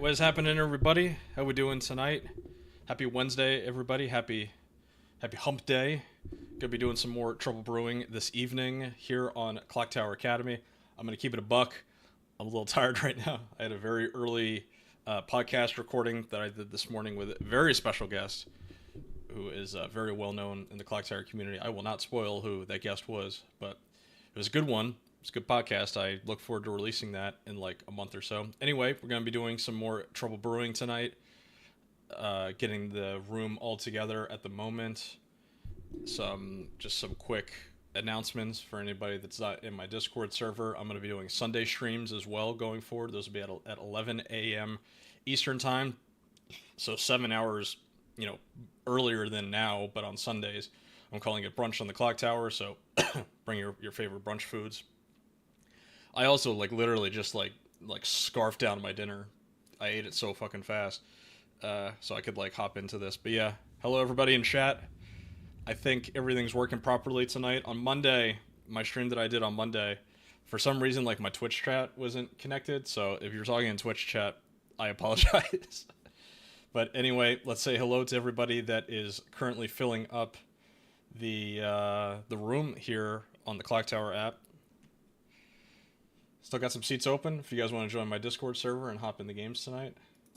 What is happening, everybody? How we doing tonight? Happy Wednesday, everybody. Happy hump day. Gonna be doing some more Trouble Brewing this evening here on Clocktower Academy. I'm gonna keep it a buck. I'm a little tired right now. I had a very early podcast recording that I did this morning with a very special guest who is very well known in the Clocktower community. I will not spoil who that guest was, but it was a good one. It's a good podcast. I look forward to releasing that in like a month or so. Anyway, we're going to be doing some more Trouble Brewing tonight. Getting the room all together at the moment. Some quick announcements for anybody that's not in my Discord server. I'm going to be doing Sunday streams as well going forward. Those will be at 11 a.m. Eastern time. So 7 hours, earlier than now, but on Sundays. I'm calling it Brunch on the Clocktower, so bring your favorite brunch foods. I also literally just scarfed down my dinner. I ate it so fucking fast, so I could hop into this. But yeah, hello everybody in chat. I think everything's working properly tonight. On Monday, my stream that I did on Monday, for some reason my Twitch chat wasn't connected. So if you're talking in Twitch chat, I apologize. But anyway, let's say hello to everybody that is currently filling up the room here on the Clocktower app. Still got some seats open if you guys want to join my Discord server and hop in the games tonight.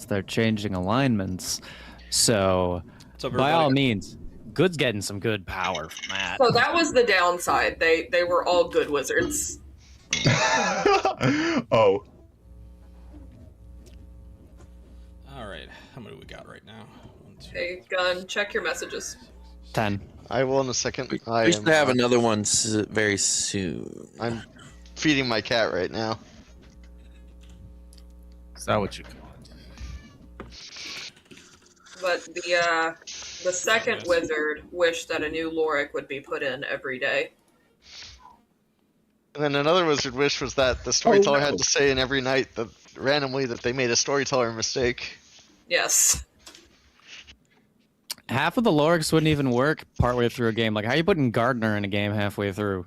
They're changing alignments, so by all means, Good's getting some good power from that. So that was the downside. They were all good wizards. Oh. All right, how many do we got right now? 1, 2, Hey, Gun, check your messages. 10. I will in a second. We should have another one very soon. I'm feeding my cat right now. Is that what you call it? But the second wizard wished that a new Lorik would be put in every day. And then another wizard wish was that the storyteller had to say in every night that randomly that they made a storyteller mistake. Yes. Half of the Loriks wouldn't even work partway through a game. How are you putting Gardener in a game halfway through?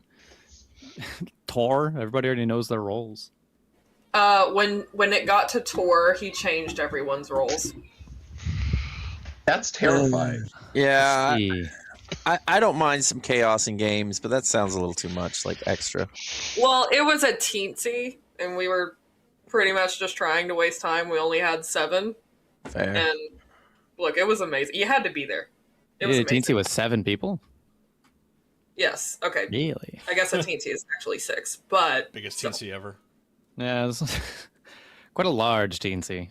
Tor, everybody already knows their roles. When it got to Tor, he changed everyone's roles. That's terrifying. Yeah, I don't mind some chaos in games, but that sounds a little too much, extra. Well, it was a teensy, and we were pretty much just trying to waste time. We only had 7. Fair. And look, it was amazing. You had to be there. It was a amazing. teensy with 7 people? Yes. Okay. Really? I guess a teensy is actually 6, but biggest teensy ever. Yeah, it's quite a large teensy.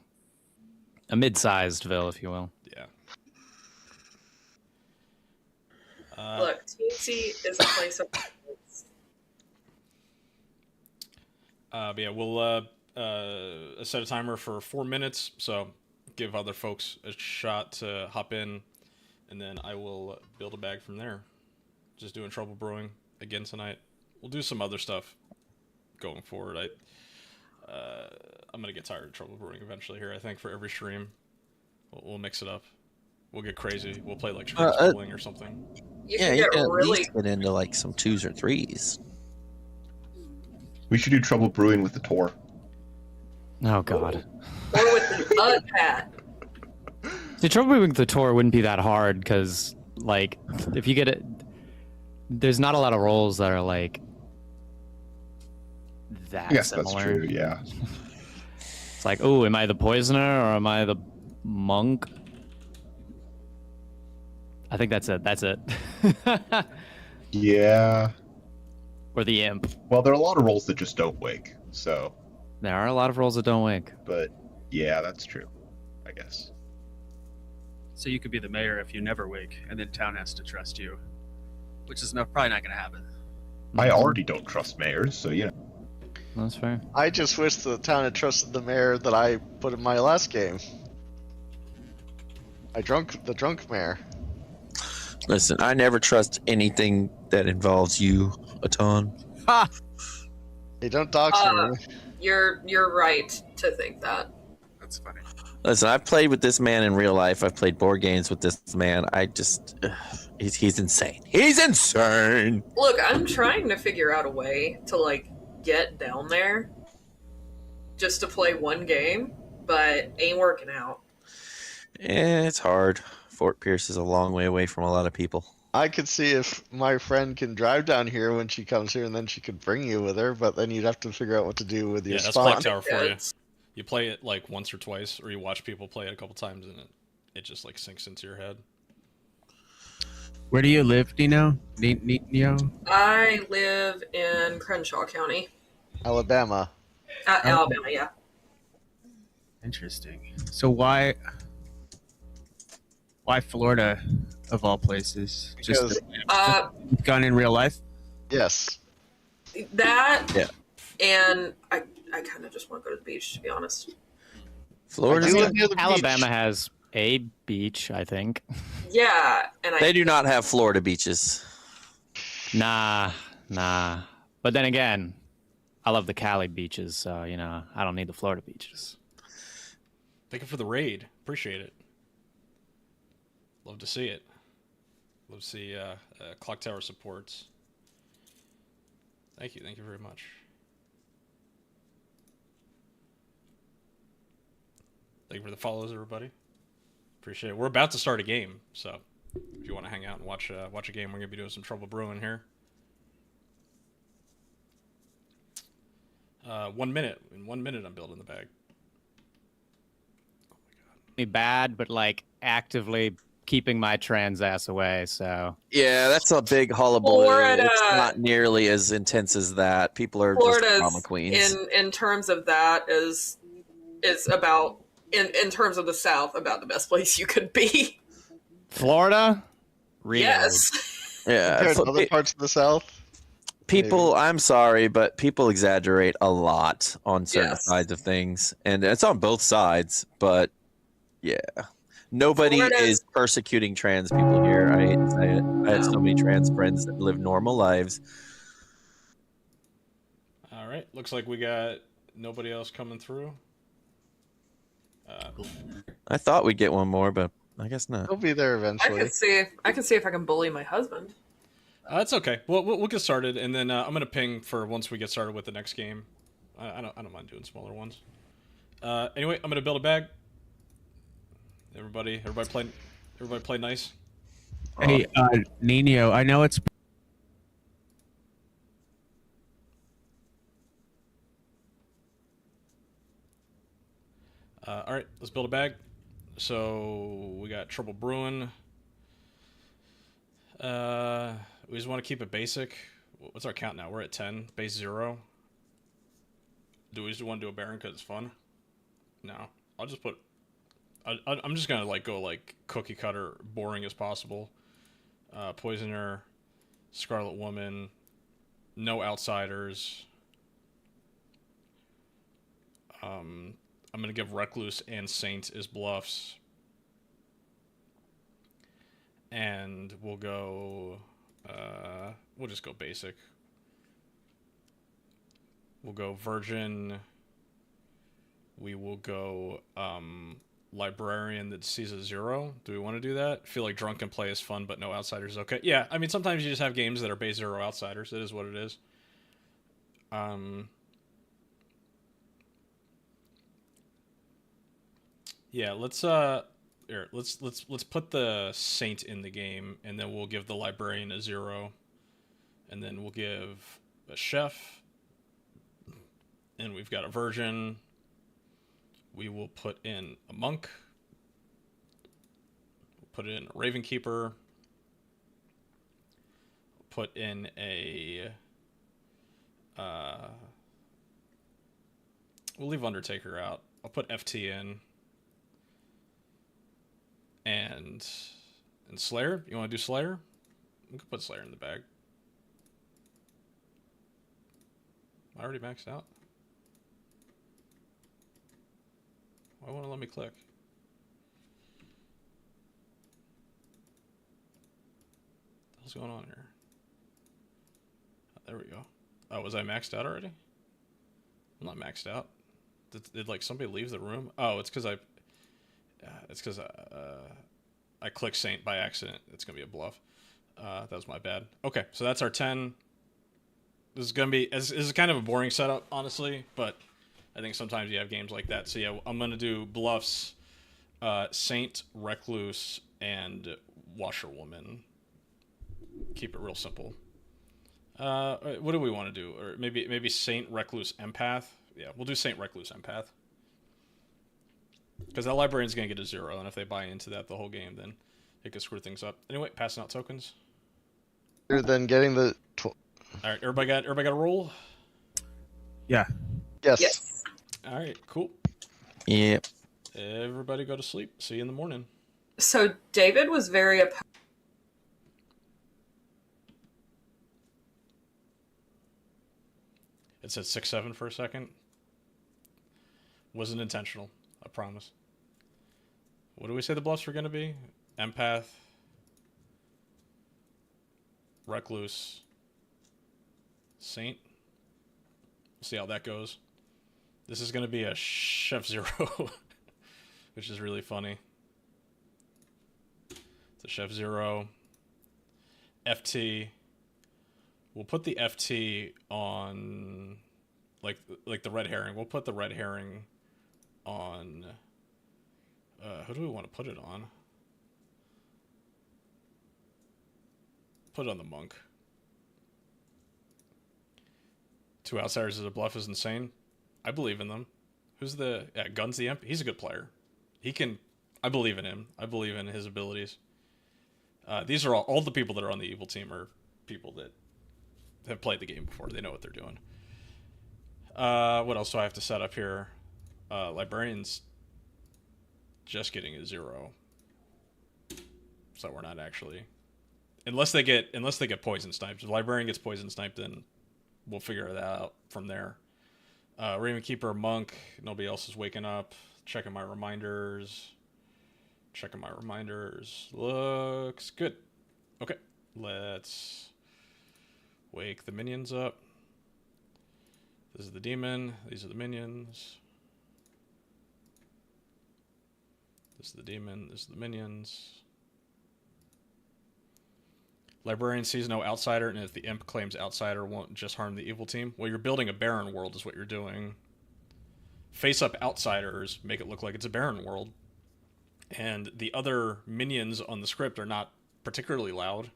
A mid-sized Ville, if you will. Yeah. Look, teensy is a place of But yeah, we'll set a timer for 4 minutes, so give other folks a shot to hop in, and then I will build a bag from there. Just doing Trouble Brewing again tonight. We'll do some other stuff going forward. I'm gonna get tired of Trouble Brewing eventually here. I think for every stream, we'll mix it up. We'll get crazy. We'll play Sharks Bowling or something. You Yeah, can you get can at really least get into some 2s or 3s. We should do Trouble Brewing with the Tor. Oh, God. or with the cat. The trouble with the Tor wouldn't be that hard, because, if you get it... There's not a lot of roles that are, that Yes, similar. that's true, yeah. It's oh, am I the poisoner or am I the monk? I think that's it. Yeah. Or the imp. Well, there are a lot of roles that just don't wake, so... There are a lot of roles that don't wake. But, yeah, that's true, I guess. So you could be the mayor if you never wake, and then town has to trust you, which is probably not going to happen. I already don't trust mayors, so, That's fair. I just wish the town had trusted the mayor that I put in my last game. The drunk mayor. Listen, I never trust anything that involves you a ton. Ha! Hey, don't dox me. You're right to think that. That's funny. Listen, I've played with this man in real life. I've played board games with this man. He's insane. He's insane. Look, I'm trying to figure out a way to get down there just to play one game. but ain't working out. It's hard. Fort Pierce is a long way away from a lot of people. I could see if my friend can drive down here when she comes here, and then she could bring you with her. But then you'd have to figure out what to do with your Yeah, that's spawn. Clocktower for you. Yes. You play it like once or twice, or you watch people play it a couple times, and it just like sinks into your head. Where do you live, Nino? Nino? I live in Crenshaw County, Alabama. Alabama. Yeah. Interesting. So why Florida of all places? Because- Just gun in real life? Yes. That. Yeah. And I kind of just want to go to the beach, to be honest. Florida. I do live near the Alabama beach. has a beach, I think. Yeah, and They do not have Florida beaches. Nah. But then again, I love the Cali beaches, so I don't need the Florida beaches. Thank you for the raid. Appreciate it. Love to see it. Love to see Clocktower supports. Thank you very much. Thank you for the follows, everybody. Appreciate it. We're about to start a game, so if you want to hang out and watch a game, we're gonna be doing some Trouble Brewing here. 1 minute. In 1 minute, I'm building the bag. Me bad, but like actively keeping my trans ass away. So Yeah, that's a big hullabaloo. Florida- It's not nearly as intense as that. People are just Florida's drama queens. in terms of that is about in terms of the South about the best place you could be. Florida, really? Yes. Yeah, Compared to other parts of the South. people. I'm sorry, but people exaggerate a lot on certain Yes. sides of things, and it's on both sides. But yeah, nobody Florida- is persecuting trans people here. I hate to say it. I have so many trans friends that live normal lives. All right. Looks like we got nobody else coming through. I thought we'd get one more, but I guess not. He'll be there I eventually. can see if I can bully my husband. That's okay. We'll get started, and then I'm gonna ping for once we get started with the next game. I don't mind doing smaller ones. Anyway, I'm gonna build a bag. Everybody play nice. Hey, Nino, I know it's All right, let's build a bag. So we got Trouble Brewing. We just want to keep it basic. What's our count now? We're at 10. Base 0. Do we just want to do a Baron because it's fun? No. I'll just put... I'm just going to go like cookie cutter, boring as possible. Poisoner, Scarlet Woman, no outsiders. I'm going to give Recluse and Saint as bluffs. And we'll go... we'll just go basic. We'll go Virgin. We will go Librarian that sees a 0. Do we want to do that? I feel like Drunken Play is fun, but no outsiders is okay. Yeah, I mean, sometimes you just have games that are base 0 outsiders. It is what it is. Yeah, let's put the Saint in the game, and then we'll give the Librarian a 0, and then we'll give a Chef, and we've got a Virgin. We will put in a Monk. We'll put in a Raven Keeper. Put in a we'll leave Undertaker out. I'll put FT in. And Slayer? You want to do Slayer? We can put Slayer in the bag. I already maxed out. Why won't it let me click? What's going on here? Oh, there we go. Oh, was I maxed out already? I'm not maxed out. Did like somebody leave the room? Oh, it's because I clicked Saint by accident. It's gonna be a bluff. That was my bad. Okay, so that's our 10. This is gonna be. This is kind of a boring setup, honestly, but I think sometimes you have games like that. So yeah, I'm gonna do bluffs, Saint, Recluse, and Washerwoman. Keep it real simple. What do we want to do? Or maybe Saint, Recluse, Empath. Yeah, we'll do Saint, Recluse, Empath. Because that librarian's gonna get a 0, and if they buy into that the whole game, then it could screw things up. Anyway, passing out tokens. Then getting the. All right, everybody got a roll. Yeah. Yes. Yes. All right, cool. Yep. Everybody go to sleep. See you in the morning. So David was very opposed. It said 6-7 for a second. Wasn't intentional, I promise. What do we say the bluffs were going to be? Empath, Recluse, Saint. We'll see how that goes. This is going to be a Chef Zero, which is really funny. It's a Chef Zero. FT. We'll put the FT on, like the red herring. We'll put the red herring on. Who do we want to put it on? Put it on the monk. 2 outsiders as a bluff is insane. I believe in them. Who's the Guns the Imp? He's a good player. He can. I believe in him. I believe in his abilities. These are all the people that are on the evil team are people that have played the game before. They know what they're doing. What else do I have to set up here? Librarian's just getting a 0, so we're not actually, unless they get poison sniped. If Librarian gets poison sniped, then we'll figure that out from there. Raven Keeper, Monk. Nobody else is waking up. Checking my reminders. Looks good. Okay, let's wake the minions up. This is the demon. These are the minions. This is the demon. This is the minions. Librarian sees no outsider, and if the imp claims outsider won't just harm the evil team. Well, you're building a barren world is what you're doing. Face up outsiders, make it look like it's a barren world. And the other minions on the script are not particularly loud.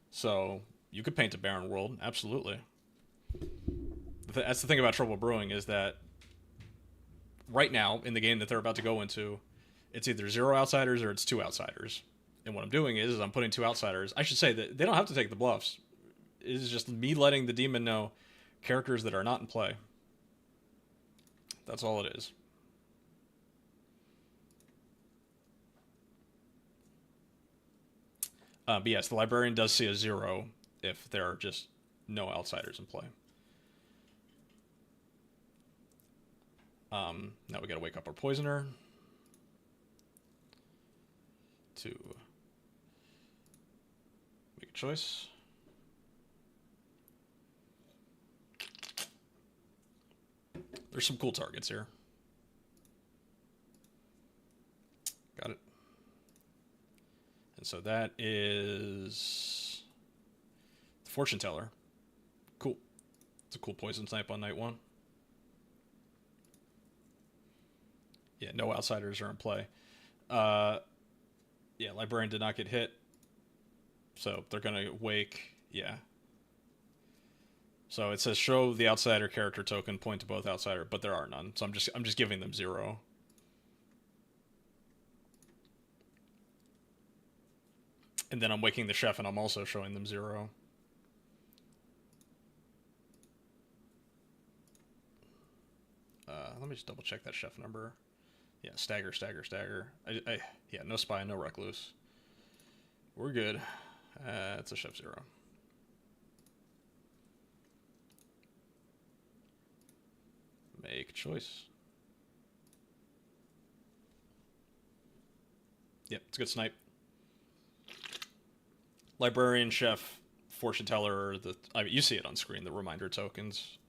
So you could paint a barren world, absolutely. That's the thing about Trouble Brewing is that right now, in the game that they're about to go into, it's either 0 outsiders or it's 2 outsiders. And what I'm doing is I'm putting 2 outsiders. I should say that they don't have to take the bluffs. It is just me letting the demon know characters that are not in play. That's all it is. But yes, the librarian does see a 0 if there are just no outsiders in play. Now we gotta wake up our poisoner to make a choice. There's some cool targets here. Got it. And so that is the Fortune Teller. Cool. It's a cool poison snipe on night 1. Yeah, no outsiders are in play. Yeah, Librarian did not get hit. So they're going to wake. Yeah. So it says show the outsider character token, point to both outsider, but there are none. So I'm just giving them 0. And then I'm waking the chef and I'm also showing them 0. Let me just double check that chef number. Yeah, stagger. Yeah, no spy, no recluse. We're good. It's a chef 0. Make choice. Yep, it's a good snipe. Librarian, chef, fortune teller. You see it on screen. The reminder tokens.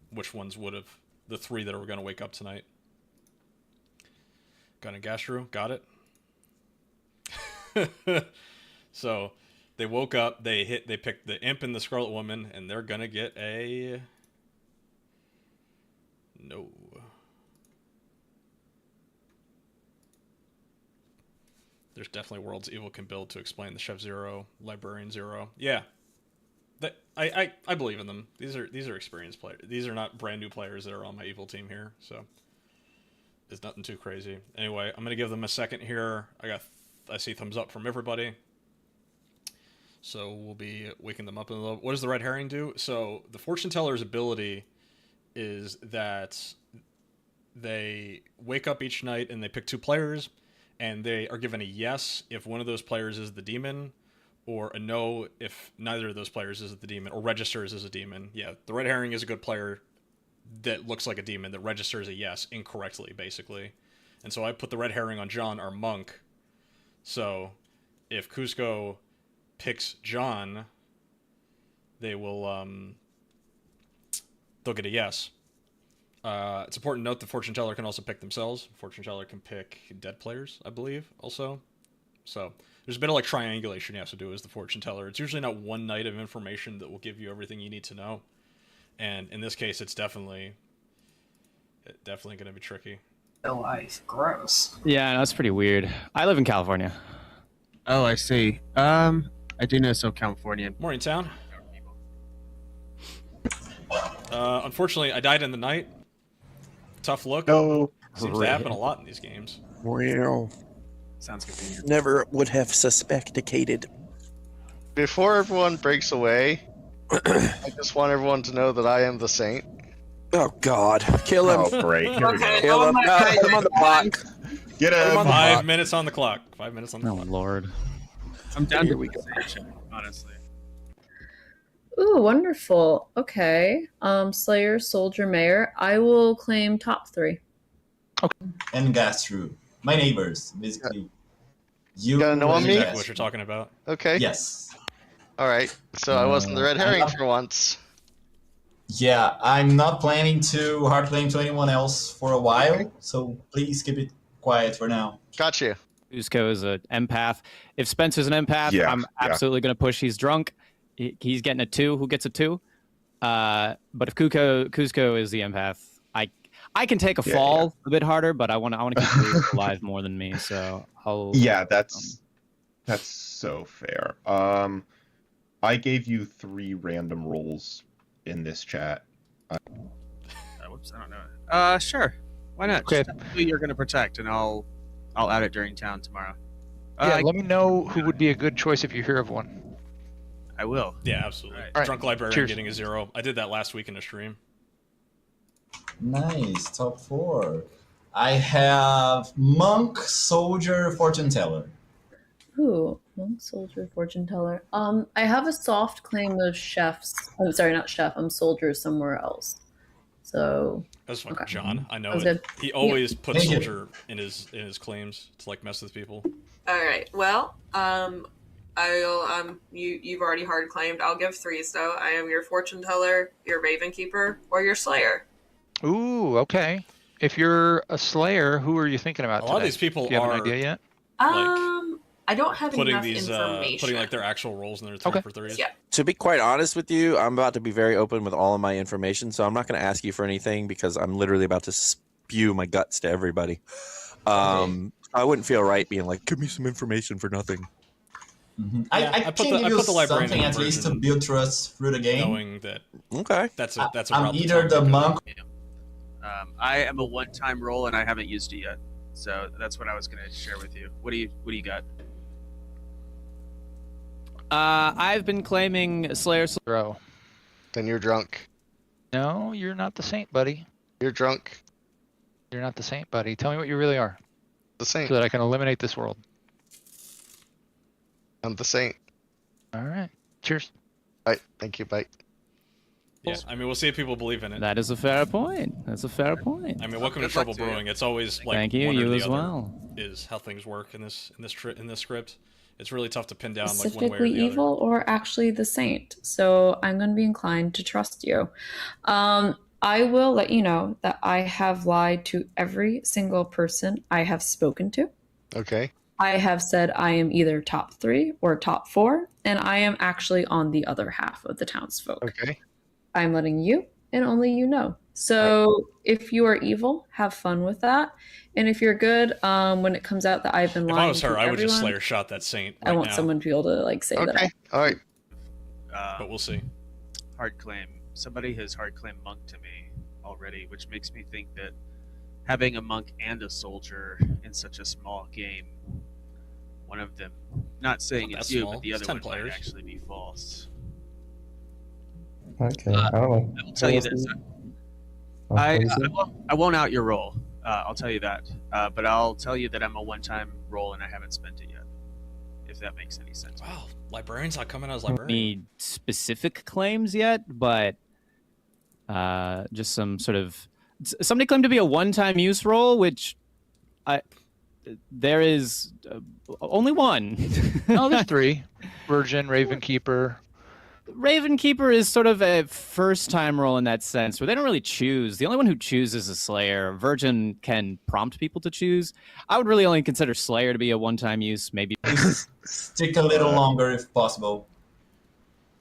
Which ones would have the 3 that are going to wake up tonight? Gun and Gastro, got it. So they woke up. They picked the imp and the Scarlet Woman, and they're gonna get a No. There's definitely worlds evil can build to explain the Chef Zero, Librarian Zero. Yeah. I believe in them. These are experienced players. These are not brand new players that are on my evil team here, so it's nothing too crazy. Anyway, I'm gonna give them a second here. I see thumbs up from everybody. So we'll be waking them up in a little. What does the red herring do? So the fortune teller's ability is that they wake up each night and they pick 2 players, and they are given a yes if one of those players is the demon, or a no if neither of those players is the demon, or registers as a demon. Yeah, the red herring is a good player that looks like a demon that registers a yes incorrectly, basically. And so I put the red herring on John, our monk. So if Cusco picks John, they will they'll get a yes. It's important to note the fortune teller can also pick themselves. Fortune teller can pick dead players, I believe, also. So there's a bit of like triangulation you have to do as the fortune teller. It's usually not one night of information that will give you everything you need to know. And in this case, it's definitely going to be tricky. Life, gross. Yeah, that's pretty weird. I live in California. Oh, I see. I do know some Californian. Morning, town. Unfortunately, I died in the night. Tough look. No. Seems to happen a lot in these games. Well, Sounds convenient. never would have suspecticated. Before everyone breaks away, I just want everyone to know that I am the saint. Oh God, kill him! Oh, great. Here we go. Okay. Kill him! Oh my No, God. put him on the block. Get him. 5 minutes on the clock. 5 minutes on the Oh clock. Lord. I'm down Here to we go. conversation, honestly. Ooh, wonderful. Okay. Slayer, Soldier, Mayor. I will claim top 3. And Gastru. My neighbors, basically. You Gotta know on me? Exactly what you're talking about. Okay. Yes. All right. So I wasn't the red herring for once. Yeah, I'm not planning to hard claim to anyone else for a while, so please keep it quiet for now. Got you. Cusco is an empath. If Spencer's an empath, Yeah, I'm absolutely going to push. He's drunk. He's getting a 2. Who gets a 2? But if Cusco is the empath, I can take a fall a bit harder, but I want to keep Cusco alive more than me. So I'll. Yeah, that's so fair. I gave you 3 random rolls in this chat. Whoops, I don't know. Sure. Why not? Okay. Just tell me who you're going to protect, and I'll add it during town tomorrow. Yeah, let me know who would be a good choice if you hear of one. I will. Yeah, absolutely. All right. Drunk librarian Cheers. getting a 0. I did that last week in a stream. Nice, top 4. I have Monk, Soldier, Fortune Teller. Ooh, Monk, Soldier, Fortune Teller. I have a soft claim of chefs. I'm sorry, not chef. I'm soldier somewhere else. So That's fucking Okay. John. I know Sounds it. good. He always puts Thank you. soldier in his claims to like mess with people. All right. Well, you've already hard claimed. I'll give 3s though. I am your fortune teller, your raven keeper, or your slayer. Ooh, okay. If you're a Slayer, who are you thinking about A lot of today? these people Do you have are an idea yet? I don't have putting enough these information. putting like their actual roles in their 3 Okay. for 3s. Yeah. To be quite honest with you, I'm about to be very open with all of my information, so I'm not going to ask you for anything because I'm literally about to spew my guts to everybody. I wouldn't feel right being like, give me some information for nothing. Mm-hmm. Yeah, I I put can the- give I you put the librarian something at least to version build trust through the game. Knowing that Okay. that's a I'm route that either Tom the can go. monk. I am a one-time roll, and I haven't used it yet. So that's what I was going to share with you. What do you got? I've been claiming Slayer. Bro. Then you're drunk. No, you're not the saint, buddy. You're drunk. You're not the saint, buddy. Tell me what you really are, The saint. so that I can eliminate this world. I'm the saint. All right. Cheers. Bye. Thank you. Bye. Yeah, I mean, we'll see if people believe in it. That is a fair point. That's a fair point. I mean, welcome to Good luck Trouble to you. Brewing. It's always like Thank you. one or You the as other well. is how things work in this script. It's really tough to pin down like one way or specifically the evil or actually the saint. So I'm going to be inclined to trust you. I will let you know that I have lied to every single person I have spoken to. Okay. I have said I am either top 3 or top 4, and I am actually on the other half of the townsfolk. Okay. I'm letting you and only you know. So if you are evil, have fun with that. And if you're good, when it comes out that I've been If lying I was her, to I would just everyone, Slayer shot that saint I right want now. someone to be able to like say that. Okay. All right. But we'll see. Hard claim. Somebody has hard claim monk to me already, which makes me think that having a monk and a soldier in such a small game, one of them, not saying Not it's that you, small. but the It's other 10 one players. might actually be false. Okay, I don't know. I will tell you this. Oh, I won't out your roll. I'll tell you that. But I'll tell you that I'm a one-time roll and I haven't spent it yet. If that makes any sense. Wow, librarian's not coming as Don't librarian. need specific claims yet, but just some sort of somebody claimed to be a one-time use roll, which there is only one. No, there's 3. Virgin, Ravenkeeper. Ravenkeeper is sort of a first-time roll in that sense, where they don't really choose. The only one who chooses is Slayer. Virgin can prompt people to choose. I would really only consider Slayer to be a one-time use, maybe. Stick a little longer if possible.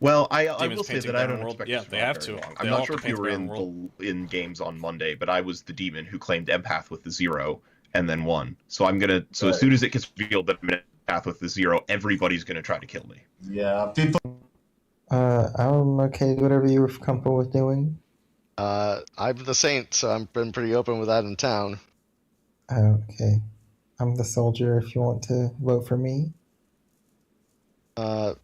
Well, I Demon's will say Painting that I Baron don't World. expect Yeah, to they survive have very to. long. They I'm all not sure have if to you were paint Baron in games on Monday, but I was the demon who claimed empath with the 0 and then won. So I'm gonna. So as soon as it gets revealed that I'm an empath with the 0, everybody's gonna try to kill me. Yeah, people. I'm okay. Whatever you're comfortable with doing. I'm the saint, so I've been pretty open with that in town. Okay. I'm the soldier. If you want to vote for me. I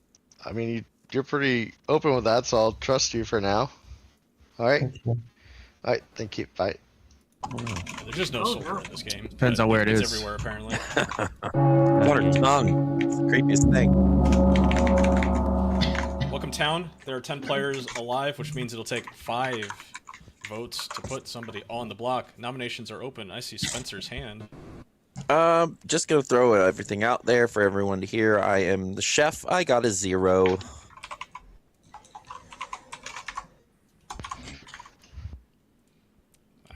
mean, you're pretty open with that, so I'll trust you for now. All right. Thank you. All right. Thank you. Bye. There's just no Oh, soldier no. in this game. Depends but on where it it's is. everywhere, apparently. Got her tongue. It's the creepiest thing. Welcome, town. There are 10 players alive, which means it'll take 5 votes to put somebody on the block. Nominations are open. I see Spencer's hand. Just gonna throw everything out there for everyone to hear. I am the chef. I got a 0.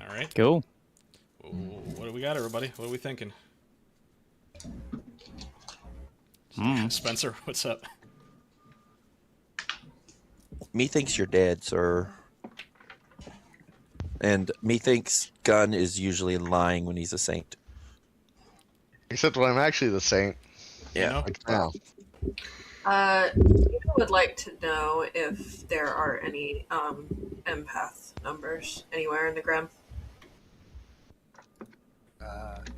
All right. Cool. What do we got, everybody? What are we thinking? Spencer, what's up? Methinks you're dead, sir. And methinks Gunn is usually lying when he's a saint. Except when I'm actually the saint. Yeah. Like now. I would like to know if there are any empath numbers anywhere in the gram.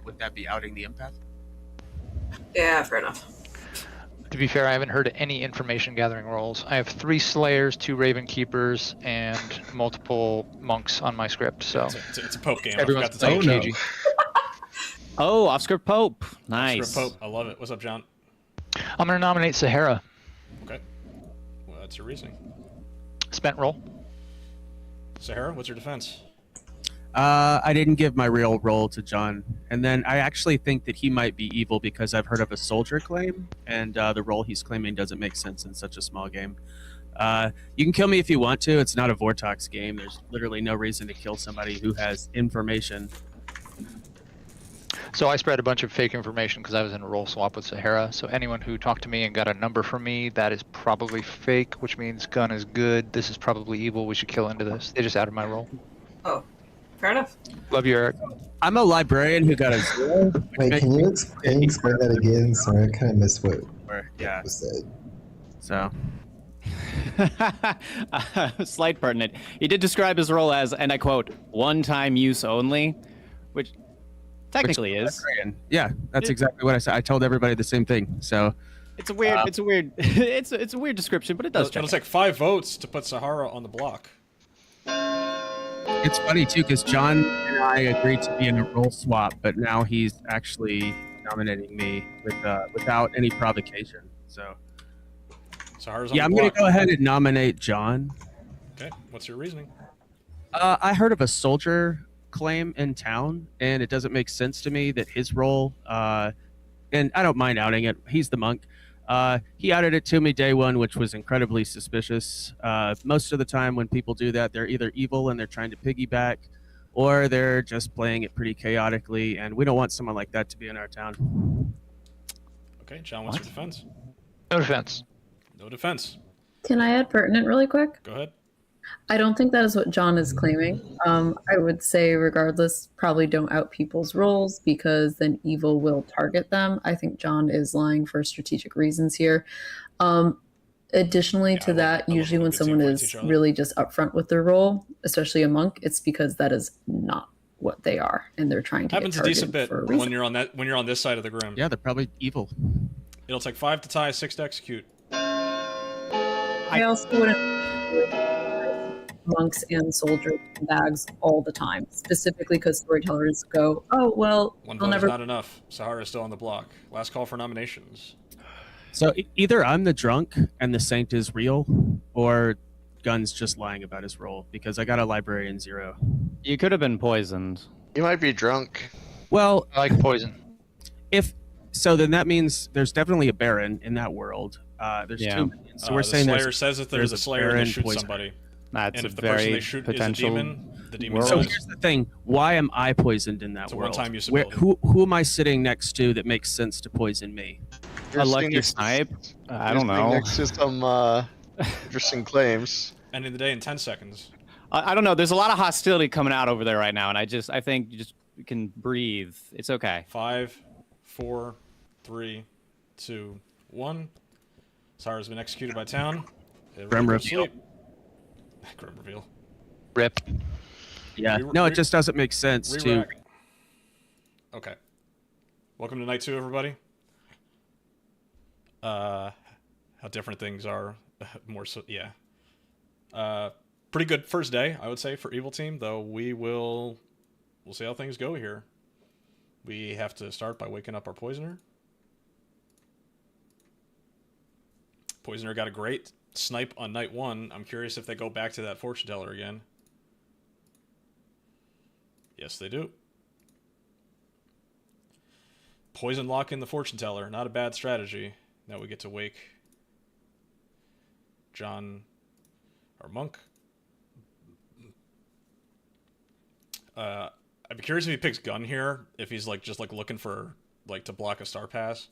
Would that be outing the empath? Yeah, fair enough. To be fair, I haven't heard any information gathering rolls. I have 3 Slayers, 2 Ravenkeepers, and multiple monks on my script. So It's a Pope game. everyone's I forgot to tell playing you. cagey. Oh, off-script Pope. Nice. Script Pope. I love it. What's up, John? I'm gonna nominate Sahara. Okay. Well, that's your reasoning. Spent roll. Sahara, what's your defense? I didn't give my real role to John, and then I actually think that he might be evil because I've heard of a soldier claim, and the role he's claiming doesn't make sense in such a small game. You can kill me if you want to. It's not a Vortex game. There's literally no reason to kill somebody who has information. So I spread a bunch of fake information because I was in a roll swap with Sahara. So anyone who talked to me and got a number from me, that is probably fake, which means Gun is good. This is probably evil. We should kill into this. They just added my roll. Oh, fair enough. Love you, Eric. I'm a librarian who got a 0. Wait, can you explain that again? Sorry, I kind of missed what Yeah. was said. So. Slight pertinent. He did describe his role as, and I quote, one-time use only, which technically is. Librarian. Yeah, that's exactly what I said. I told everybody the same thing. So. It's a weird. It's a weird description, but it does. It'll take 5 votes to put Sahara on the block. It's funny too because John and I agreed to be in a role swap, but now he's actually nominating me without any provocation. So Sahara's on yeah, the I'm going block. to go ahead and nominate John. Okay, what's your reasoning? I heard of a soldier claim in town, and it doesn't make sense to me that his role. And I don't mind outing it. He's the monk. He outed it to me day one, which was incredibly suspicious. Most of the time when people do that, they're either evil and they're trying to piggyback, or they're just playing it pretty chaotically, and we don't want someone like that to be in our town. Okay, John, what's your defense? No defense. No defense. Can I add pertinent really quick? Go ahead. I don't think that is what John is claiming. I would say, regardless, probably don't out people's roles because then evil will target them. I think John is lying for strategic reasons here. Um, Additionally to that, usually when someone is really just upfront with their role, especially a monk, it's because that is not what they are, and they're trying to happens get a decent targeted bit for a reason. when you're on this side of the grim. Yeah, they're probably evil. It'll take 5 to tie, 6 to execute. I also wouldn't monks and soldiers in bags all the time, specifically because storytellers go, "Oh well, One they'll vote never." is not enough. Sahara's still on the block. Last call for nominations. So either I'm the drunk and the saint is real, or Gun's just lying about his role because I got a librarian 0. You could have been poisoned. You might be drunk. Well, I like poison. if so, then that means there's definitely a baron in that world. There's Yeah. 2 minions. So we're The saying Slayer says if there's a Slayer, they baron shoot poisoner. somebody. That's And a if the person very they shoot potential. is a demon, the demon So dies. here's the thing: why am I poisoned in that It's a world? one-time use Where, ability. who am I sitting next to that makes sense to poison me? A lucky snipe? I don't know. Next to some interesting claims. End of the day in 10 seconds. I don't know. There's a lot of hostility coming out over there right now, and I think you just can breathe. It's okay. 5, 4, 3, 2, 1. Sahara's been executed by town. Grim reveal. Grim reveal. Rip. Yeah. No, it just doesn't make sense to. Re-rack. Okay. Welcome to night 2, everybody. How different things are. More so, yeah. Pretty good first day, I would say, for Evil Team, though we'll see how things go here. We have to start by waking up our Poisoner. Poisoner got a great snipe on night 1. I'm curious if they go back to that Fortune Teller again. Yes, they do. Poison lock in the Fortune Teller. Not a bad strategy. Now we get to wake John, our monk. I'd be curious if he picks Gun here. If he's like just like looking for like to block a star pass.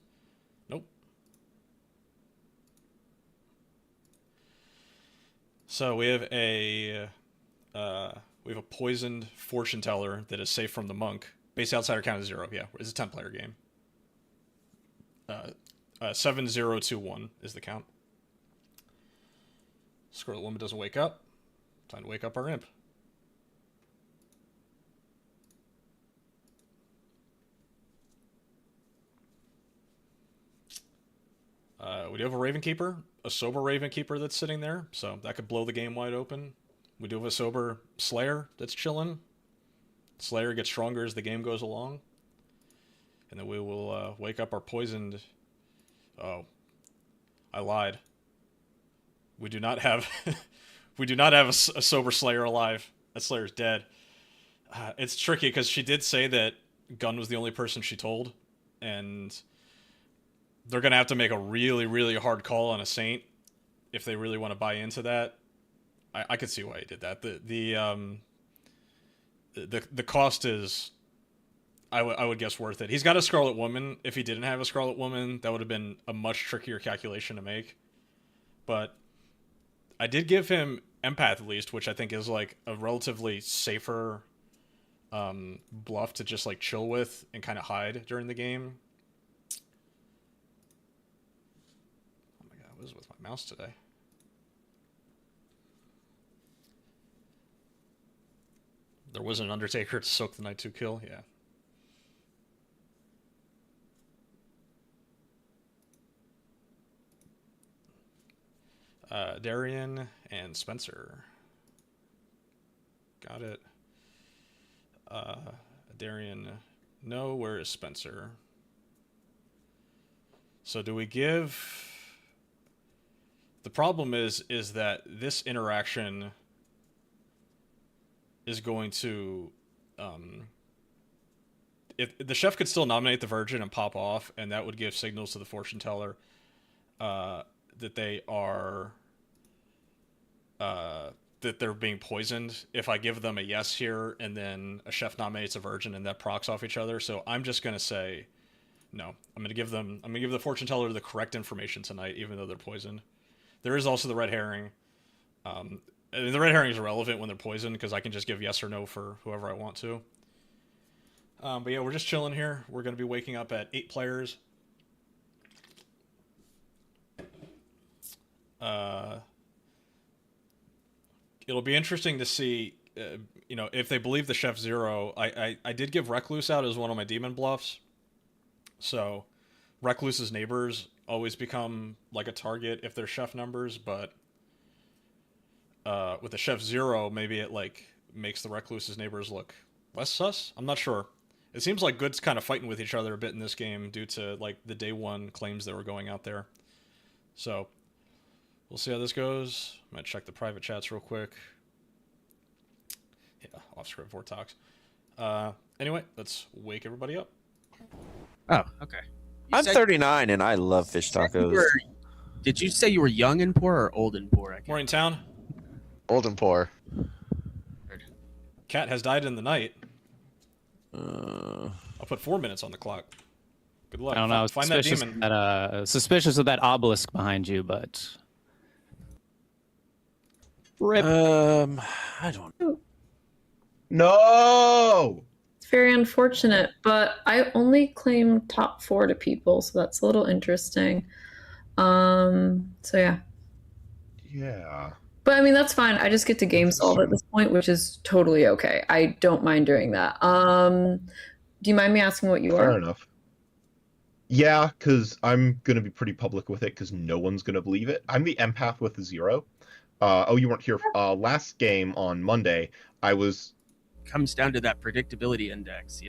Nope. So we have a poisoned Fortune Teller that is safe from the monk. Base outsider count is 0. Yeah, it's a 10-player game. 7021 is the count. Scarlet Woman doesn't wake up. Time to wake up our imp. We do have a Raven Keeper, a sober Raven Keeper that's sitting there, so that could blow the game wide open. We do have a sober Slayer that's chilling. Slayer gets stronger as the game goes along. And then we will wake up our poisoned... Oh, I lied. We do not have we do not have a sober Slayer alive. That Slayer's dead. It's tricky because she did say that Gun was the only person she told, and they're gonna have to make a really, really hard call on a Saint if they really want to buy into that. I could see why he did that. The cost is, I would guess, worth it. He's got a Scarlet Woman. If he didn't have a Scarlet Woman, that would have been a much trickier calculation to make. But I did give him Empath at least, which I think is like a relatively safer bluff to just like chill with and kind of hide during the game. Oh my god, what is with my mouse today? There was an Undertaker to soak the night 2 kill, yeah. Darian and Spencer. Got it. Darian, no, where is Spencer? So do we give... The problem is that this interaction is going to... if the chef could still nominate the Virgin and pop off, and that would give signals to the Fortune Teller that they are... that they're being poisoned if I give them a yes here and then a chef nominates a Virgin and that procs off each other. So I'm just going to say no. I'm going to give the Fortune Teller the correct information tonight, even though they're poisoned. There is also the red herring. I mean, the red herring is irrelevant when they're poisoned because I can just give yes or no for whoever I want to. But yeah, we're just chilling here. We're going to be waking up at 8 players. It'll be interesting to see, if they believe the Chef Zero. I did give Recluse out as one of my demon bluffs. So Recluse's neighbors always become like a target if they're Chef numbers, but with the Chef Zero, maybe it like makes the Recluse's neighbors look less sus. I'm not sure. It seems like Good's kind of fighting with each other a bit in this game due to like the day one claims that were going out there. So we'll see how this goes. I might check the private chats real quick. Yeah, off script Vortox. Anyway, let's wake everybody up. Oh, okay. I'm 39 and I love fish tacos. Did you say you were young and poor or old and poor? Morning town. Old and poor. Cat has died in the night. I'll put 4 minutes on the clock. Good luck. I don't know. Find that demon. Suspicious of that obelisk behind you, but rip. I don't know. No. It's very unfortunate, but I only claim top 4 to people, so that's a little interesting. So yeah. Yeah. But I mean, that's fine. I just get to game solve at this point, which is totally okay. I don't mind doing that. Do you mind me asking what you are? Fair enough. Yeah, because I'm going to be pretty public with it because no one's going to believe it. I'm the empath with the 0. You weren't here. Last game on Monday, I was... Comes down to that predictability index,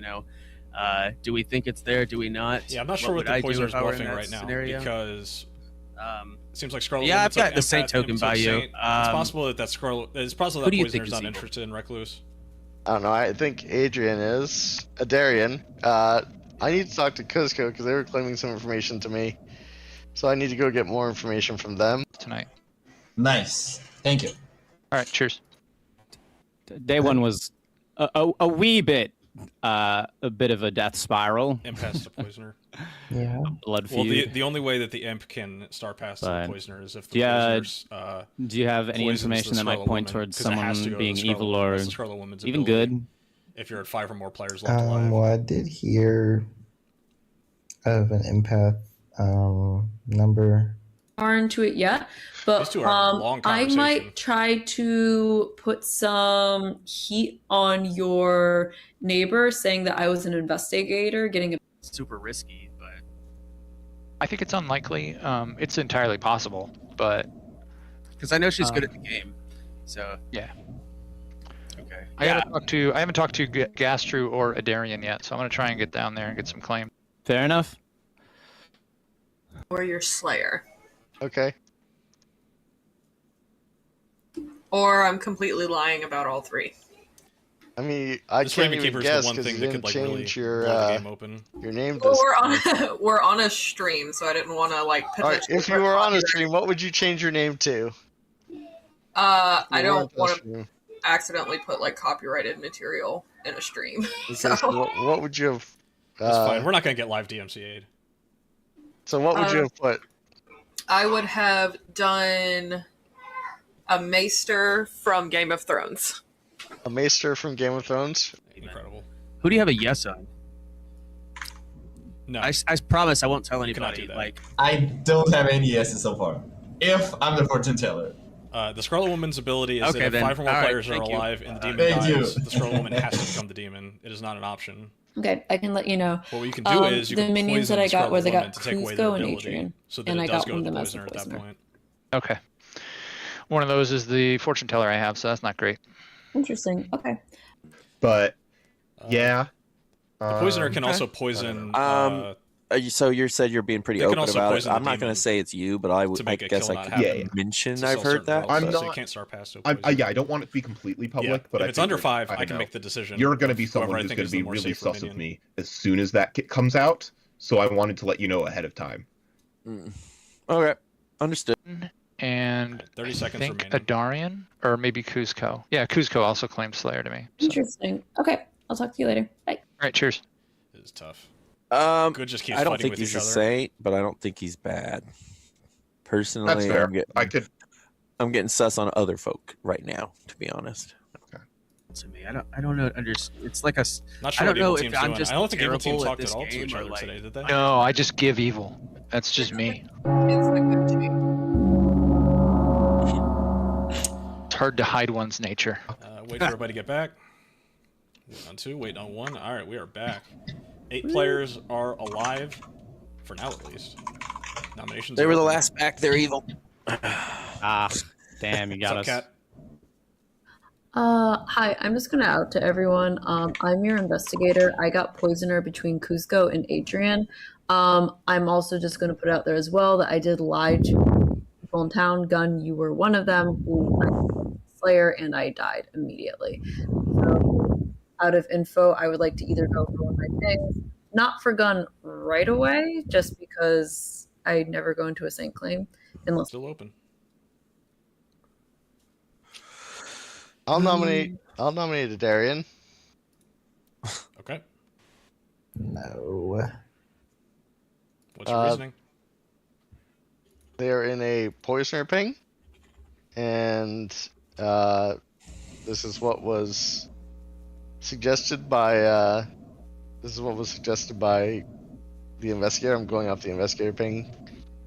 do we think it's there? Do we not? Yeah, I'm not sure what the poisoner's bluffing right now because it seems like Scarlet. Yeah, I've got the Saint token by you. It's possible that Scarlet. It's possible that poisoner's not interested in Recluse. I don't know. I think Adrian is. Darian. I need to talk to Cuzco because they were claiming some information to me. So I need to go get more information from them. Tonight. Nice. Thank you. All right, cheers. Day one was a wee bit, a bit of a death spiral. Imp has the poisoner. Yeah. Blood feud. Well, the only way that the imp can star past the poisoner is if the poisoner's. Do you have any information that might point towards someone being evil or even good? If you're at 5 or more players left alive. Well, I did hear of an empath number. Far into it yet, but These two are long I conversation. might try to put some heat on your neighbor saying that I was an investigator getting a super risky, but I think it's unlikely. It's entirely possible, but because I know she's good at the game, so yeah. Okay. I haven't talked to Gastru or Adarian yet, so I'm gonna try and get down there and get some claim. Fair enough. Or your Slayer. Okay. Or I'm completely lying about all 3. I mean, I This can't Raven even Keeper's guess the one because thing you that didn't could like really change blow the game open. your name. Well, This we're on a stream, so I didn't want to like. All right, if you were on a stream, what would you change your name to? I You don't weren't on want to stream. accidentally put like copyrighted material in a stream. Okay, so what would you have? That's fine. We're not gonna get live DMCA'd. So what would you have put? I would have done a maester from Game of Thrones. A maester from Game of Thrones? Incredible. who do you have a yes on? No. I promise I won't tell You cannot anybody. do that. Like, I don't have any yeses so far. If I'm the fortune teller. The Scarlet Woman's ability is Okay, that if then. 5 or more All right, players are thank you. alive and the demon Thank you. dies, the Scarlet Woman has to become the demon. It is not an option. Okay, I can let you know. Well, what you can do is you the can minions poison that I the got Scarlet were they Woman got to take away Cusco their and ability, Adrian, so that and it I does got go one to of the them as the poisoner at that poisoner. point. Okay. One of those is the fortune teller I have, so that's not great. Interesting. Okay. But yeah, The poisoner can also poison. So you said you're being pretty They can open also about it. poison the I'm not going demon to say it's you, but I to make a guess kill I not could happen. mention to I've sell heard certain that. drugs, I'm so not- you can't start past it. yeah, I don't want it to be completely public, but if I it's think under we're- 5, I don't can know. make the decision. You're going to be of someone whoever I who's think going is to the be more really safer sus of minion. me as soon as that comes out. So I wanted to let you know ahead of time. Okay, understood. And 30 I seconds think remaining. Adarian or maybe Cusco. Yeah, Cusco also claims Slayer to me. So. Interesting. Okay, I'll talk to you later. Bye. All right, cheers. It is tough. Good just keeps I don't fighting think with he's each a other. saint, but I don't think he's bad. Personally, That's fair. I'm getting, I could. I'm getting sus on other folk right now, to be honest. To me, I don't know. It's like a. Not sure I don't what Evil know if Team's I'm doing. just I don't think Evil Team terrible at talked this at all to game each or other like. today, did they? No, I just give evil. That's just me. It's like a change. It's hard to hide one's nature. Wait for everybody to get back. Wait on 2, wait on 1. All right, we are back. 8 players are alive, for now at least. Nominations. They are were the open. last back. They're evil. Damn, you got us. Cat? Hi, I'm just gonna out to everyone. I'm your investigator. I got poisoner between Cusco and Adrian. I'm also just gonna put out there as well that I did lie to people in town. Gun, you were one of them who Slayer, and I died immediately. So, out of info, I would like to either go for one of my things, not for Gun right away, just because I never go into a Saint claim unless Still open. I'll nominate a Darian. Okay. No. What's your reasoning? They are in a poisoner ping, and this is what was suggested by the investigator. I'm going off the investigator ping,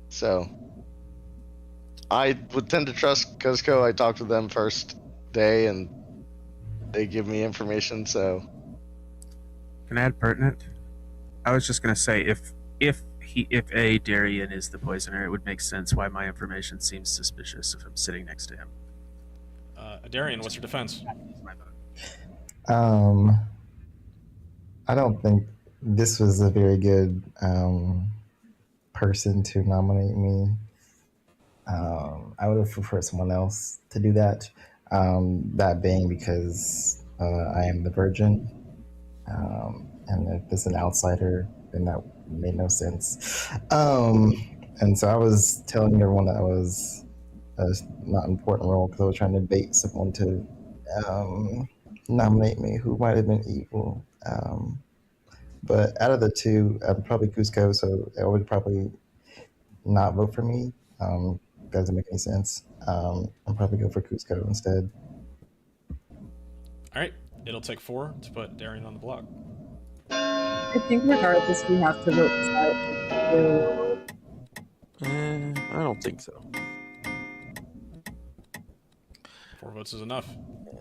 so I would tend to trust Cusco. I talked to them first day, and they give me information. So, Can I add pertinent? I was just gonna say if a Darian is the poisoner, it would make sense why my information seems suspicious if I'm sitting next to him. Darian, what's your defense? I don't think this was a very good person to nominate me. I would have preferred someone else to do that. That being because I am the virgin, and if it's an outsider, then that made no sense. And so I was telling everyone that I was a not important role because I was trying to bait someone to nominate me who might have been evil. But out of the two, probably Cusco, so I would probably not vote for me. Doesn't make any sense. I'll probably go for Cusco instead. All right, it'll take 4 to put Darian on the block. I think regardless, we have to vote this out. I don't think so. 4 votes is enough.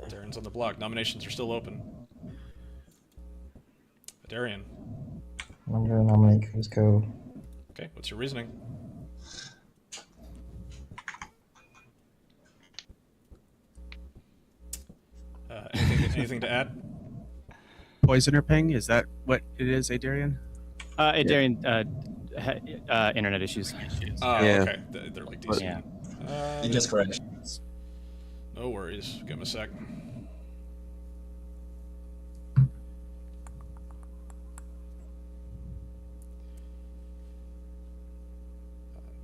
Darian's on the block. Nominations are still open. Darian. I'm going to nominate Cusco. Okay, what's your reasoning? Anything to add? Poisoner ping, is that what it is, Adarian? Darian, internet issues. Oh, Yeah. okay. They're like decent. Yeah. You just correct. No worries. Give him a sec.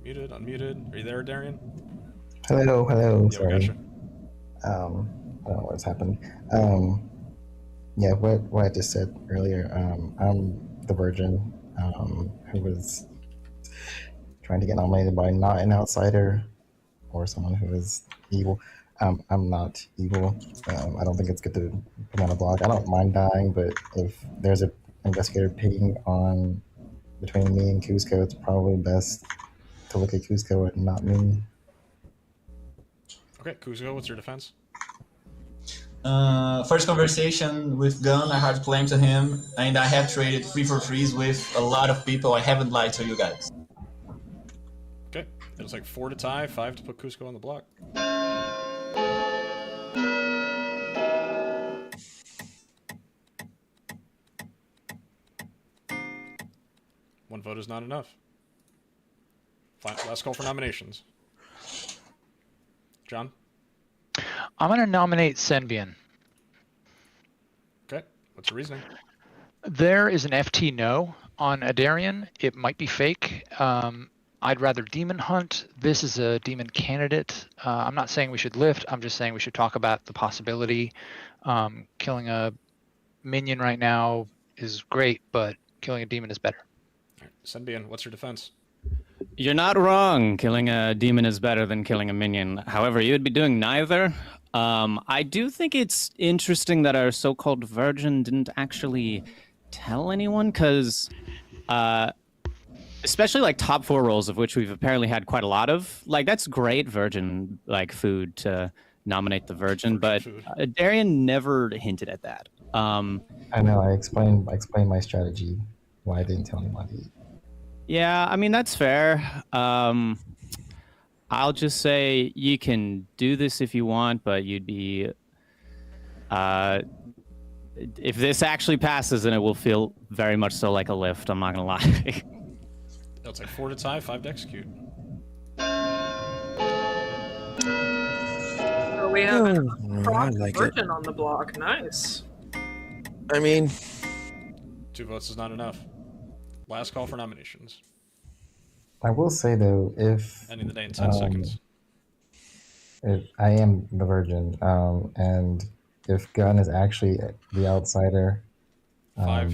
Muted, unmuted. Are you there, Darian? Hello. Yeah, we Sorry. gotcha. I don't know what's happened. Yeah, what I just said earlier. I'm the virgin who was trying to get nominated by not an outsider or someone who is evil. I'm not evil. I don't think it's good to put on a blog. I don't mind dying, but if there's an investigator picking on between me and Cusco, it's probably best to look at Cusco and not me. Okay, Kuzco, what's your defense? First conversation with Gun, I hard claim to him, and I have traded 3 for 3s with a lot of people. I haven't lied to you guys. Okay, it'll take 4 to tie, 5 to put Cusco on the block. One vote is not enough. Last call for nominations. John? I'm going to nominate Senbian. Okay, what's your reasoning? There is an FT no on Adarian. It might be fake. I'd rather demon hunt. This is a demon candidate. I'm not saying we should lift. I'm just saying we should talk about the possibility. Killing a minion right now is great, but killing a demon is better. All right, Senbian, what's your defense? You're not wrong. Killing a demon is better than killing a minion. However, you would be doing neither. I do think it's interesting that our so-called virgin didn't actually tell anyone, because especially like top 4 rolls, of which we've apparently had quite a lot of. Like, that's great virgin like food to nominate the virgin, but Darian never hinted at that. I know. I explained my strategy. Why I didn't tell anybody. Yeah, I mean, that's fair. I'll just say you can do this if you want, but you'd be if this actually passes, then it will feel very much so like a lift. I'm not gonna lie. It's like 4 to tie, 5 to execute. So we have a I like it. virgin on the block. Nice. I mean, 2 votes is not enough. Last call for nominations. I will say though, if Ending the day in 10 seconds. if I am the virgin, and if Gunn is actually the outsider, 5,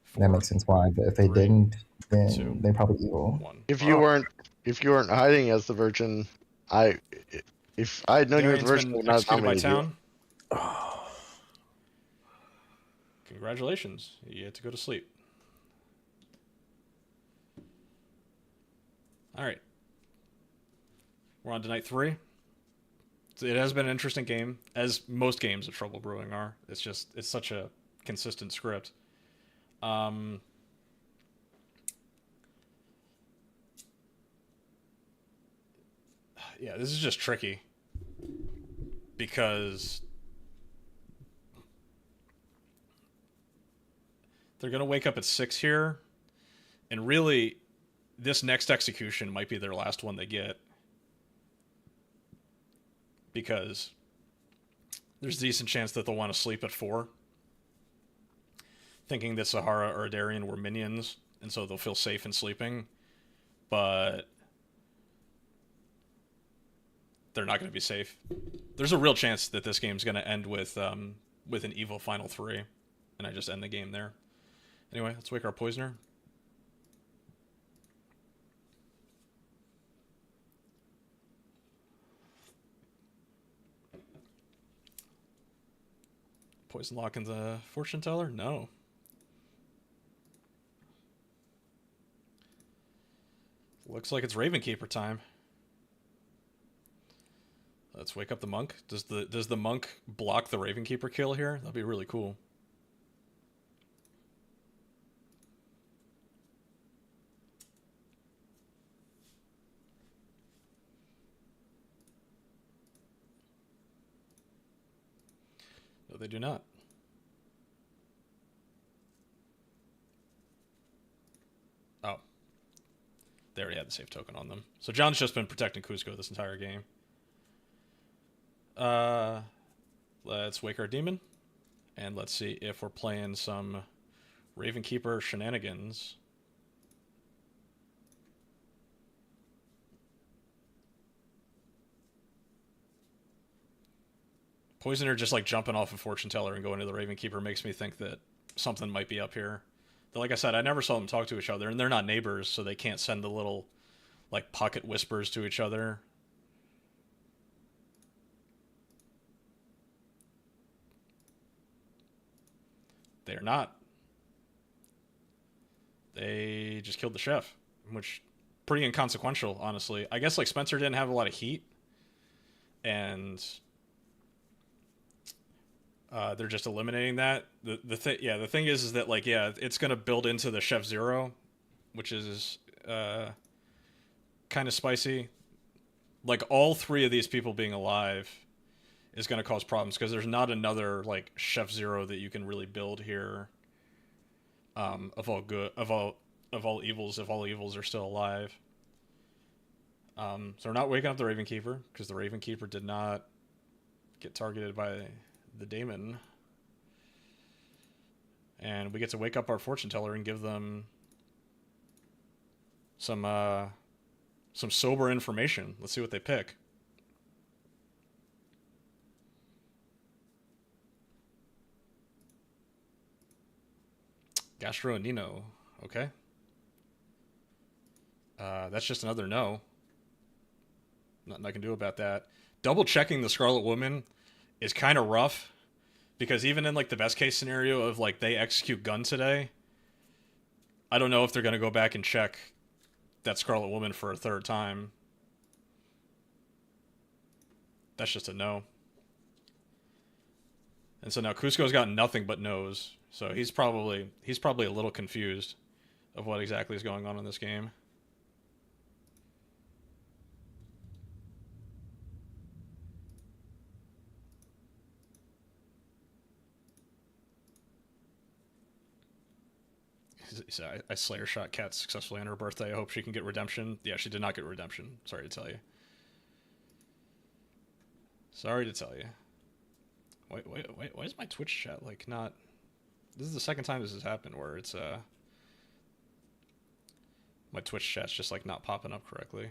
4, that makes sense why. But if they 3, didn't, then 2, they're probably evil. 1. If you weren't hiding as the virgin, if I had known you were the Darian's virgin, I been would not have executed by nominated you. town. Congratulations. You get to go to sleep. All right. We're on to night 3. It has been an interesting game, as most games of Trouble Brewing are. It's such a consistent script. Yeah, this is just tricky because they're going to wake up at 6 here, and really this next execution might be their last one they get, because there's a decent chance that they'll want to sleep at 4, thinking that Sahara or Darian were minions, and so they'll feel safe in sleeping, but they're not going to be safe. There's a real chance that this game's going to end with an evil final 3, and I just end the game there. Anyway, let's wake our poisoner. Poison lock in the fortune teller? No. Looks like it's Ravenkeeper time. Let's wake up the monk. Does the monk block the Ravenkeeper kill here? That'd be really cool. No, they do not. Oh. They already had the save token on them. So John's just been protecting Cusco this entire game. Let's wake our demon. And let's see if we're playing some Ravenkeeper shenanigans. Poisoner just like jumping off a fortune teller and going to the Ravenkeeper makes me think that something might be up here. But like I said, I never saw them talk to each other, and they're not neighbors, so they can't send the little like pocket whispers to each other. They're not. They just killed the chef, which pretty inconsequential, honestly. I guess like Spencer didn't have a lot of heat, and they're just eliminating that. The thing is that like it's gonna build into the Chef Zero, which is kind of spicy. Like all 3 of these people being alive is gonna cause problems because there's not another like Chef Zero that you can really build here. Of all evils, if all evils are still alive. So we're not waking up the Ravenkeeper because the Ravenkeeper did not get targeted by the daemon, and we get to wake up our fortune teller and give them some sober information. Let's see what they pick. Gastro and Nino, okay. That's just another no. Nothing I can do about that. Double checking the Scarlet Woman is kind of rough, because even in like the best case scenario of like they execute gun today, I don't know if they're going to go back and check that Scarlet Woman for a third time. That's just a no. And so now Cusco's got nothing but no's. So he's probably a little confused of what exactly is going on in this game. So I Slayer shot Cat successfully on her birthday. I hope she can get redemption. Yeah, she did not get redemption. Sorry to tell you. Sorry to tell you. Wait. Why is my Twitch chat like not? This is the second time this has happened where it's my Twitch chat's just like not popping up correctly.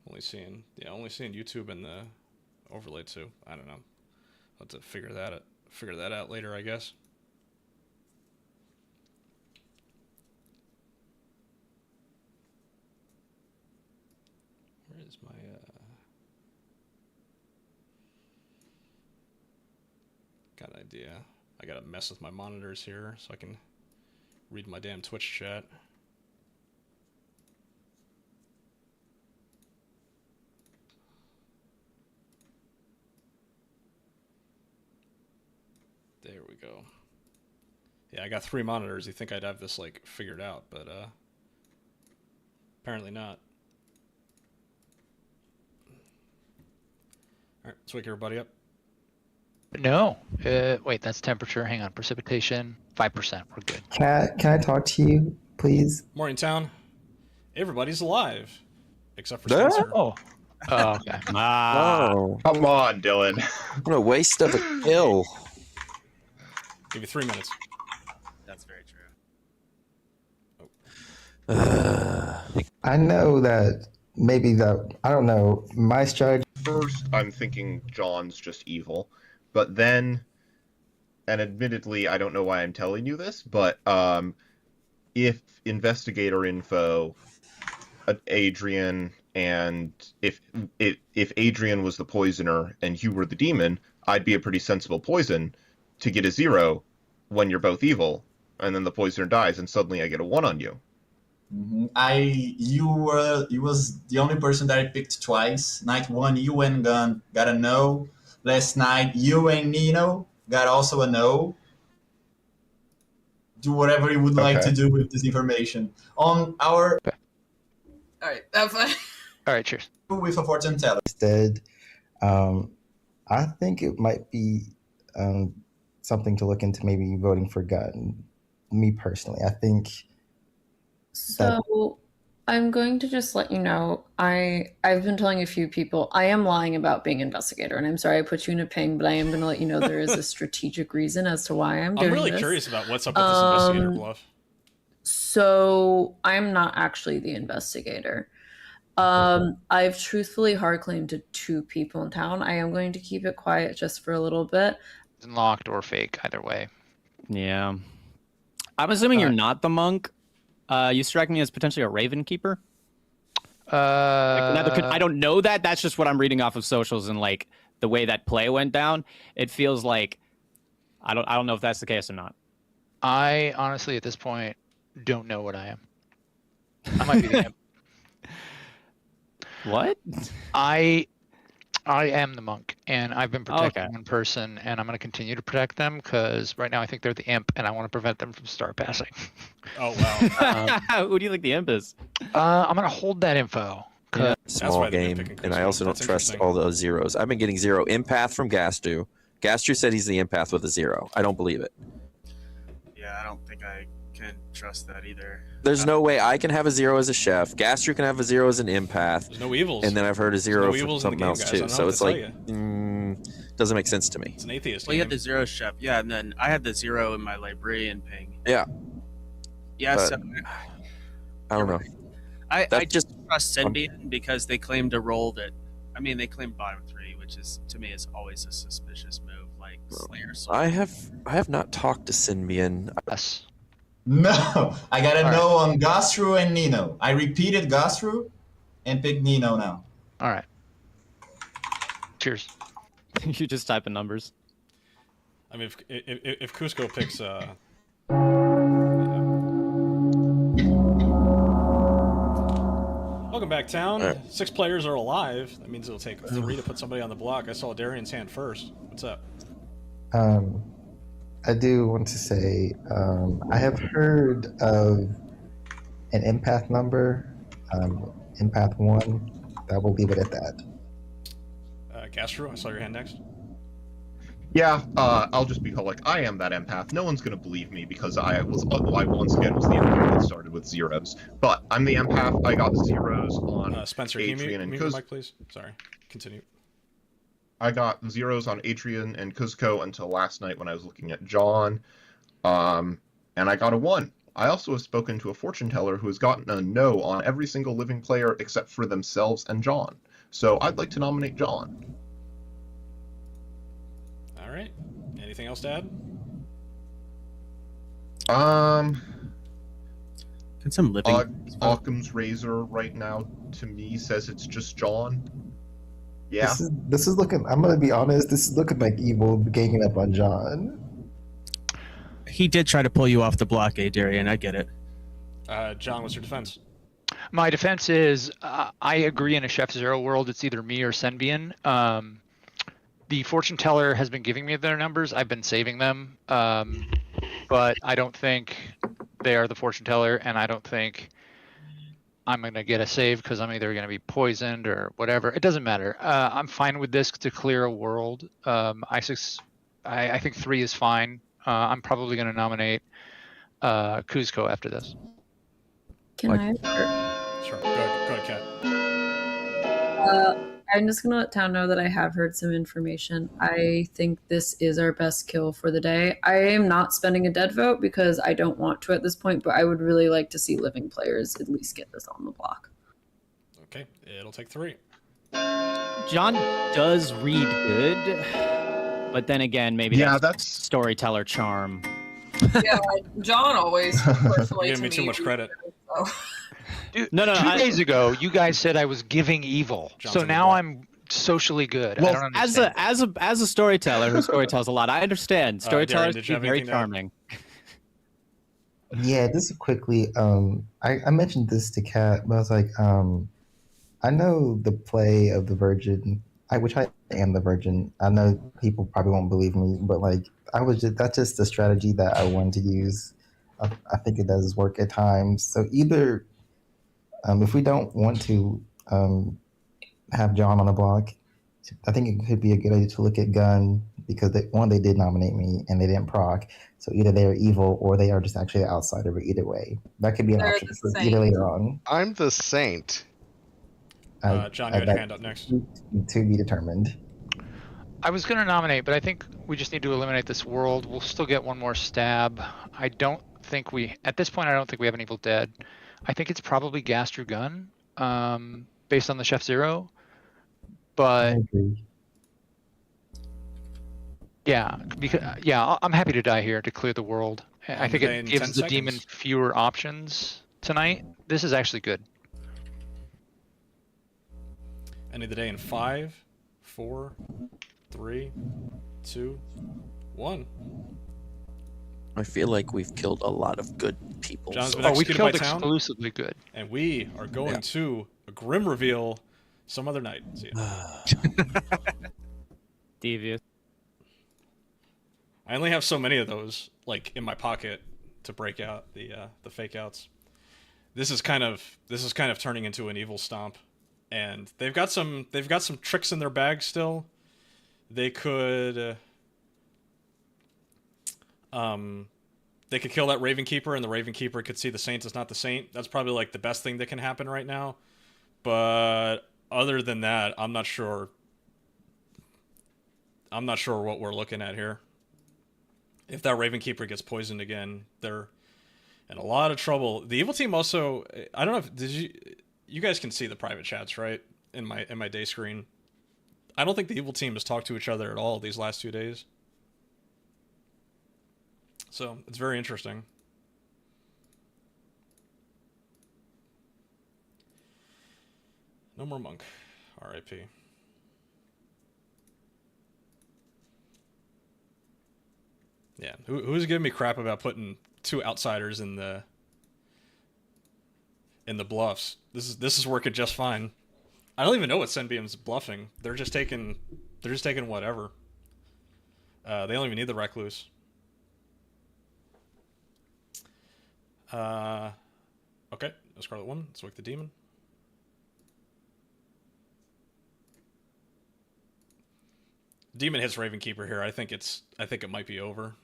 Only seeing YouTube and the overlay too. I don't know. I'll have to figure that out later, I guess. Where is my got an idea. I gotta mess with my monitors here so I can read my damn Twitch chat. There we go. Yeah, I got 3 monitors. You think I'd have this like figured out, but apparently not. All right, let's wake everybody up. No. Wait, that's temperature. Hang on. Precipitation, 5%. We're good. Can I talk to you, please? Morningtown. Everybody's alive, except for Spencer. Oh, okay. Oh, Come on, Dylan. what a waste of a kill. Give you 3 minutes. That's very true. I know that maybe I don't know, my strategy. First, I'm thinking John's just evil, but then, and admittedly, I don't know why I'm telling you this, but if investigator info, Adrian, and if Adrian was the poisoner and you were the demon, I'd be a pretty sensible poison to get a 0 when you're both evil, and then the poisoner dies, and suddenly I get a 1 on you. You was the only person that I picked twice. Night 1, you and Gun got a no. Last night, you and Nino got also a no. Do whatever you would like to do with this information. On our... Alright, that's fine. All right, cheers. With a fortune teller. Instead, I think it might be something to look into, maybe voting for Gun. Me personally, I think. So I'm going to just let you know, I've been telling a few people I am lying about being investigator, and I'm sorry I put you in a ping, but I am going to let you know there is a strategic reason as to why I'm doing I'm really this. curious about what's up with this investigator bluff. So I'm not actually the investigator. I've truthfully hard claimed to 2 people in town. I am going to keep it quiet just for a little bit. It's locked or fake, either way. Yeah. I'm assuming you're not the monk. You strike me as potentially a Raven Keeper. I don't know that. That's just what I'm reading off of socials and like the way that play went down. It feels like I don't know if that's the case or not. I honestly, at this point, don't know what I am. I might be the imp. What? I am the monk, and I've been protecting one person, and I'm going to continue to protect them because right now I think they're the imp, and I want to prevent them from star passing. Oh wow! Who do you think the imp is? I'm going to hold that info. Yeah. Small game, and I also don't trust all those zeros. I've been getting 0 empath from Gastu. Gastu said he's the empath with a 0. I don't believe it. Yeah, I don't think I can trust that either. There's no way I can have a 0 as a chef. Gastru can have a 0 as an empath. There's no evils. And then I've heard a 0 no for something else too. So it's like, doesn't make sense to me. It's an atheist. Well, you had the 0 chef, yeah, and then I had the 0 in my librarian ping. Yeah. Yeah, But, so I don't know. I just just trust Symbian because they claimed a role that, I mean, they claimed bottom 3, which is to me is always a suspicious move, like Slayer. I have not talked to Symbian. Yes. No, I got a All no on Gastru and Nino. I repeated Gastru and picked Nino now. All right. Cheers. You just type in numbers. I mean, if Cusco picks welcome back, town. All right. 6 players are alive. That means it'll take 3 to put somebody on the block. I saw Darian's hand first. What's up? I do want to say I have heard of an empath number, empath 1. I will leave it at that. Gastro, I saw your hand next. Yeah, I'll just be like, I am that empath. No one's gonna believe me because I once again was the empath that started with zeros. But I'm the empath. I got zeros on Spencer, can you Adrian and mute your Kuz. mic, please? Sorry. Continue. I got zeros on Adrian and Kuzco until last night when I was looking at John, and I got a 1. I also have spoken to a fortune teller who has gotten a no on every single living player except for themselves and John. So I'd like to nominate John. All right. Anything else to add? Can some living? Occam's razor right now to me says it's just John. Yeah. This is looking. I'm gonna be honest. This is looking like evil ganging up on John. He did try to pull you off the block, Darian. I get it. John, what's your defense? My defense is I agree in a Chef Zero world, it's either me or Senbian. The fortune teller has been giving me their numbers. I've been saving them. But I don't think they are the fortune teller, and I don't think I'm going to get a save because I'm either going to be poisoned or whatever. It doesn't matter. I'm fine with this to clear a world. I think 3 is fine. I'm probably going to nominate Kuzco after this. Can I? Sure. Go ahead, Kat. I'm just gonna let town know that I have heard some information. I think this is our best kill for the day. I am not spending a dead vote because I don't want to at this point, but I would really like to see living players at least get this on the block. Okay, it'll take 3. John does read good, but then again, maybe that's storyteller charm. Yeah, John always personally You're giving me too much credit. So. Dude, No, 2 days ago, you guys said I was giving evil, so now I'm socially good. Well, I don't understand. as a storyteller who storytells a lot, I understand storytellers Darren, did you can have be very anything to add? charming. Yeah, just quickly. I mentioned this to Kat, but I was like, I know the play of the Virgin, which I am the Virgin. I know people probably won't believe me, but like that's just the strategy that I wanted to use. I think it does work at times. So either if we don't want to have John on the block, I think it could be a good idea to look at Gun because they did nominate me and they didn't proc. So either they are evil or they are just actually an outsider. But either way, that could be an option for either later on. I'm the saint. John, you had your hand up next. To be determined. I was going to nominate, but I think we just need to eliminate this world. We'll still get one more stab. At this point, I don't think we have an Evil Dead. I think it's probably Gastru Gun, based on the Chef Zero. But yeah, I'm happy to die here to clear the world. I think it gives the demon fewer options tonight. This is actually good. End of the day in 5, 4, 3, 2, 1. I feel like we've killed a lot of good people. John's been we executed killed by town, exclusively good. and we are going to a grim reveal some other night. See ya. Devious. I only have so many of those, like in my pocket, to break out the fake outs. This is kind of turning into an evil stomp, and they've got some tricks in their bag still. They could kill that Raven Keeper, and the Raven Keeper could see the Saint is not the Saint. That's probably like the best thing that can happen right now. But other than that, I'm not sure. I'm not sure what we're looking at here. If that Raven Keeper gets poisoned again, they're in a lot of trouble. The evil team also, I don't know if you guys can see the private chats, right? In my day screen. I don't think the evil team has talked to each other at all these last 2 days. So it's very interesting. No more monk. R.I.P. Yeah, who's giving me crap about putting 2 outsiders in the bluffs? This is working just fine. I don't even know what Senbeam's bluffing. They're just taking whatever. They don't even need the recluse. Okay, no Scarlet Woman. Let's wake the demon. Demon hits Ravenkeeper here. I think it might be over.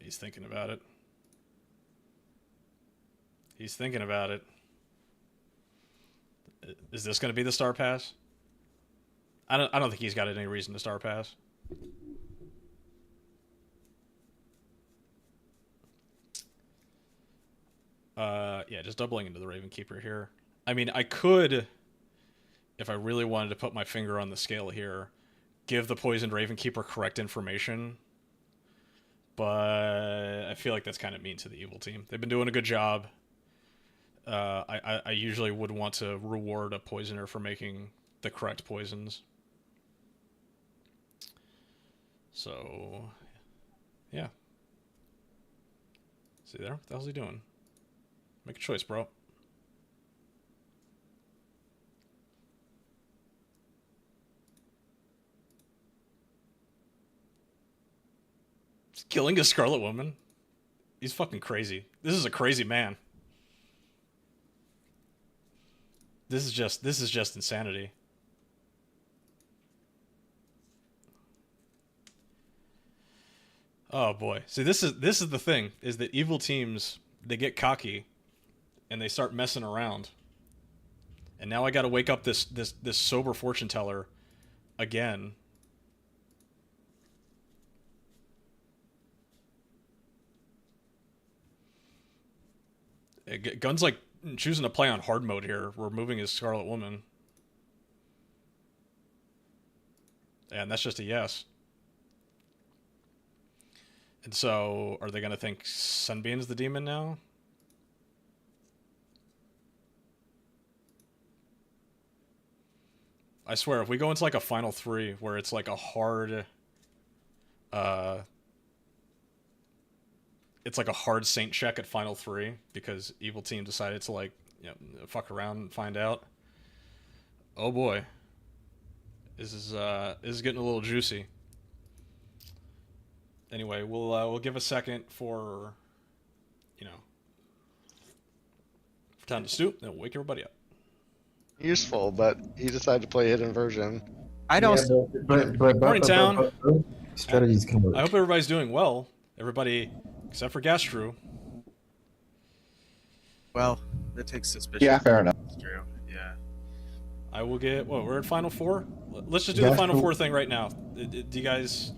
He's thinking about it. He's thinking about it. Is this going to be the star pass? I don't think he's got any reason to star pass. Yeah, just doubling into the Ravenkeeper here. I mean, I could, if I really wanted to put my finger on the scale here, give the poisoned Ravenkeeper correct information. But I feel like that's kind of mean to the evil team. They've been doing a good job. I usually would want to reward a poisoner for making the correct poisons. So, yeah. See there? What the hell's he doing? Make a choice, bro. He's killing a Scarlet Woman. He's fucking crazy. This is a crazy man. This is just insanity. Oh boy. See, this is the thing, is that evil teams, they get cocky and they start messing around. And now I got to wake up this sober fortune teller again. Gun's like choosing to play on hard mode here, removing his Scarlet Woman. And that's just a yes. And so, are they going to think Sunbeam's the demon now? I swear, if we go into like a final 3 where it's like a hard... it's like a hard saint check at final 3 because evil team decided to like, you know, fuck around and find out. Oh boy. This is getting a little juicy. Anyway, we'll give a second for, you know, for time to stoop, then we'll wake everybody up. Useful, but he decided to play hidden version. I don't. Morning, town. Strategies can work. I hope everybody's doing well. Everybody except for Gastru. Well, that takes suspicion. Yeah, fair enough. That's true. Yeah. I will get. Well, we're at final 4. Let's just do the final 4 thing right now. Do you guys?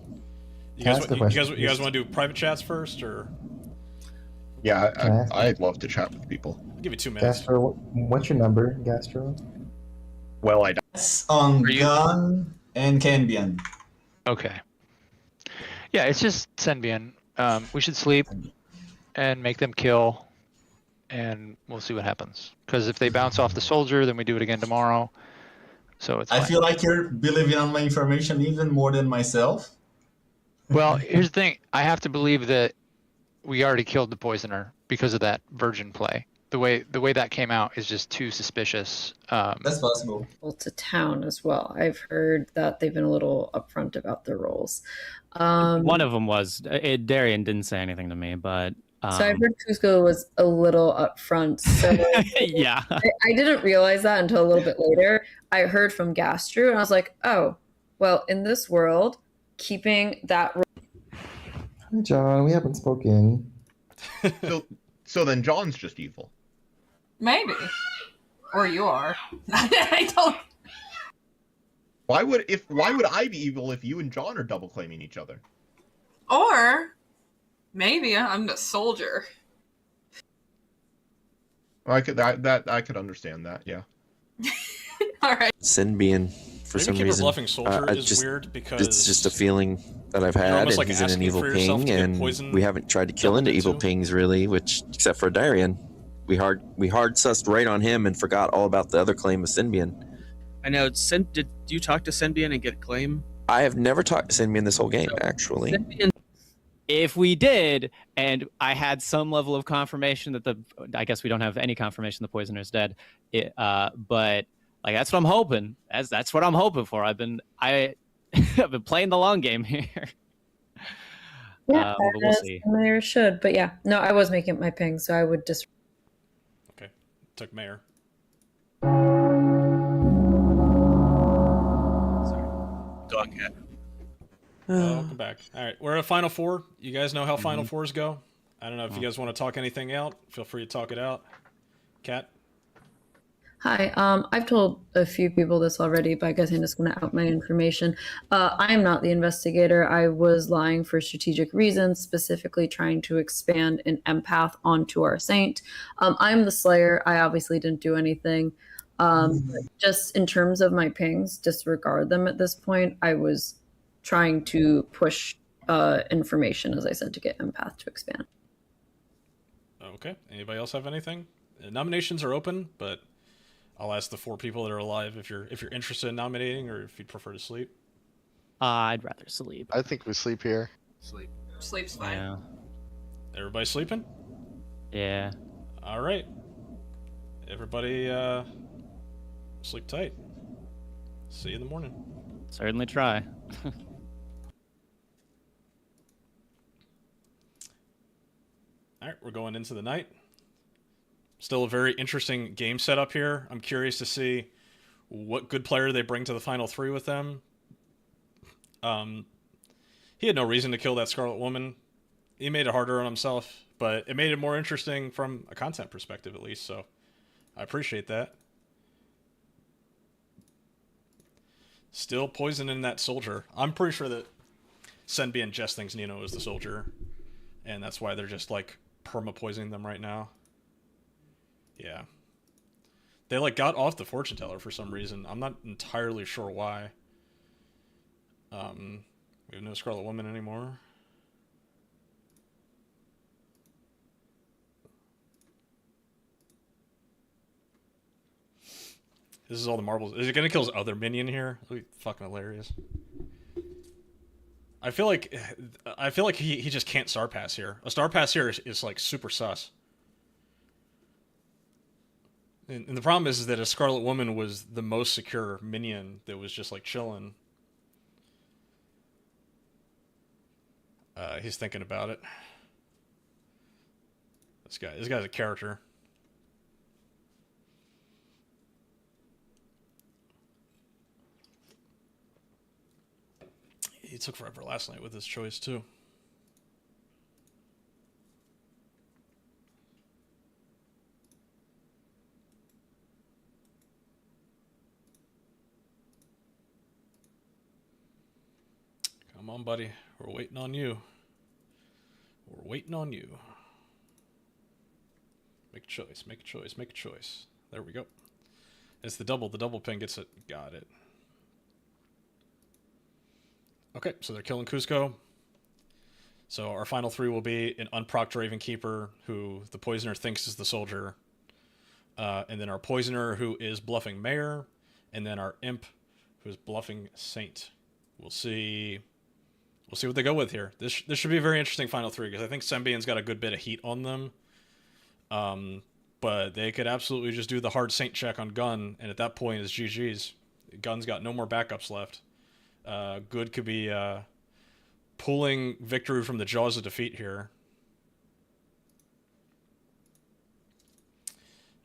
You guys want to do private chats first, or? Yeah, I'd love to chat with people. I'll give you 2 minutes. Gastro, what's your number, Gastro? Well, I on Gun and Canbian. Okay. Yeah, it's just Senbian. We should sleep and make them kill, and we'll see what happens. Because if they bounce off the soldier, then we do it again tomorrow. So it's fine. I feel like you're believing on my information even more than myself. Well, here's the thing. I have to believe that we already killed the poisoner because of that virgin play. The way that came out is just too suspicious. That's possible. To town as well. I've heard that they've been a little upfront about their roles. One of them was Darian didn't say anything to me, but so I've heard Cusco was a little upfront. So yeah, I didn't realize that until a little bit later. I heard from Gastru, and I was like, oh, well, in this world, keeping that. Hi, John. We haven't spoken. So then John's just evil. Maybe. Or you are. I don't. Why would I be evil if you and John are double claiming each other? Or maybe I'm the soldier. I could understand that. Yeah. All right. Symbian, for Maybe some keep a reason. bluffing soldier I is just- weird because It's just a feeling that I've had, almost and like he's in an asking evil for yourself ping, to get and poison we haven't tried to kill doubled into evil into. pings really, which except for Darian, we hard sussed right on him and forgot all about the other claim of Symbian. I know. Did you talk to Symbian and get a claim? I have never talked to Symbian this whole game, actually. Symbian, If we did, and I had some level of confirmation that I guess we don't have any confirmation the poisoner's dead, but like that's what I'm hoping. That's what I'm hoping for. I've been playing the long game here. Yeah, but we'll as see. there should. But yeah, no, I was making my ping, so I would just. Okay, took Mayor. dog cat. Welcome back. All right, we're at Final Four. You guys know how Final Fours go. I don't know if you guys want to talk anything out. Feel free to talk it out. Kat? Hi, I've told a few people this already, but I guess I'm just going to out my information. I am not the investigator. I was lying for strategic reasons, specifically trying to expand an empath onto our saint. I'm the slayer. I obviously didn't do anything. But just in terms of my pings, disregard them at this point. I was trying to push information, as I said, to get empath to expand. Okay. Anybody else have anything? Nominations are open, but I'll ask the 4 people that are alive if you're interested in nominating or if you'd prefer to sleep. I'd rather sleep. I think we sleep here. Sleep's fine. Yeah. Everybody sleeping? Yeah. All right. Everybody sleep tight. See you in the morning. Certainly try. All right, we're going into the night. Still a very interesting game setup here. I'm curious to see what good player they bring to the final 3 with them. He had no reason to kill that Scarlet Woman. He made it harder on himself, but it made it more interesting from a content perspective, at least, so I appreciate that. Still poisoning that soldier. I'm pretty sure that Senbi and Jess thinks Nino is the soldier, and that's why they're just, like, perma-poisoning them right now. Yeah. They, like, got off the fortune teller for some reason. I'm not entirely sure why. We have no Scarlet Woman anymore. This is all the marbles. Is it gonna kill his other minion here? That'll be fucking hilarious. I feel like he just can't star pass here. A star pass here is like super sus. And the problem is that a Scarlet Woman was the most secure minion that was just like chilling. He's thinking about it. This guy's a character. He took forever last night with his choice too. Come on, buddy. We're waiting on you. We're waiting on you. Make a choice, make a choice, make a choice. There we go. It's the double. The double pin gets it. Got it. Okay, so they're killing Cusco. So our final 3 will be an unprocced Raven Keeper, who the poisoner thinks is the soldier. And then our poisoner, who is bluffing Mayor. And then our imp, who is bluffing Saint. We'll see what they go with here. This should be a very interesting final 3, because I think Sembian's got a good bit of heat on them. But they could absolutely just do the hard Saint check on Gun, and at that point it's GG's. Gun's got no more backups left. Good could be pulling victory from the jaws of defeat here.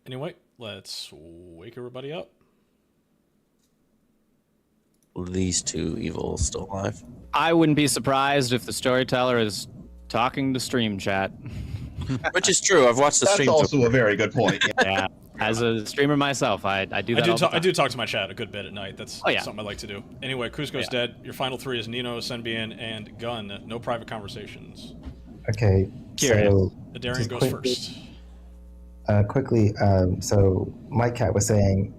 Anyway, let's wake everybody up. These 2 evils still alive. I wouldn't be surprised if the storyteller is talking to stream chat. Which is true. I've watched the That's stream. also a very good point. Yeah. As a streamer myself, I do that all the time. I do talk to my chat a good bit at night. That's Oh, yeah. something I like to do. Anyway, Cusco's dead. Your final 3 is Nino, Senbian, and Gun. No private conversations. Okay, Curious. so Adarian just goes quickly, first. quickly, so Mike Cat was saying,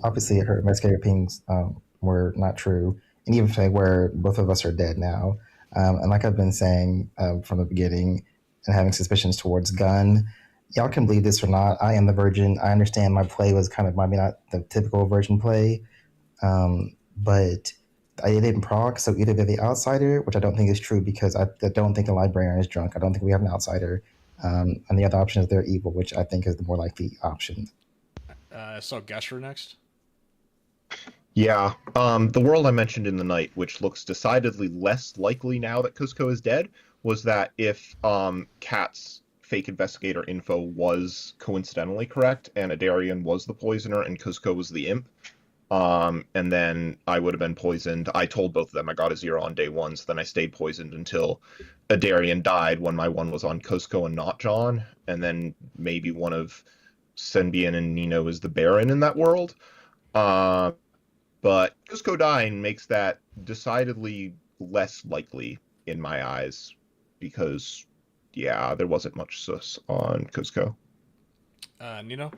obviously her investigator pings were not true, and even saying where both of us are dead now. And like I've been saying from the beginning, and having suspicions towards Gunn, y'all can believe this or not. I am the virgin. I understand my play was kind of maybe not the typical virgin play, but I didn't proc. So either they're the outsider, which I don't think is true because I don't think the librarian is drunk. I don't think we have an outsider. And the other option is they're evil, which I think is the more likely option. So Gesher next. Yeah. The world I mentioned in the night, which looks decidedly less likely now that Cusco is dead, was that if Kat's fake investigator info was coincidentally correct, and Adarian was the poisoner and Cusco was the imp, and then I would have been poisoned. I told both of them I got a 0 on day 1, so then I stayed poisoned until Adarian died when my 1 was on Cusco and not John, and then maybe one of Senbian and Nino is the Baron in that world. But Cusco dying makes that decidedly less likely in my eyes, because, yeah, there wasn't much sus on Cusco. Nino?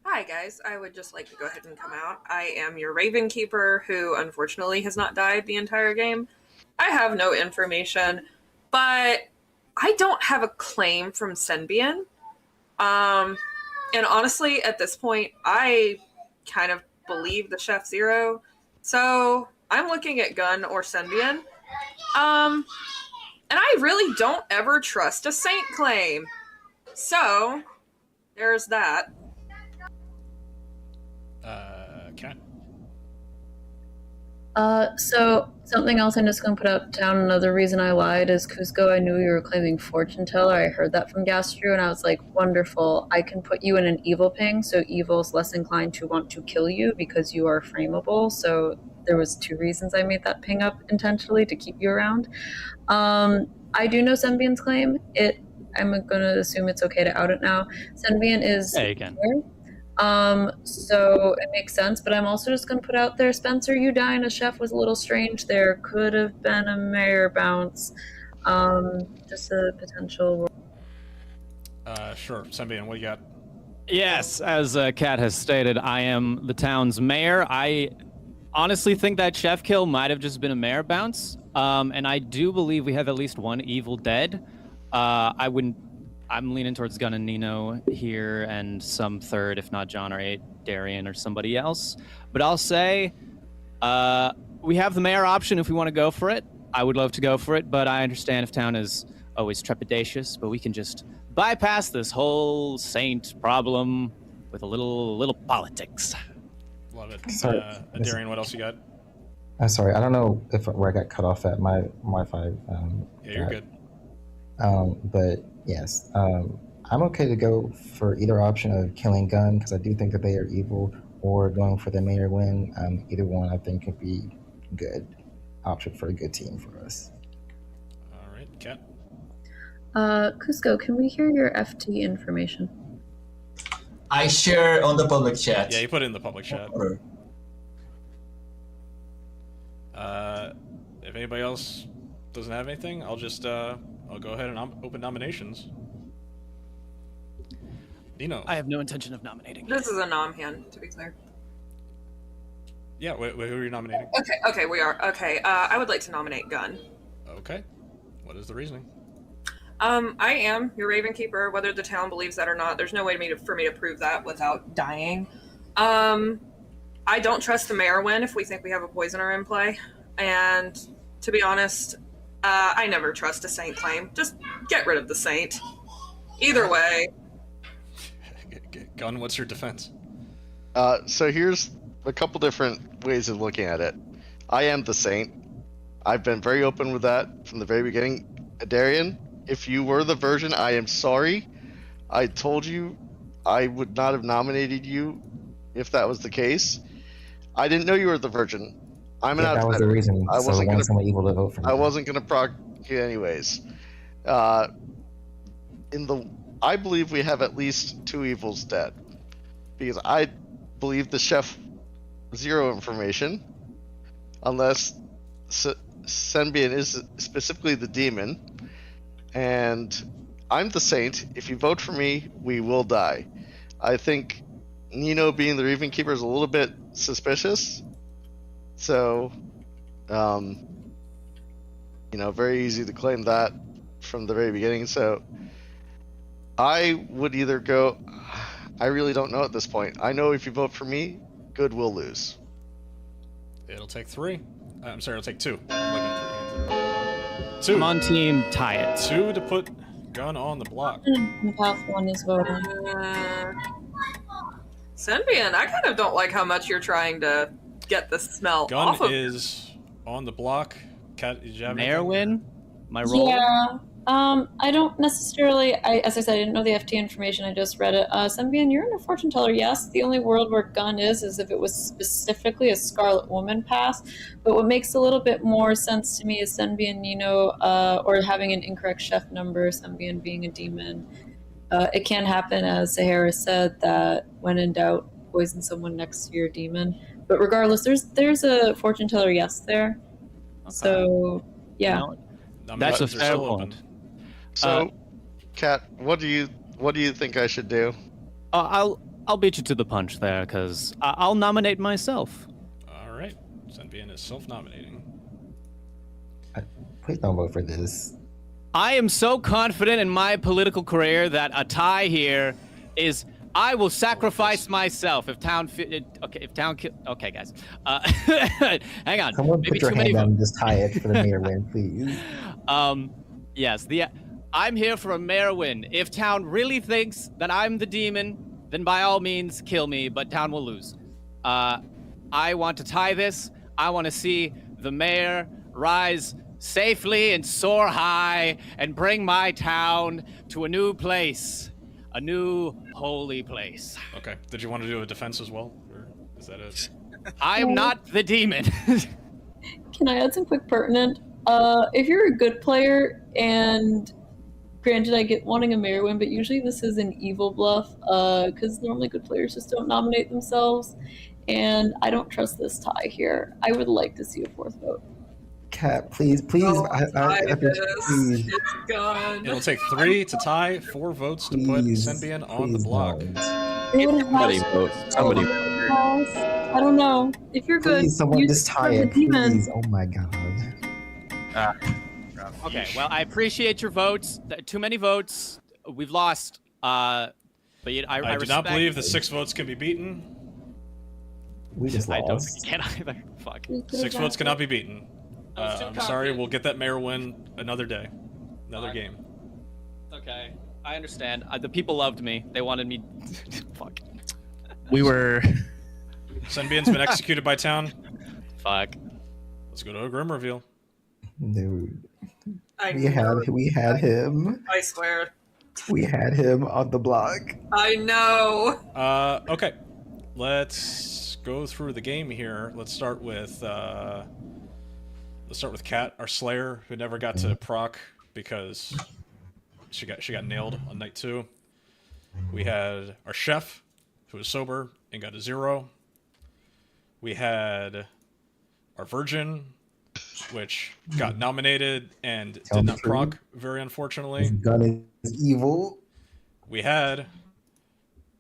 Hi guys, I would just like to go ahead and come out. I am your Raven Keeper, who unfortunately has not died the entire game. I have no information, but I don't have a claim from Senbian. And honestly, at this point, I kind of believe the Chef Zero. So I'm looking at Gunn or Senbian. And I really don't ever trust a Saint claim. So there's that. Cat? So something else I'm just going to put out down. Another reason I lied is Cusco. I knew you were claiming fortune teller. I heard that from Gastru, and I was like, wonderful. I can put you in an evil ping, so evil's less inclined to want to kill you because you are frameable. So there was 2 reasons I made that ping up intentionally to keep you around. I do know Senbian's claim. I'm going to assume it's okay to out it now. Senbian is... Yeah, you can. So it makes sense, but I'm also just going to put out there, Spencer, you dying as chef was a little strange. There could have been a mayor bounce. Just a potential. Sure. Senbian, what do you got? Yes, as Kat has stated, I am the town's mayor. I honestly think that chef kill might have just been a mayor bounce. And I do believe we have at least 1 evil dead. I'm leaning towards Gunn and Nino here, and some third, if not John or Darian or somebody else. But I'll say we have the mayor option if we want to go for it. I would love to go for it, but I understand if town is always trepidatious, but we can just bypass this whole saint problem with a little politics. Love it. Sorry. Darian, what else you got? Sorry, I don't know where I got cut off at. My Wi-Fi. Yeah, you're good. But yes, I'm okay to go for either option of killing Gunn because I do think that they are evil, or going for the mayor win. Either one I think could be good option for a good team for us. All right, Kat. Cusco, can we hear your FT information? I share on the public chat. Yeah, you put it in the public chat. Sure. If anybody else doesn't have anything, I'll just I'll go ahead and open nominations. Nino. I have no intention of nominating. This is a nom hand, to be clear. Yeah, who are you nominating? Okay, we are. Okay, I would like to nominate Gunn. Okay. What is the reasoning? I am your Raven Keeper, whether the town believes that or not. There's no way for me to prove that without dying. I don't trust the mayor win if we think we have a poisoner in play. And to be honest, I never trust a saint claim. Just get rid of the saint. Either way. Gunn, what's your defense? So here's a couple different ways of looking at it. I am the saint. I've been very open with that from the very beginning. Darian, if you were the virgin, I am sorry. I told you I would not have nominated you if that was the case. I didn't know you were the virgin. I'm an outsider. That was the reason. I wasn't want someone evil to vote for me. I wasn't gonna proc you anyways. I believe we have at least 2 evils dead, because I believe the chef zero information, unless Senbian is specifically the demon, and I'm the saint. If you vote for me, we will die. I think Nino being the Raven Keeper is a little bit suspicious. So, very easy to claim that from the very beginning. So, I would either go. I really don't know at this point. I know if you vote for me, good will lose. It'll take 3. I'm sorry, it'll take 2. I'm looking at 3 hands there. 2. Come on, team, tie it. 2 to put Gun on the block. Path 1 is voting. Senbian, I kind of don't like how much you're trying to get the smell Gun off of. is on the block. Cat, did you have anything? Merwin, my role. Yeah. I don't necessarily. As I said, I didn't know the FT information. I just read it. Senbian, you're in a fortune teller. Yes, the only world where Gun is if it was specifically a Scarlet Woman pass. But what makes a little bit more sense to me is Senbian Nino, or having an incorrect chef number. Senbian being a demon. It can happen, as Sahara said, that when in doubt, poison someone next to your demon. But regardless, there's a fortune teller yes there. Okay. So yeah. No, that's a fair point. So, Kat, what do you think I should do? I'll beat you to the punch there, because I'll nominate myself. All right, Senbian is self-nominating. Please don't vote for this. I am so confident in my political career that a tie here is. I will sacrifice myself if town. Okay, guys. Hang on. Someone Maybe put your too many hand down and just tie it for the mayor win, please. Yes. I'm here for a mayor win. If town really thinks that I'm the demon, then by all means kill me. But town will lose. I want to tie this. I want to see the mayor rise safely and soar high and bring my town to a new place. A new holy place. Okay. Did you want to do a defense as well? Or is that it? I am not the demon. Can I add some quick pertinent? If you're a good player, and granted I get wanting a mayor win, but usually this is an evil bluff, because normally good players just don't nominate themselves, and I don't trust this tie here. I would like to see a 4th vote. Cat, please. Oh, I please. It's gone. It'll take 3 to tie, 4 votes to put Senbian on the block. Somebody vote. Somebody vote. I don't know. If you're good, Please, someone you just tie the it, demons. please. Oh my god. Okay, well, I appreciate your votes. Too many votes. We've lost. But I do not believe the 6 votes can be beaten. We just I don't lost. think you can either. Fuck. 6 votes cannot be beaten. was too I'm sorry, confident. we'll get that mayor win another day. Another Fine. game. Okay, I understand. The people loved me. They wanted me. Fuck. We were. Senbian's been executed by town. Fuck. Let's go to a grim reveal. Dude. I We had him. I swear. We had him on the block. I know. Okay. Let's go through the game here. Let's start with Kat, our Slayer, who never got to proc because she got nailed on night 2. We had our Chef, who was sober and got a 0. We had our Virgin, which got nominated and did not proc, very unfortunately. His gun is evil. We had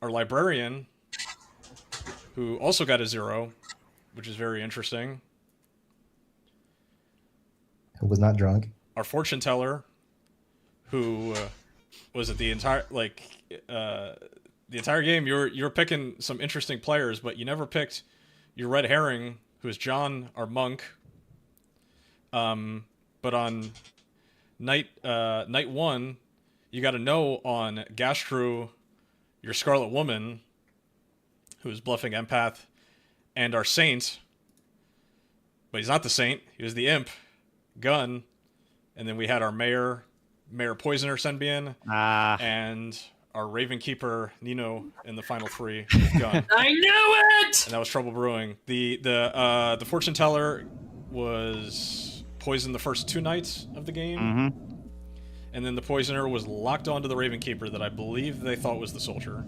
our Librarian, who also got a 0, which is very interesting. Who was not drunk. Our Fortune Teller, who was it the entire game. You're picking some interesting players, but you never picked your red herring, who is John, our monk. But on night 1, you got a no on Gastru, your Scarlet Woman, who is bluffing empath, and our Saint. But he's not the Saint. He was the imp, Gun. And then we had our Mayor Poisoner, Senbian, and our Raven Keeper, Nino, in the final 3 with Gun. I knew it! And that was Trouble Brewing. The Fortune Teller was poisoned the first 2 nights of the game. Mm-hmm. And then the Poisoner was locked onto the Raven Keeper that I believe they thought was the Soldier.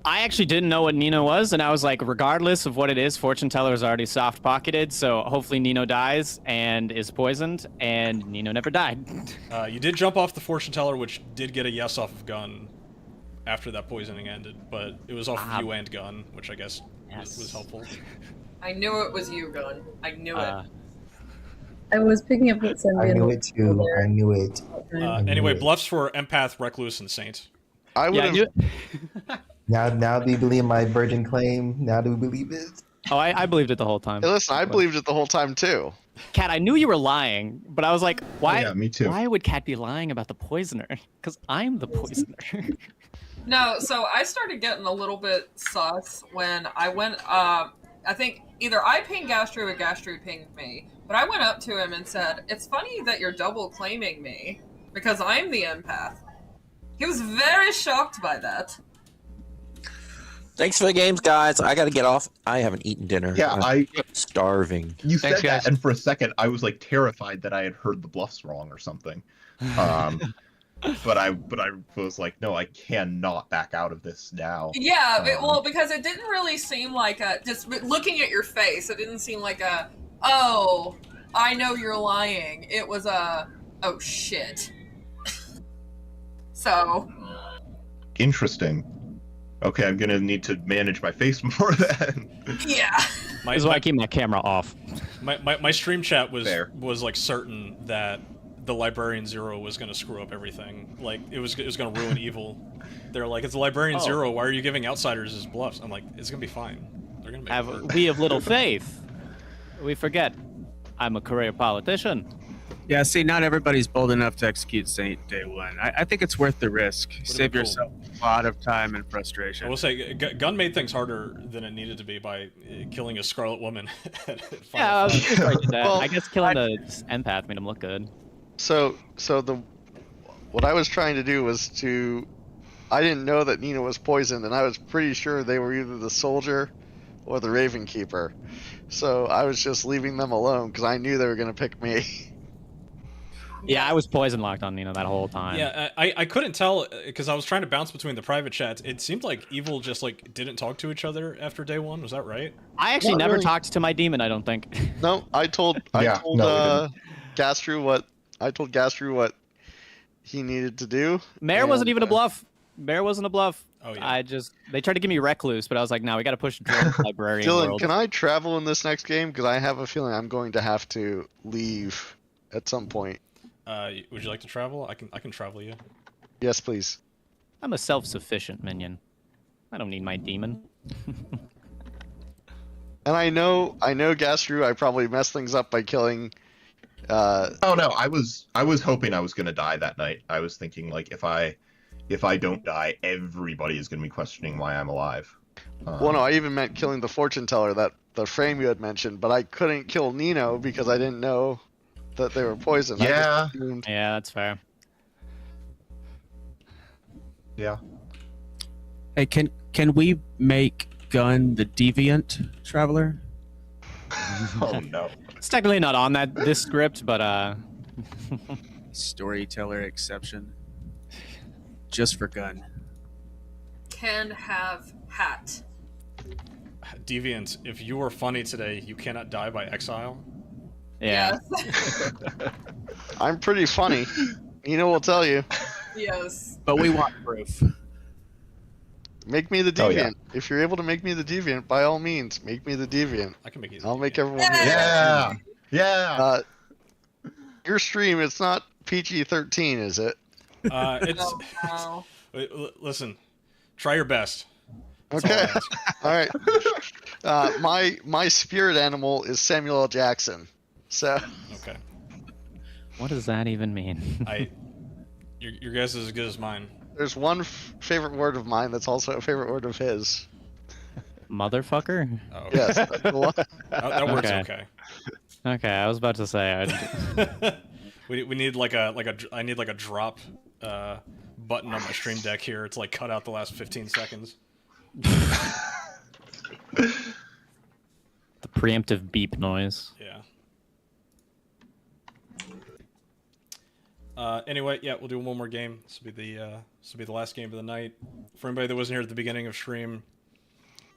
I actually didn't know what Nino was, and I was like, regardless of what it is, Fortune Teller is already soft pocketed, so hopefully Nino dies and is poisoned, and Nino never died. You did jump off the Fortune Teller, which did get a yes off of Gun after that poisoning ended, but it was off of you and Gun, which I guess was helpful. I knew it was you, Gun. I knew it. I was picking up what Senbei I knew it too. I knew it. Anyway, bluffs for Empath, Recluse, and Saint. I would have. Now do you believe my virgin claim? Now do we believe it? Oh, I believed it the whole time. Hey, listen, I believed it the whole time too. Kat, I knew you were lying, but I was like, why? Yeah, me too. Why would Kat be lying about the poisoner? Because I'm the poisoner. No, so I started getting a little bit sus when I went, I think either I pinged Gastru or Gastru pinged me, but I went up to him and said, it's funny that you're double claiming me, because I'm the empath. He was very shocked by that. Thanks for the games, guys. I got to get off. I haven't eaten dinner. Yeah, I'm starving. You Thanks, said guys. that, and for a second, I was like terrified that I had heard the bluffs wrong or something. But I was like, no, I cannot back out of this now. Yeah, well, because it didn't really seem like just looking at your face, it didn't seem like oh, I know you're lying. It was oh shit. So. Interesting. Okay, I'm gonna need to manage my face more then. Yeah. This is why I keep my camera off. My stream chat Fair. was like certain that the Librarian Zero was gonna screw up everything. Like it was gonna ruin evil. They're like, it's a Librarian Zero. Why are you giving outsiders his bluffs? I'm like, it's gonna be fine. They're gonna make it work. We have little faith. We forget. I'm a career politician. Yeah, see, not everybody's bold enough to execute Saint day one. I think it's worth the risk. Save cool. yourself a lot of time and frustration. I will say, Gun made things harder than it needed to be by killing a Scarlet Woman. Yeah, I was just right to that. Well, I guess killing the empath made him look good. So what I was trying to do was I didn't know that Nina was poisoned, and I was pretty sure they were either the soldier or the Raven Keeper. So I was just leaving them alone because I knew they were going to pick me. Yeah, I was poison locked on Nina that whole time. Yeah, I couldn't tell because I was trying to bounce between the private chats. It seemed like evil just like didn't talk to each other after day one. Was that right? I actually Not never really. talked to my demon. I don't think. No, I told Gastru what he needed to do. Mare wasn't even a bluff. Mare wasn't a bluff. Oh yeah. They tried to give me Recluse, but I was like, no, we got to push Drone Librarian Dylan, World. can I travel in this next game? Because I have a feeling I'm going to have to leave at some point. Would you like to travel? I can travel you. Yes, please. I'm a self-sufficient minion. I don't need my demon. And I know, Gastru, I probably messed things up by killing. Oh no, I was hoping I was gonna die that night. I was thinking like if I don't die, everybody is gonna be questioning why I'm alive. Well, no, I even meant killing the fortune teller, that the frame you had mentioned, but I couldn't kill Nino because I didn't know that they were poisoned. Yeah. Yeah, that's fair. Yeah. Hey, can we make Gun the deviant traveler? Oh no. It's technically not on this script, but Storyteller exception. Just for Gun. Can have hat. Deviant, if you are funny today, you cannot die by exile. yeah. Yes. I'm pretty funny. Nino will tell you. Yes. But we want proof. Make me the Oh, deviant. yeah. If you're able to make me the deviant, by all means, make me the deviant. I can make it. I'll make Deviant. everyone here. Yeah. Yeah. Your stream, it's not PG-13, is it? It's. Oh, Listen, try your best. That's Okay. all I ask. All right. My spirit animal is Samuel L. Jackson. So Okay. What does that even mean? Your guess is as good as mine. there's one favorite word of mine that's also a favorite word of his. Motherfucker? Oh, okay. Yes, that's the one. That works Okay. okay. Okay, I was about to say. We need I need like a drop button on my stream deck here. It's like cut out the last 15 seconds. The preemptive beep noise. Yeah. Anyway, yeah, we'll do one more game. This will be the last game of the night. For anybody that wasn't here at the beginning of stream,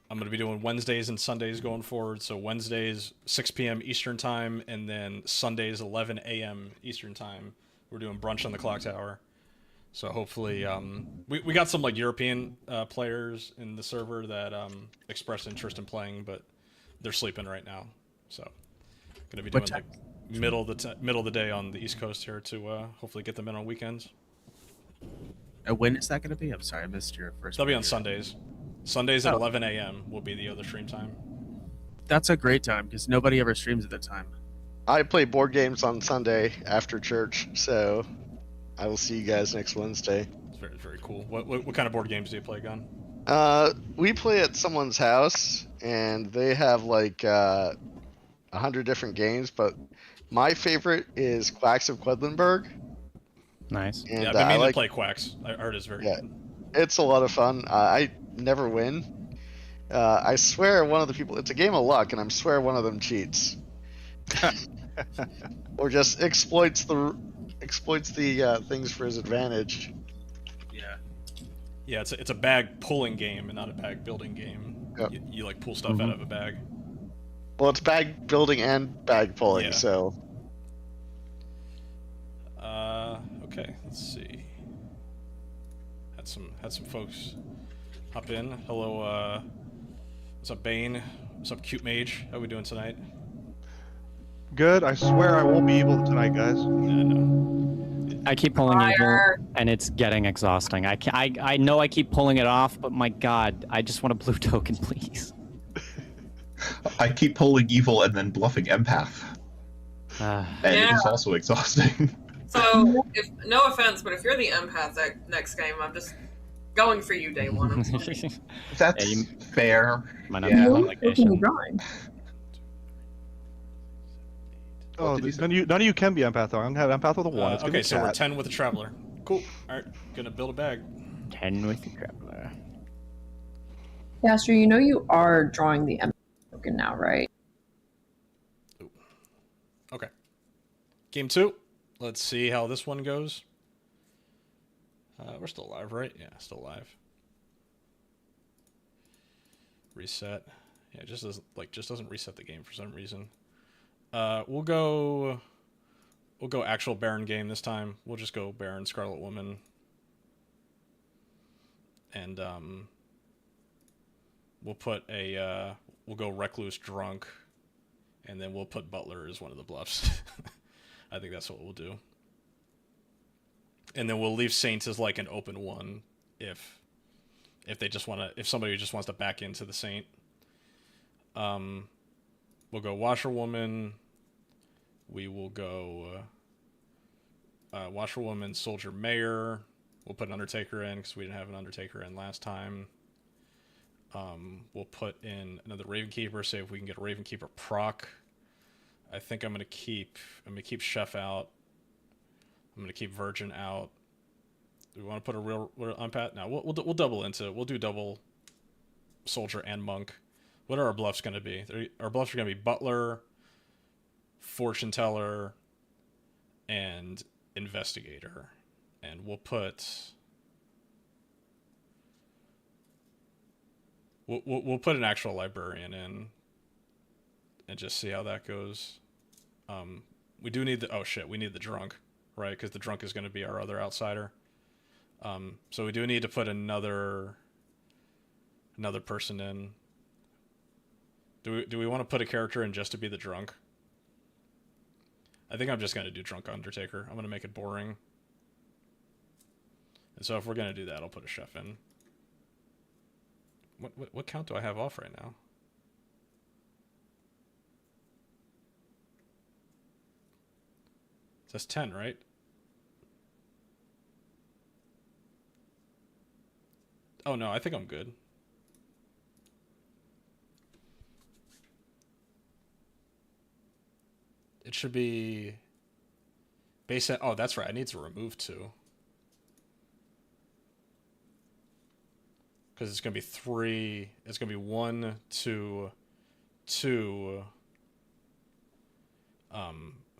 I'm going to be doing Wednesdays and Sundays going forward. So Wednesdays 6 p.m. Eastern time, and then Sundays 11 a.m. Eastern time. We're doing brunch on the Clocktower. So hopefully, we got some like European players in the server that expressed interest in playing, but they're sleeping right now. So going to be doing like middle of the day on the East Coast here to hopefully get them in on weekends. When is that going to be? I'm sorry, I missed your first. They'll be on Sundays. Sundays at 11 a.m. will be the other stream time. That's a great time because nobody ever streams at that time. I play board games on Sunday after church, so I will see you guys next Wednesday. It's very, very cool. What kind of board games do you play, Gun? We play at someone's house, and they have like 100 different games, but my favorite is Quacks of Quedlinburg. Nice. And, yeah, I've been meaning to play Quacks. I heard it's very good. It's a lot of fun. I never win. I swear one of the people, it's a game of luck, and I swear one of them cheats. Or just exploits the things for his advantage. Yeah, it's a bag pulling game and not a bag building game. Yep. You like pull stuff out of a bag. Well, it's bag building and bag pulling, so. Okay, let's see. Had some folks hop in. Hello, what's up, Bane? What's up, Cute Mage? How we doing tonight? Good. I swear I won't be evil tonight, guys. Yeah, no. I keep pulling evil, and it's getting exhausting. I know I keep pulling it off, but my God, I just want a blue token, please. I keep pulling evil and then bluffing empath. And it is also exhausting. So, no offense, but if you're the empath that next game, I'm just going for you day one. That's fair. Might not be on location. Oh, none of you can be empath though. I'm gonna have empath with a 1. It's gonna Okay, be so we're cat. 10 with a traveler. Cool. Alright, gonna build a bag. 10 with the traveler. Astro, you know you are drawing the empath token now, right? Ooh. Okay. Game 2. Let's see how this one goes. We're still alive, right? Yeah, still alive. Reset. Yeah, it just doesn't reset the game for some reason. We'll go actual Baron game this time. We'll just go Baron Scarlet Woman. And we'll go Recluse Drunk, and then we'll put Butler as one of the bluffs. I think that's what we'll do. And then we'll leave Saint as like an open one if somebody just wants to back into the Saint. We'll go Washerwoman. We will go Washerwoman, Soldier, Mayor. We'll put an Undertaker in because we didn't have an Undertaker in last time. We'll put in another Ravenkeeper, see if we can get a Ravenkeeper proc. I think I'm gonna keep Chef out. I'm gonna keep Virgin out. Do we want to put a real unpat? No, we'll double into it. We'll do double Soldier and Monk. What are our bluffs gonna be? Our bluffs are gonna be Butler, Fortune Teller, and Investigator. And we'll put an actual Librarian in and just see how that goes. We do need we need the Drunk, right? Because the Drunk is going to be our other outsider. So we do need to put another person in. Do we want to put a character in just to be the Drunk? I think I'm just going to do Drunk Undertaker. I'm going to make it boring. And so if we're going to do that, I'll put a Chef in. What count do I have off right now? It says 10, right? Oh no, I think I'm good. It should be base set. Oh, that's right. I need to remove 2. Because it's going to be 3. It's going to be 1, 2, 2,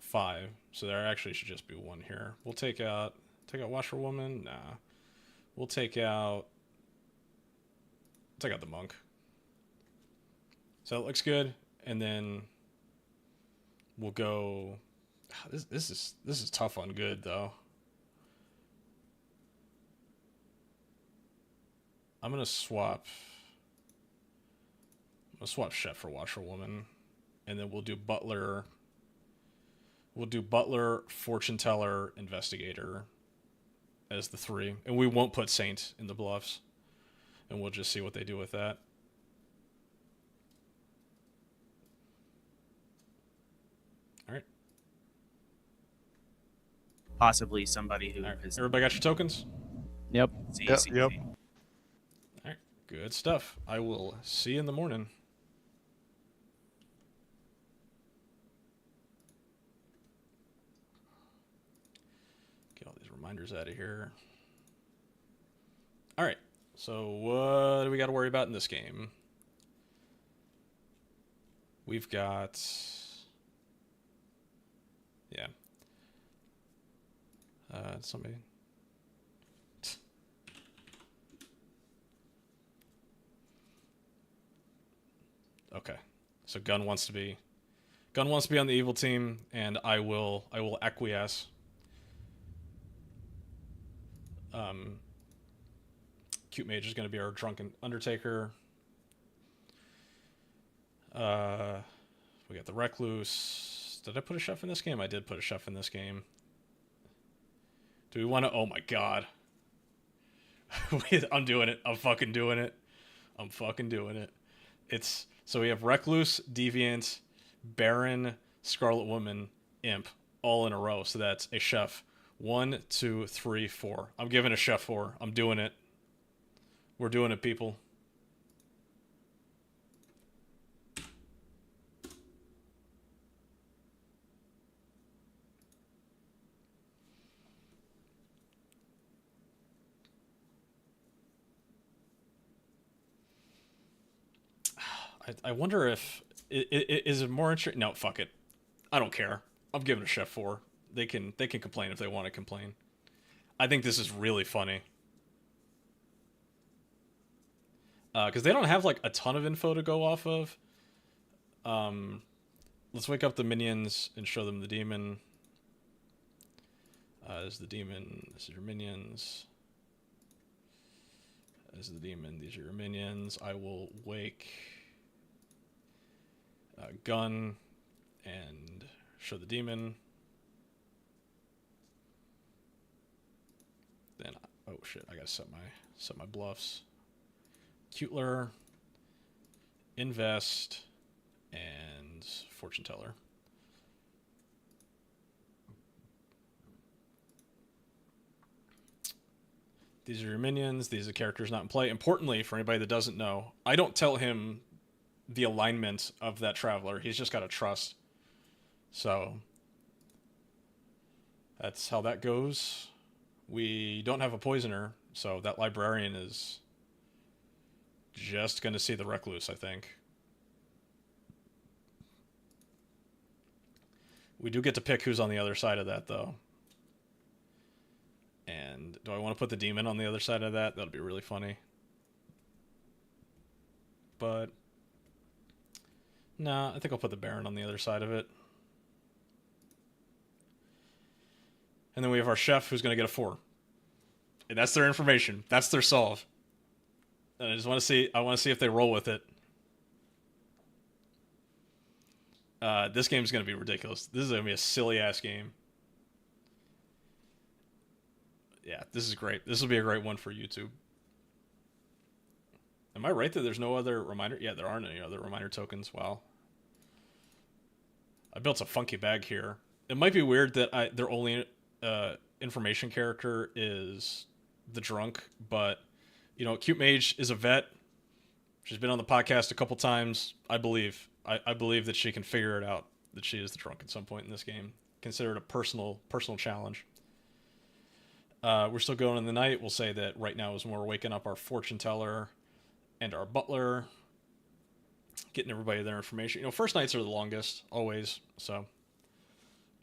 5. So there actually should just be one here. We'll take out Washerwoman. Nah. We'll take out the monk. So it looks good, and then we'll go. This is tough on good though. I'm gonna swap chef for washerwoman, and then we'll do butler. We'll do butler, fortune teller, investigator as the 3, and we won't put saint in the bluffs, and we'll just see what they do with that. All right. Possibly somebody who All right. is. Everybody got your tokens? Yep. Yep. All right. Good stuff. I will see you in the morning. Get all these reminders out of here. All right. So what do we got to worry about in this game? We've got... Yeah. Somebody... Okay. So Gun wants to be on the evil team, and I will acquiesce. Cute Mage is going to be our drunken Undertaker. We got the Recluse. Did I put a chef in this game? I did put a chef in this game. Do we want to... Oh my god. I'm doing it. I'm fucking doing it. I'm fucking doing it. It's... So we have Recluse, Deviant, Baron, Scarlet Woman, Imp, all in a row. So that's a chef. 1, 2, 3, 4. I'm giving a chef 4. I'm doing it. We're doing it, people. I wonder if... Is it more interesting? No, fuck it. I don't care. I'm giving a chef 4. They can complain if they want to complain. I think this is really funny. Because they don't have like a ton of info to go off of. Let's wake up the minions and show them the demon. This is the demon. This is your minions. This is the demon. These are your minions. I will wake Gun and show the demon. Then, oh shit, I gotta set my bluffs. Cutler, Invest, and Fortune Teller. These are your minions. These are characters not in play. Importantly, for anybody that doesn't know, I don't tell him the alignment of that traveler. He's just got to trust. So that's how that goes. We don't have a poisoner, so that librarian is just going to see the Recluse, I think. We do get to pick who's on the other side of that, though. And do I want to put the demon on the other side of that? That'll be really funny. But nah, I think I'll put the Baron on the other side of it. And then we have our chef who's going to get a 4. And that's their information. That's their solve. And I just want to see, if they roll with it. This game's going to be ridiculous. This is going to be a silly ass game. Yeah, this is great. This will be a great one for YouTube. Am I right that there's no other reminder? Yeah, there aren't any other reminder tokens. Wow. I built a funky bag here. It might be weird that their only information character is the drunk, but you know, Cute Mage is a vet. She's been on the podcast a couple times. I believe that she can figure it out that she is the drunk at some point in this game. Consider it a personal challenge. We're still going in the night. We'll say that right now is when we're waking up our fortune teller and our butler, getting everybody their information. You know, first nights are the longest, always. So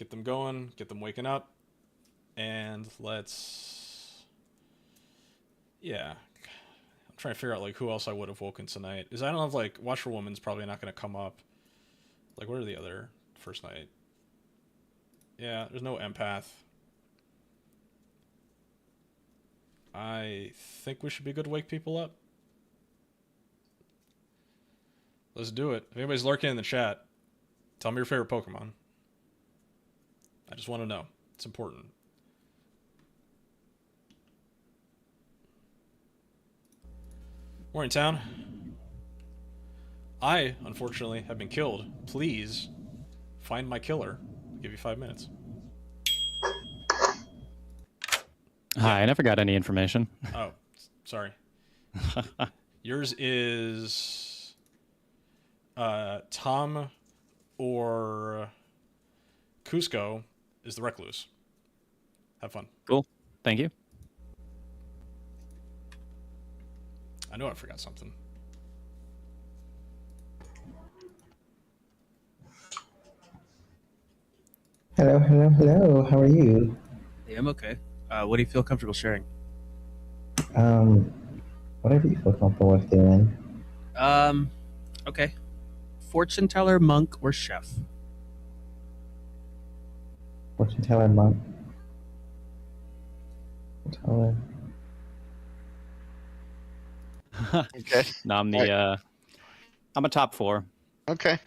get them going, get them waking up, and let's. Yeah, I'm trying to figure out like who else I would have woken tonight. Is I don't know if like Watcher Woman's probably not going to come up. Like, what are the other first night? Yeah, there's no empath. I think we should be good to wake people up. Let's do it. If anybody's lurking in the chat, tell me your favorite Pokemon. I just want to know. It's important. Morning, town. I, unfortunately, have been killed. Please find my killer. I'll give you 5 minutes. Hi, I never got any information. Oh, sorry. Yours is Tom or Cusco is the recluse. Have fun. Cool. Thank you. I know I forgot something. Hello, hello, hello. How are you? Hey, I'm okay. What do you feel comfortable sharing? Whatever you feel comfortable with doing. Okay. Fortune teller, monk, or chef? Fortune teller, monk. Teller. Okay. No, I'm the I'm a top 4. Okay.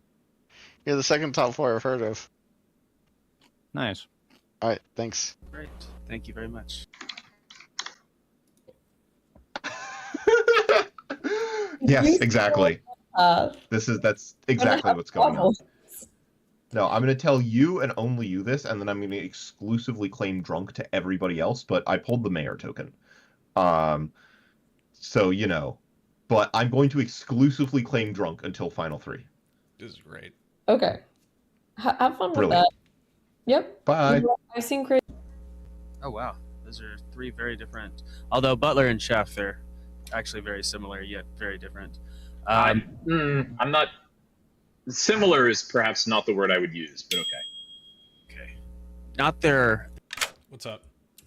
You're the second top 4 I've heard of. Nice. All right. Thanks. Great. Thank you very much. Yes, exactly. That's exactly what's going on. No, I'm going to tell you and only you this, and then I'm going to exclusively claim drunk to everybody else, but I pulled the mayor token. So, you know. But I'm going to exclusively claim drunk until Final 3. This is great. Okay. Have fun with Brilliant. that. Yep. Bye. I've seen crazy. Oh, wow. Those are 3 very different. Although Butler and Chef, they're actually very similar, yet very different. I'm not... Similar is perhaps not the word I would use, but okay. Okay. Not their... What's up?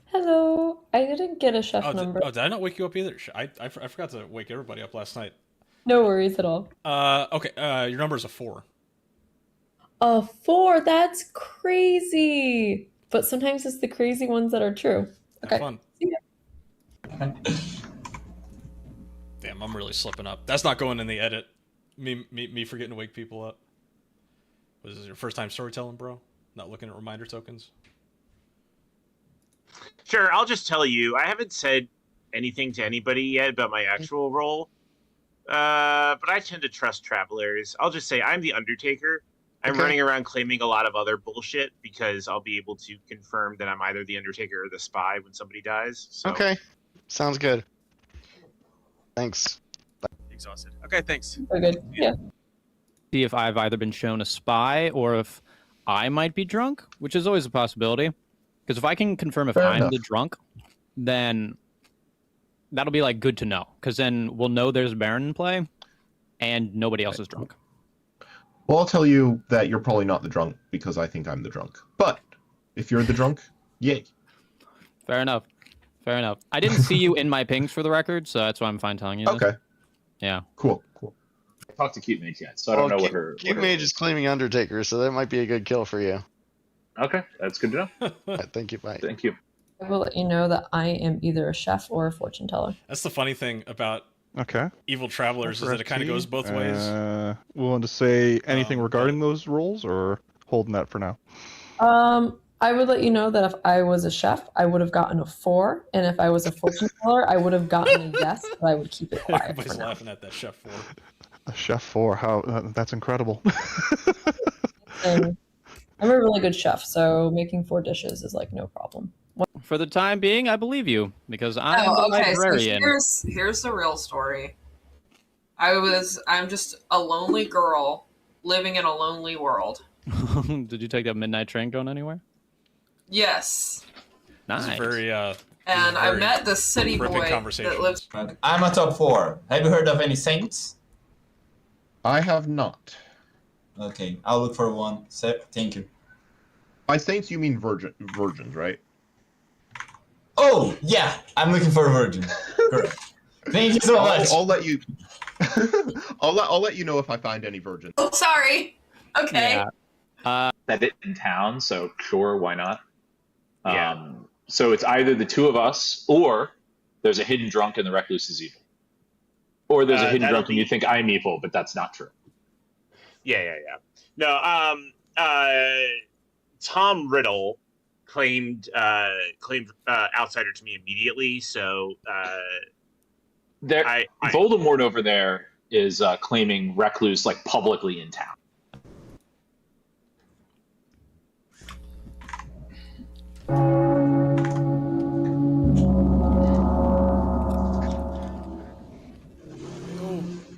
Hello. I didn't get a chef number. Did I not wake you up either? I forgot to wake everybody up last night. No worries at all. Okay. Your number is a 4. A 4? That's crazy. But sometimes it's the crazy ones that are true. Okay. Have fun. See ya. Damn, I'm really slipping up. That's not going in the edit. Me forgetting to wake people up. Was this your first time storytelling, bro? Not looking at reminder tokens? Sure, I'll just tell you. I haven't said anything to anybody yet about my actual role. But I tend to trust travelers. I'll just say I'm the Undertaker. I'm running around claiming a lot of other bullshit because I'll be able to confirm that I'm either the Undertaker or the spy when somebody dies. So. Okay. Sounds good. Thanks. Exhausted. Okay, thanks. We're good. Yeah. See if I've either been shown a spy or if I might be drunk, which is always a possibility. Because if I can confirm if Fair I'm enough. the drunk, then that'll be like good to know. Because then we'll know there's a Baron in play, and nobody else is drunk. Well, I'll tell you that you're probably not the drunk because I think I'm the drunk. But if you're the drunk, yay. Fair enough. Fair enough. I didn't see you in my pings for the record, so that's why I'm fine telling you this. Okay. Yeah. Cool. I talked to Cute Mage yet, so I don't know what her... Cute Mage is claiming Undertaker, so that might be a good kill for you. Okay, that's good to know. All right, thank you, bye. Thank you. I will let you know that I am either a chef or a fortune teller. That's the funny thing about Okay. evil travelers is that it kind of goes both ways. Willing to say anything regarding those roles, or holding that for now? I would let you know that if I was a chef, I would have gotten a 4, and if I was a fortune teller, I would have gotten a yes, but I would keep it quiet. Everybody's For now. laughing at that Chef 4. A chef 4. How? That's incredible. And I'm a really good chef, so making 4 dishes is like no problem. For the time being, I believe you, because I'm the librarian. So here's the real story. I'm just a lonely girl living in a lonely world. Did you take that midnight train going anywhere? Yes. Nice. This is very, And I met the city boy that lives. I'm a top 4. Have you heard of any saints? I have not. Okay, I'll look for one. Thank you. By saints, you mean virgins, right? Oh, yeah. I'm looking for a virgin. Correct. Thank you so much. I'll let you. I'll let you know if I find any virgins. Oh, sorry. Okay. Yeah. That it in town, so sure, why not? Yeah. So it's either the two of us, or there's a hidden drunk and the recluse is evil. Or there's a hidden drunk and you think I'm evil, but that's not true. Yeah. No, Tom Riddle claimed outsider to me immediately, so Voldemort over there is claiming recluse like publicly in town.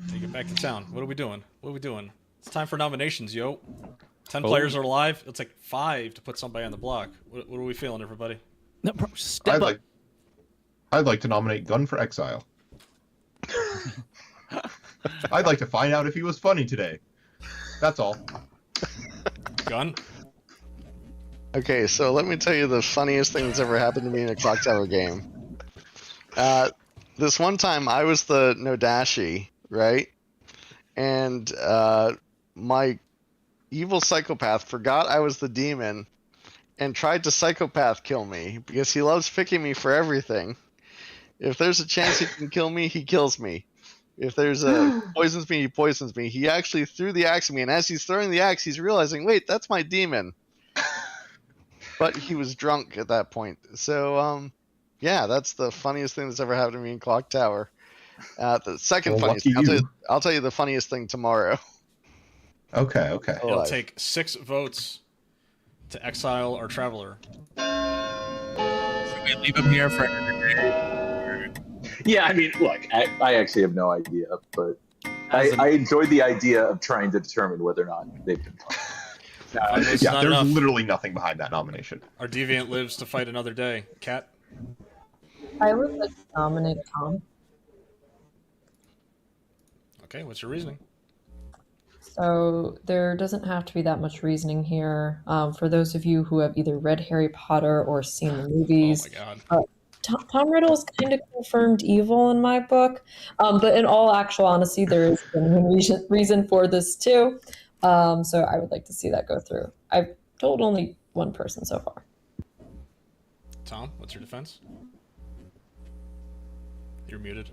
Take it back to town. What are we doing? It's time for nominations, yo. 10 players are alive. It'll take 5 to put somebody on the block. What are we feeling, everybody? No, bro, step up. I'd like to nominate Gun for Exile. I'd like to find out if he was funny today. That's all. Gun? Okay, so let me tell you the funniest thing that's ever happened to me in a Clocktower game. This one time I was the Nodashi, right? And my evil psychopath forgot I was the demon and tried to psychopath kill me because he loves picking me for everything. If there's a chance he can kill me, he kills me. If there's a poisons me, he poisons me. He actually threw the axe at me, and as he's throwing the axe, he's realizing, wait, that's my demon. But he was drunk at that point. So, yeah, that's the funniest thing that's ever happened to me in Clocktower. The second funniest thing, I'll tell you the funniest thing tomorrow. Okay. It'll take 6 votes to exile our traveler. Should we leave him here for another day? Yeah, I mean, look, I actually have no idea, but I enjoyed the idea of trying to determine whether or not they've been fun. There's literally nothing behind that nomination. Our deviant lives to fight another day. Kat? I would like to nominate Tom. Okay, what's your reasoning? So there doesn't have to be that much reasoning here. For those of you who have either read Harry Potter or seen the movies, oh my God. Tom Riddle is kind of confirmed evil in my book. But in all actual honesty, there is a reason for this too. So I would like to see that go through. I've told only one person so far. Tom, what's your defense? You're muted.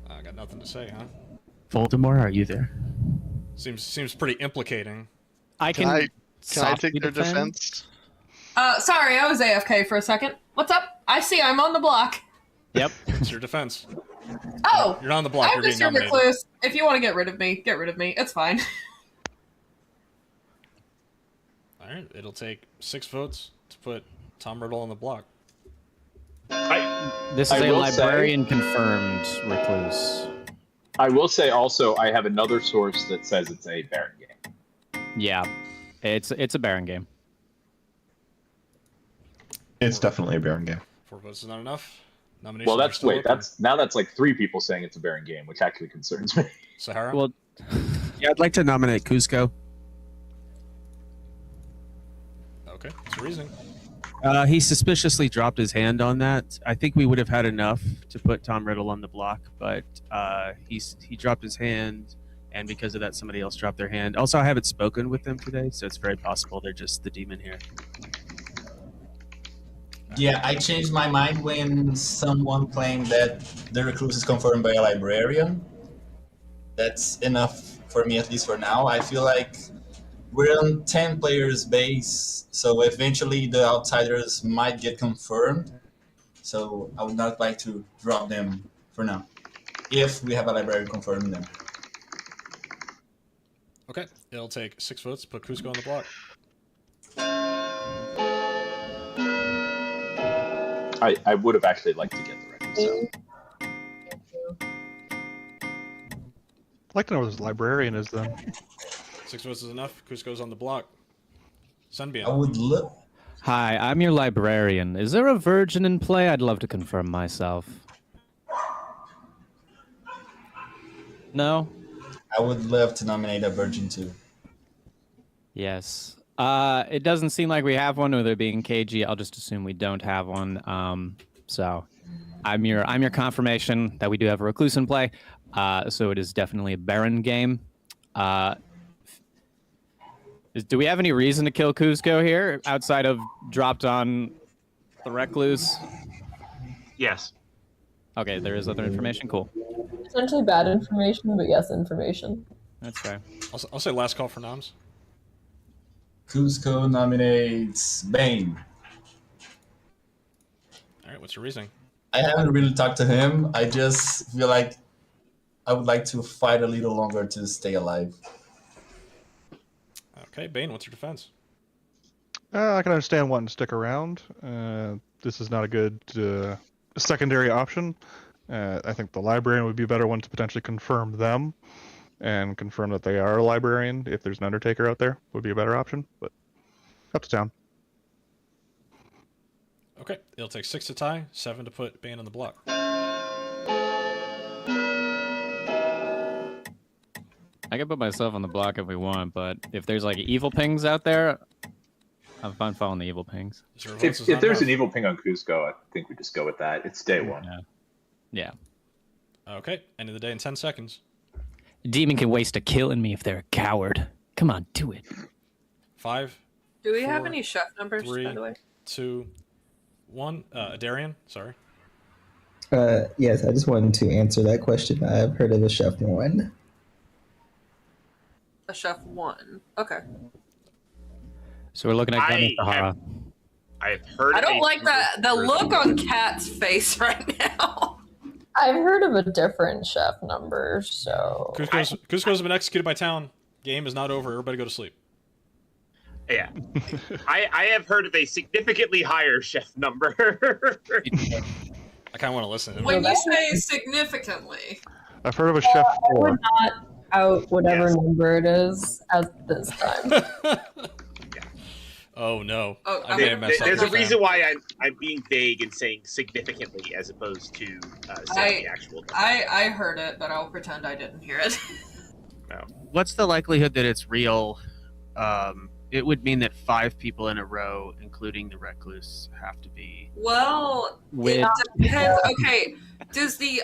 I got nothing to say, huh? Voldemort, are you there? Seems pretty implicating. Can I take their defense? Sorry, I was AFK for a second. What's up? I see I'm on the block. Yep. It's your defense. Oh! You're not on the block. I'm You're being just your nominated. recluse. If you want to get rid of me, get rid of me. It's fine. All right. It'll take 6 votes to put Tom Riddle on the block. This is a librarian confirmed recluse. I will say also, I have another source that says it's a Baron game. Yeah, it's a Baron game. It's definitely a Baron game. 4 votes is not enough. Nominations Well, are that's still open. that's like 3 people saying it's a Baron game, which actually concerns me. Sahara? Well, yeah, I'd like to nominate Cusco. Okay, what's your reasoning? He suspiciously dropped his hand on that. I think we would have had enough to put Tom Riddle on the block, but he dropped his hand, and because of that, somebody else dropped their hand. Also, I haven't spoken with them today, so it's very possible they're just the demon here. Yeah, I changed my mind when someone claimed that the recluse is confirmed by a librarian. That's enough for me, at least for now. I feel like we're on 10 players base, so eventually the outsiders might get confirmed. So I would not like to drop them for now, if we have a librarian confirming them. Okay, it'll take 6 votes to put Cusco on the block. I would have actually liked to get the record. So. I'd like to know what this librarian is then. 6 votes is enough. Cusco's on the block. Sunbeam. I would look. Hi, I'm your librarian. Is there a virgin in play? I'd love to confirm myself. No? I would love to nominate a virgin too. Yes. It doesn't seem like we have one, with it being KG. I'll just assume we don't have one. So I'm your confirmation that we do have a recluse in play. So it is definitely a Baron game. Do we have any reason to kill Cusco here outside of dropped on the recluse? Yes. Okay, there is other information. Cool. Potentially bad information, but yes, information. That's fair. I'll say last call for noms. Cusco nominates Bane. All right, what's your reasoning? I haven't really talked to him. I just feel like I would like to fight a little longer to stay alive. Okay, Bane, what's your defense? I can understand wanting to stick around. This is not a good secondary option. I think the librarian would be a better one to potentially confirm them and confirm that they are a librarian. If there's an undertaker out there, would be a better option. But up to town. Okay, it'll take 6 to tie, 7 to put Bane on the block. I can put myself on the block if we want, but if there's like evil pings out there, I'm fine following the evil pings. If there's an evil ping on Cusco, I think we just go with that. It's day one. Yeah. Okay, end of the day in 10 seconds. Demon can waste a killing me if they're a coward. Come on, do it. 5. Do we have 4, any chef numbers, 3, by the way? 2, 1. Darian, sorry. Yes, I just wanted to answer that question. I've heard of a chef one. A chef 1. Okay. So we're looking at Gunny Sahara. I've heard. I don't like the look on Kat's face right now. I've heard of a different chef number, so... Cusco's been executed by town. Game is not over. Everybody go to sleep. Yeah. I have heard of a significantly higher chef number. I kind of want to listen. When you say significantly... I've heard of a chef I 4. would not out whatever number it is at this time. Oh no! Oh, I may have messed up There's a the reason why I'm being vague and saying significantly as opposed to saying the actual number. I heard it, but I'll pretend I didn't hear it. No. What's the likelihood that it's real? It would mean that 5 people in a row, including the recluse, have to be. Well, With- it depends. Okay, does the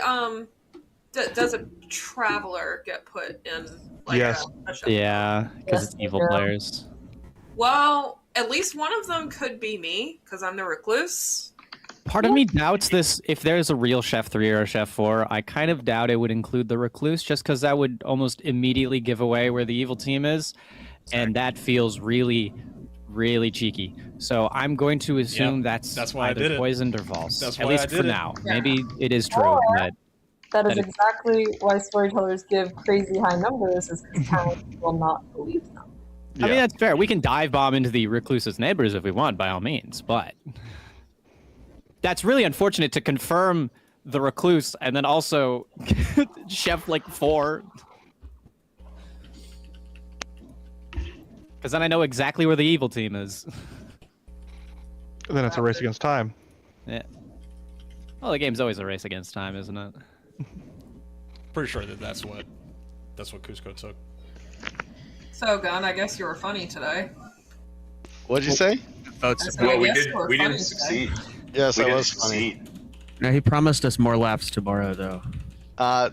does a traveler get put in? Like Yes. A chef? Yeah, because Yes, it's evil they do. players. Well, at least one of them could be me because I'm the recluse. Part of me doubts this. If there's a real Chef 3 or a Chef 4, I kind of doubt it would include the recluse, just because that would almost immediately give away where the evil team is, and that feels really, really cheeky. So I'm going to assume that's why I either did it. poised or false. That's at why least I did for it. now. Yeah. Maybe it is true, Or- but That is That is- exactly why storytellers give crazy high numbers, is because talent will not believe them. I mean that's fair. We can dive bomb into the recluse's neighbors if we want, by all means, but that's really unfortunate to confirm the recluse and then also Chef like 4. Because then I know exactly where the evil team is. And then it's a race against time. Yeah. Well, the game's always a race against time, isn't it? Pretty sure that's what Cusco took. So, Gun, I guess you were funny today. What'd you say? Votes. Well, we yes, did. we're We funny didn't today. succeed. Yes, we I didn't was funny. succeed. Now he promised us more laughs tomorrow, though. I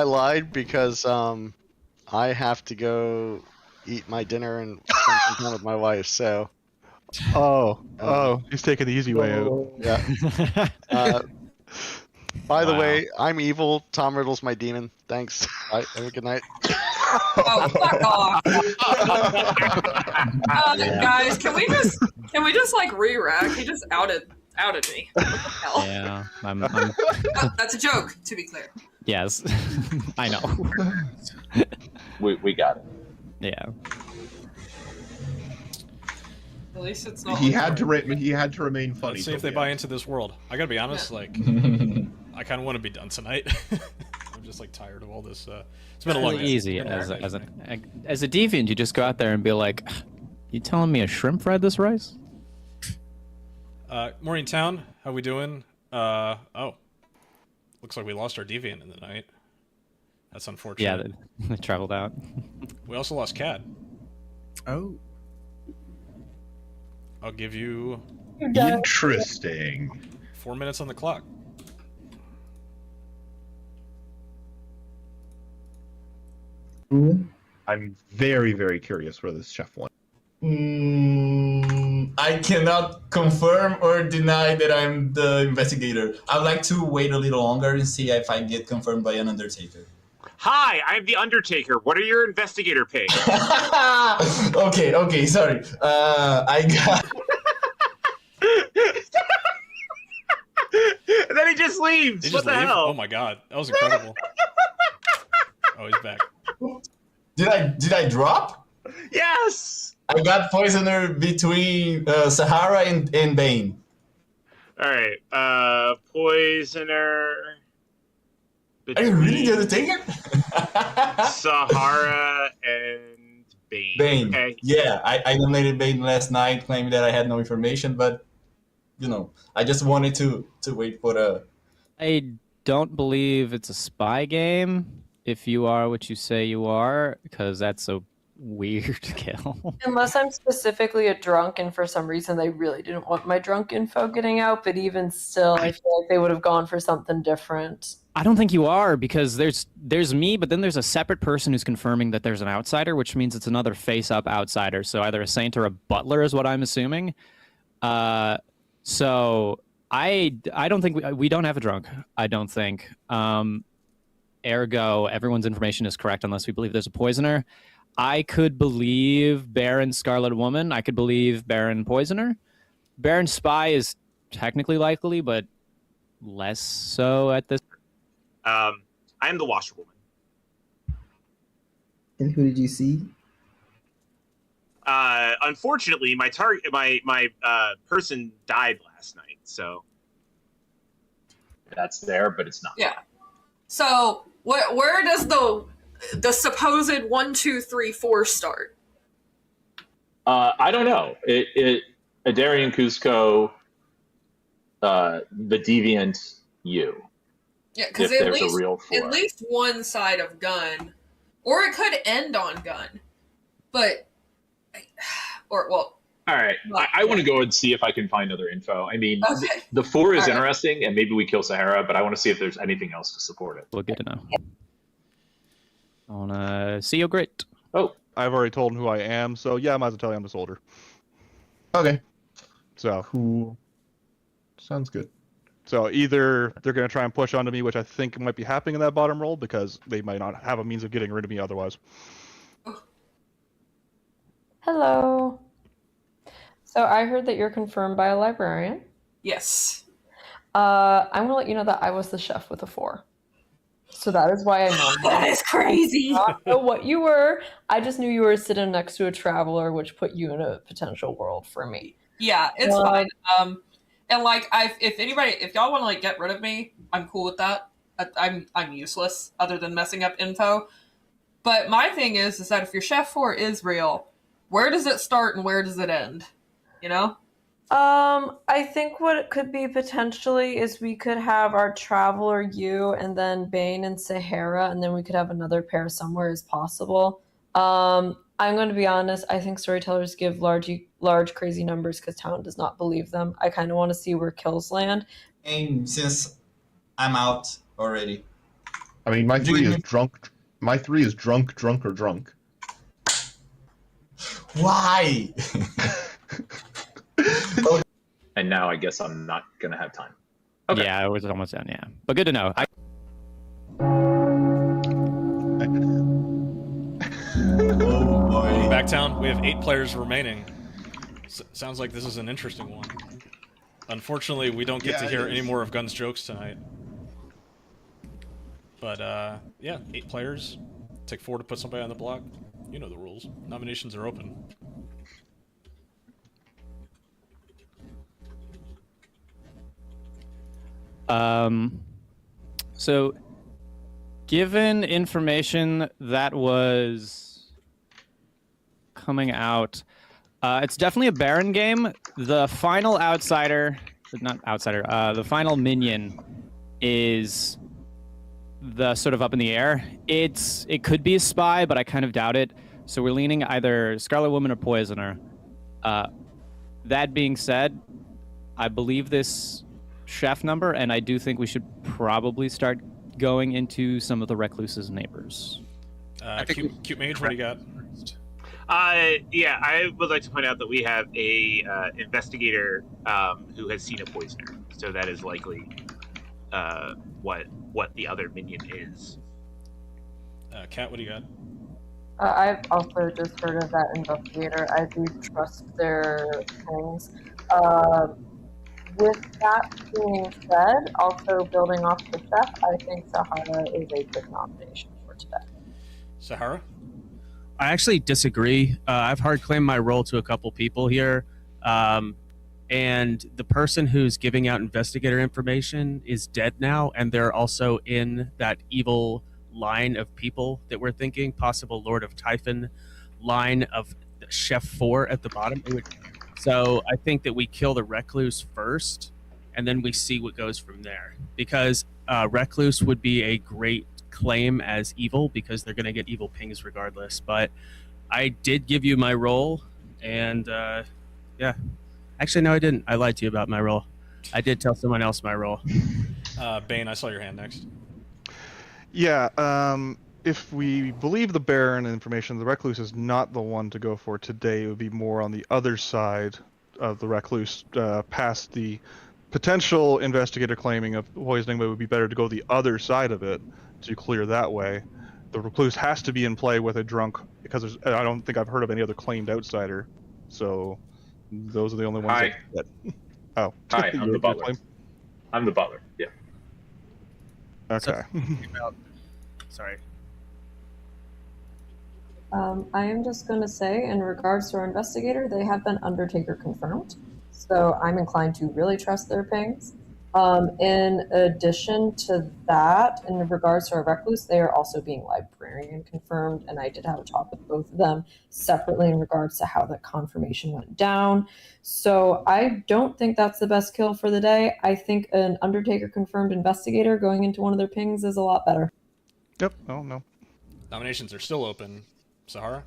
lied because I have to go eat my dinner and spend some time with my wife. So Oh, he's taking the easy way out. yeah. By the Wow. way, I'm evil. Tom Riddle's my demon. Thanks. Bye. Have a good night. Oh, fuck off! Guys, can we just like re-rack? He just outed me. What the hell? Yeah, I'm Oh, that's a joke, to be clear. yes. I know. We got it. Yeah. At least it's not. He had to remain funny. Let's see if till they the buy end. into this world. I gotta be honest, like I kind of want to be done tonight. I'm just like tired of all this. It's been a long Really day. easy It's been a long as day. a deviant. You just go out there and be like, "You telling me a shrimp fried this rice?" Morning town, how we doing? Oh, looks like we lost our deviant in the night. That's unfortunate. Yeah, they traveled out. We also lost Cad. Oh. I'll give you Interesting. 4 minutes on the clock. I'm very, very curious where this chef went. I cannot confirm or deny that I'm the investigator. I'd like to wait a little longer and see if I get confirmed by an undertaker. Hi, I'm the Undertaker. What are your investigator picks? Okay, sorry. I got. And then he just leaves. Did he What just the leave? hell? Oh my god, that was incredible. Oh, he's back. Did I drop? Yes. I got poisoner between Sahara and Bane. All right. Poisoner. Are you really the Undertaker? Sahara and Bane. Bane. Okay. Yeah, I nominated Bane last night, claiming that I had no information, but I just wanted to wait for the. I don't believe it's a spy game. If you are what you say you are, because that's a weird kill. Unless I'm specifically a drunk and for some reason they really didn't want my drunk info getting out, but even still, I feel like they would have gone for something different. I don't think you are, because there's me, but then there's a separate person who's confirming that there's an outsider, which means it's another face-up outsider. So either a saint or a butler is what I'm assuming. So I don't think we don't have a drunk. I don't think. Ergo, everyone's information is correct unless we believe there's a poisoner. I could believe Baron Scarlet Woman. I could believe Baron Poisoner. Baron Spy is technically likely, but less so at this. I am the washerwoman. And who did you see? Unfortunately, my person died last night, so That's there, but it's not. Yeah. So where does the supposed 1, 2, 3, 4 start? I don't know. Adarian Cusco, the deviant you. Yeah, because if at there's a real four. least one side of gun, or it could end on gun, but All right, I want to go and see if I can find other info. I mean, Okay. the 4 is All right. interesting, and maybe we kill Sahara, but I want to see if there's anything else to support it. Well, good to know. On CEO Grit. Oh, I've already told him who I am, so yeah, I might as well tell you I'm the soldier. Okay. So Cool. Sounds good. So either they're going to try and push onto me, which I think might be happening in that bottom roll, because they might not have a means of getting rid of me otherwise. Hello. So I heard that you're confirmed by a librarian. yes. I'm going to let you know that I was the chef with a 4. So that is why I know. That is crazy. I don't know what you were. I just knew you were sitting next to a traveler, which put you in a potential world for me. Yeah, it's fine. And like, if y'all want to like get rid of me, I'm cool with that. I'm useless other than messing up info. But my thing is that if your chef 4 is real, where does it start and where does it end? You know? I think what it could be potentially is we could have our traveler you and then Bane and Sahara, and then we could have another pair somewhere as possible. I'm going to be honest. I think storytellers give large crazy numbers because town does not believe them. I kind of want to see where kills land. And since I'm out already. I mean, my 3 is drunk. My 3 is drunk, drunk, or drunk. Why? And now I guess I'm not going to have time. Okay. Yeah, it was almost done, yeah. But good to know. Oh boy. Backtown, we have 8 players remaining. Sounds like this is an interesting one. Unfortunately, we don't get to hear any more of Gun's jokes tonight. But, yeah, 8 players. Take 4 to put somebody on the block. You know the rules. Nominations are open. So, given information that was coming out, it's definitely a Baron game. The final outsider, not outsider, the final minion is the sort of up in the air. It could be a spy, but I kind of doubt it. So we're leaning either Scarlet Woman or Poisoner. That being said, I believe this chef number, and I do think we should probably start going into some of the recluse's neighbors. Cute Mage, what do you got? Yeah, I would like to point out that we have a investigator who has seen a poisoner, so that is likely what the other minion is. Kat, what do you got? I've also just heard of that investigator. I do trust their things. With that being said, also building off the chef, I think Sahara is a good nomination for today. Sahara? I actually disagree. I've hard claimed my role to a couple people here. And the person who's giving out investigator information is dead now, and they're also in that evil line of people that we're thinking, possible Lord of Typhon line of Chef 4 at the bottom. So I think that we kill the Recluse first, and then we see what goes from there. Because Recluse would be a great claim as evil, because they're going to get evil pings regardless. But I did give you my role, and yeah. Actually, no, I didn't. I lied to you about my role. I did tell someone else my role. Bane, I saw your hand next. Yeah, if we believe the Baron information, the Recluse is not the one to go for today. It would be more on the other side of the Recluse, past the potential investigator claiming of poisoning, but it would be better to go the other side of it to clear that way. The Recluse has to be in play with a drunk, because I don't think I've heard of any other claimed outsider. So those are the only ones. Hi. Oh. Hi, I'm the butler. I'm the butler, yeah. Okay. Sorry. I am just going to say, in regards to our investigator, they have been Undertaker confirmed. So I'm inclined to really trust their pings. In addition to that, in regards to our Recluse, they are also being Librarian confirmed, and I did have a talk with both of them separately in regards to how the confirmation went down. So I don't think that's the best kill for the day. I think an Undertaker confirmed investigator going into one of their pings is a lot better. Yep. Oh, no. Nominations are still open. Sahara?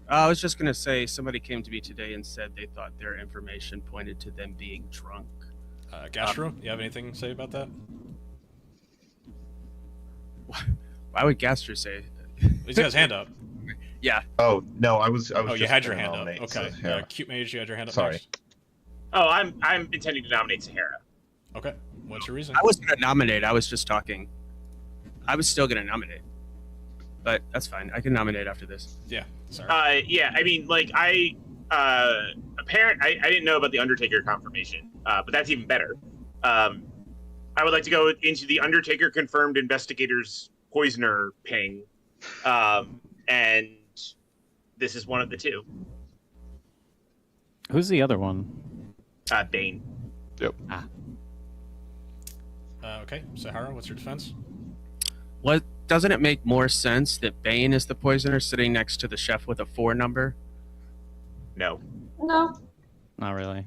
I was just going to say, somebody came to me today and said they thought their information pointed to them being drunk. Gastro, you have anything to say about that? Why would Gastro say? He's got his hand up. Yeah. Oh no, I was. Oh, you just had your gonna hand up. nominate, Okay. so, yeah. Cute Mage, you had your hand up. Sorry. Next. Oh, I'm intending to nominate Sahara. Okay. What's your reason? I was going to nominate. I was just talking. I was still going to nominate. But that's fine. I can nominate after this. Yeah. Sorry. Yeah. I mean, like I didn't know about the Undertaker confirmation, but that's even better. I would like to go into the Undertaker confirmed investigators poisoner ping, and this is one of the two. Who's the other one? Bane. Yep. Okay. Sahara, what's your defense? What doesn't it make more sense that Bane is the poisoner sitting next to the chef with a 4 number? No. No. Not really.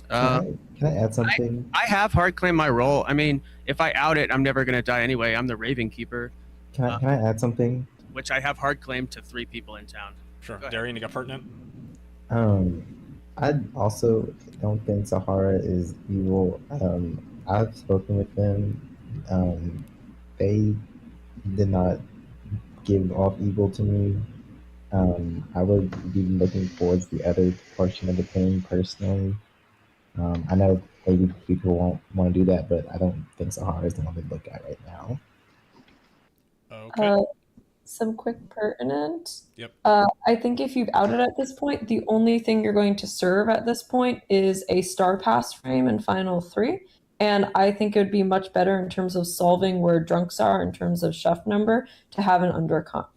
Can I add something? I have hard claimed my role. I mean, if I out it, I'm never going to die anyway. I'm the Raven Keeper. Can I add something? Which I have hard claimed to 3 people in town. Sure. Darian, you got pertinent? I also don't think Sahara is evil. I've spoken with them. They did not give off evil to me. I would be looking towards the other portion of the pain personally. I know maybe people won't want to do that, but I don't think Sahara is the one to look at right now. Okay. Some quick pertinent. Yep. I think if you've outed at this point, the only thing you're going to serve at this point is a star pass frame in final 3. And I think it would be much better in terms of solving where drunks are in terms of chef number to have an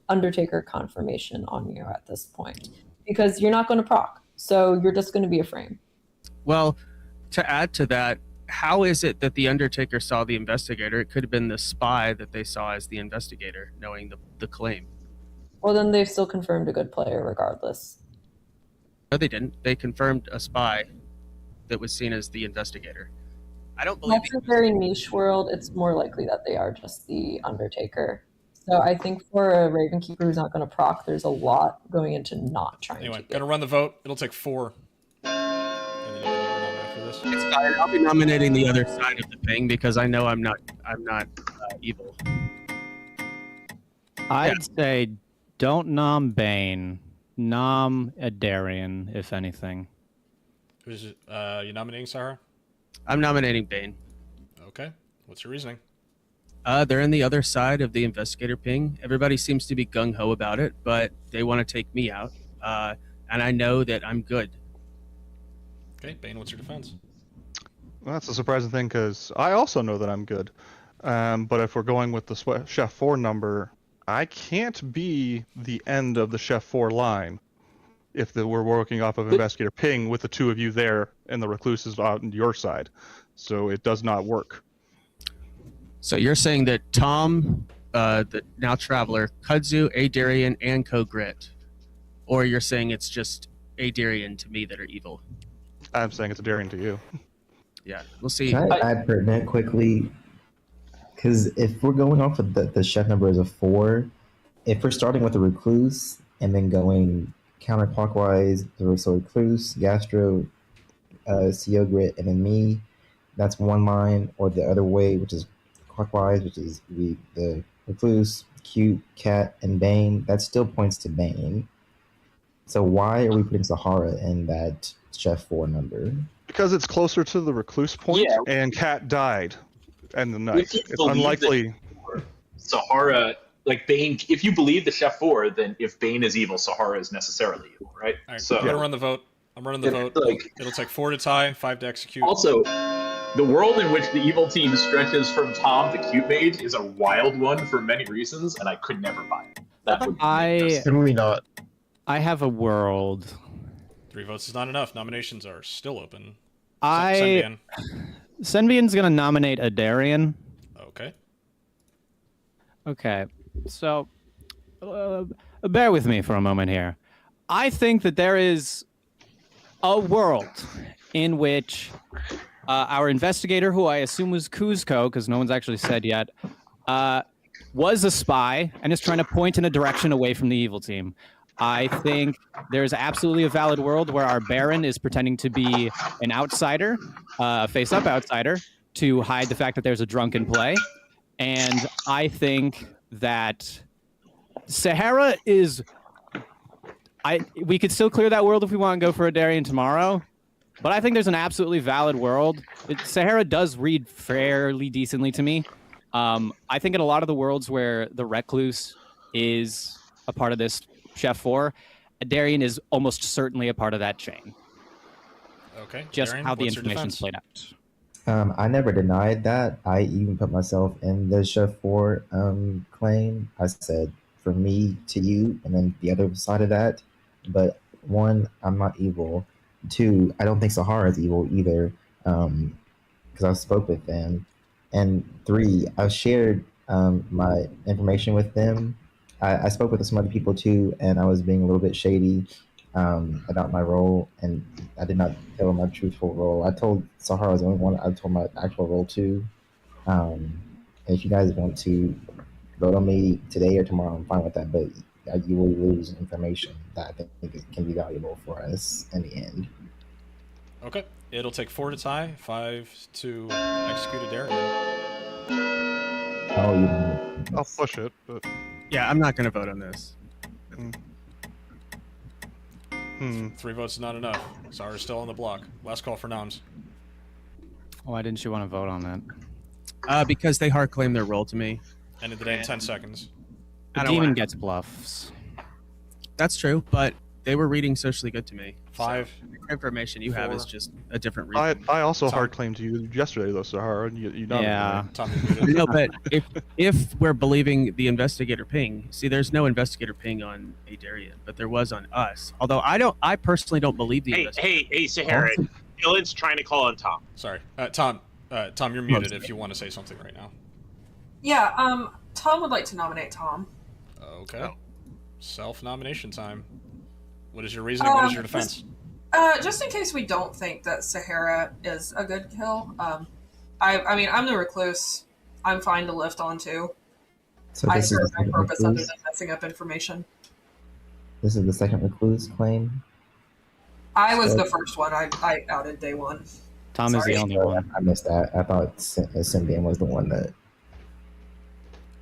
Undertaker confirmation on you at this point. Because you're not going to proc. So you're just going to be a frame. Well, to add to that, how is it that the Undertaker saw the investigator? It could have been the spy that they saw as the investigator, knowing the claim. Well, then they've still confirmed a good player regardless. No, they didn't. They confirmed a spy that was seen as the investigator. I don't believe That's a very niche world. It's more likely that they are just the Undertaker. So I think for a Raven Keeper who's not going to proc, there's a lot going into not trying Anyway, to. gonna run the vote. It'll take 4. this. It's fine. I'll be nominating the other side of the ping because I know I'm not evil. I'd say don't nom Bane. Nom Adarian, if anything. Who's you nominating, Sarah? I'm nominating Bane. Okay. What's your reasoning? They're in the other side of the investigator ping. Everybody seems to be gung-ho about it, but they want to take me out. And I know that I'm good. Okay, Bane, what's your defense? Well, that's a surprising thing because I also know that I'm good. But if we're going with the Chef 4 number, I can't be the end of the Chef 4 line if we're working off of investigator ping with the two of you there and the recluses on your side. So it does not work. So you're saying that Tom, the now Traveler, Kudzu, Adarian, and Kogrit, or you're saying it's just Adarian to me that are evil? I'm saying it's Adarian to you. Yeah, we'll see. Can I add pertinent quickly? Because if we're going off of the chef number as a 4, if we're starting with a recluse and then going counterclockwise, so recluse, gastro, Seogrit, and then me, that's one line, or the other way, which is clockwise, which is the recluse, cute, cat, and Bane, that still points to Bane. So why are we putting Sahara in that chef 4 number? Because it's closer to the recluse point, and cat died in the night. It's unlikely. Sahara, like Bane, if you believe the Chef 4, then if Bane is evil, Sahara is necessarily evil, right? All right, So I'm gonna run the vote. I'm running the vote. It'll take 4 to tie, 5 to execute. Also, the world in which the evil team stretches from Tom to Cute Mage is a wild one for many reasons, and I could never buy it. That would Can we not? I have a world. 3 votes is not enough. Nominations are still open. Senbian's gonna nominate Adarian. Okay. Okay, so bear with me for a moment here. I think that there is a world in which our investigator, who I assume was Kuzco, because no one's actually said yet, was a spy and is trying to point in a direction away from the evil team. I think there's absolutely a valid world where our Baron is pretending to be an outsider, a face-up outsider, to hide the fact that there's a drunken play. And I think that Sahara is... we could still clear that world if we want to go for a Darien tomorrow, but I think there's an absolutely valid world. Sahara does read fairly decently to me. I think in a lot of the worlds where the Recluse is a part of this Chef 4, Darien is almost certainly a part of that chain. Okay. Just Darien, how the what's your information's defense? played out. I never denied that. I even put myself in the Chef 4 claim. I said, from me to you, and then the other side of that. But 1, I'm not evil. 2, I don't think Sahara is evil either, because I spoke with them. And 3, I've shared my information with them. I spoke with some other people too, and I was being a little bit shady about my role, and I did not tell my truthful role. I told Sahara I was the only one I told my actual role to. If you guys want to vote on me today or tomorrow, I'm fine with that, but you will lose information that I think can be valuable for us in the end. Okay. It'll take 4 to tie, 5 to execute a Darien. I'll push it, but... Yeah, I'm not going to vote on this. 3 votes is not enough. Sarah's still on the block. Last call for noms. Why didn't you want to vote on that? Because they hard claim their role to me. End of the day in 10 seconds. The demon gets bluffs. That's true, but they were reading socially good to me. 5. So the information you have is 4. just a different reason. I also hard claimed to you yesterday, though, Sahara. And you nominated me. No, but if we're believing the investigator ping, see, there's no investigator ping on Adarian, but there was on us. Although I personally don't believe the investigator. Hey, Sahara. Dylan's trying to call on Tom. Sorry. Tom, you're muted if you want to say something right now. Yeah, Tom would like to nominate Tom. Okay. Self-nomination time. What is your reasoning? What is your defense? Just in case we don't think that Sahara is a good kill, I mean, I'm the recluse. I'm fine to lift on too. So I this is serve the no purpose second other recluse? than messing up information. This is the second recluse claim? I was the first one. I outed day 1. Tom is the only one. I missed that. I thought Symbian was the one that.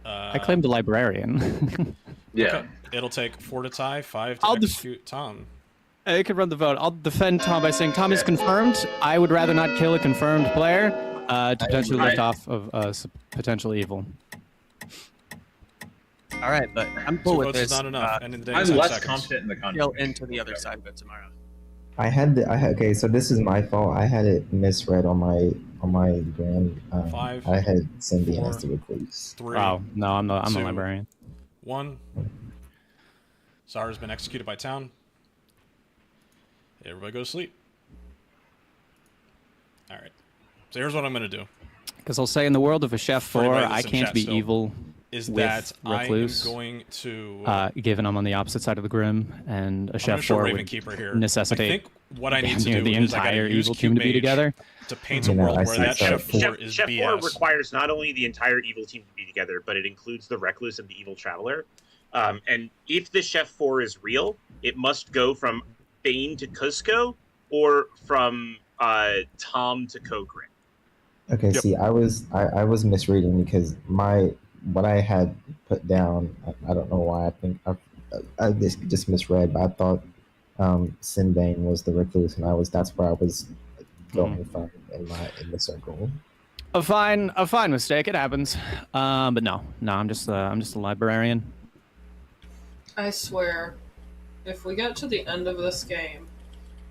I claimed the librarian. Yeah. Okay. It'll take 4 to tie, 5 to I'll execute Tom. I could run the vote. I'll defend Tom by saying Tom is confirmed. I would rather not kill a confirmed player to potentially lift off of potential evil. All right, but I'm cool with votes is this. not enough. And in the day, I'm 10 less seconds. confident in the Go contract. into the other side of it tomorrow. Okay, so this is my fault. I had it misread on my grand. 5, I had Symbian 4, as the recluse. 3. Oh no, I'm a 2, librarian. 1. Zara's been executed by town. Everybody go to sleep. All right. So here's what I'm going to do. Because I'll say in the world of a Chef For 4, anybody I that's in can't chat be still, evil is with that Recluse. I am going to... given I'm on the opposite side of the Grim, and a I'm Chef gonna show 4 Raven would Keeper here. necessitate I think what I need to damn near do the is I gotta entire use evil team to be Q-Mage together. to paint a world where that Chef 4 is Chef BS. 4 requires not only the entire evil team to be together, but it includes the Recluse and the Evil Traveler. And if the Chef 4 is real, it must go from Bane to Cusco or from Tom to Kogrin. Okay, see, I was misreading because what I had put down, I don't know why. I think I just misread, but I thought Sinbane was the recluse, and that's where I was going from in the circle. A fine mistake. It happens. But no, I'm just a librarian. I swear, if we get to the end of this game,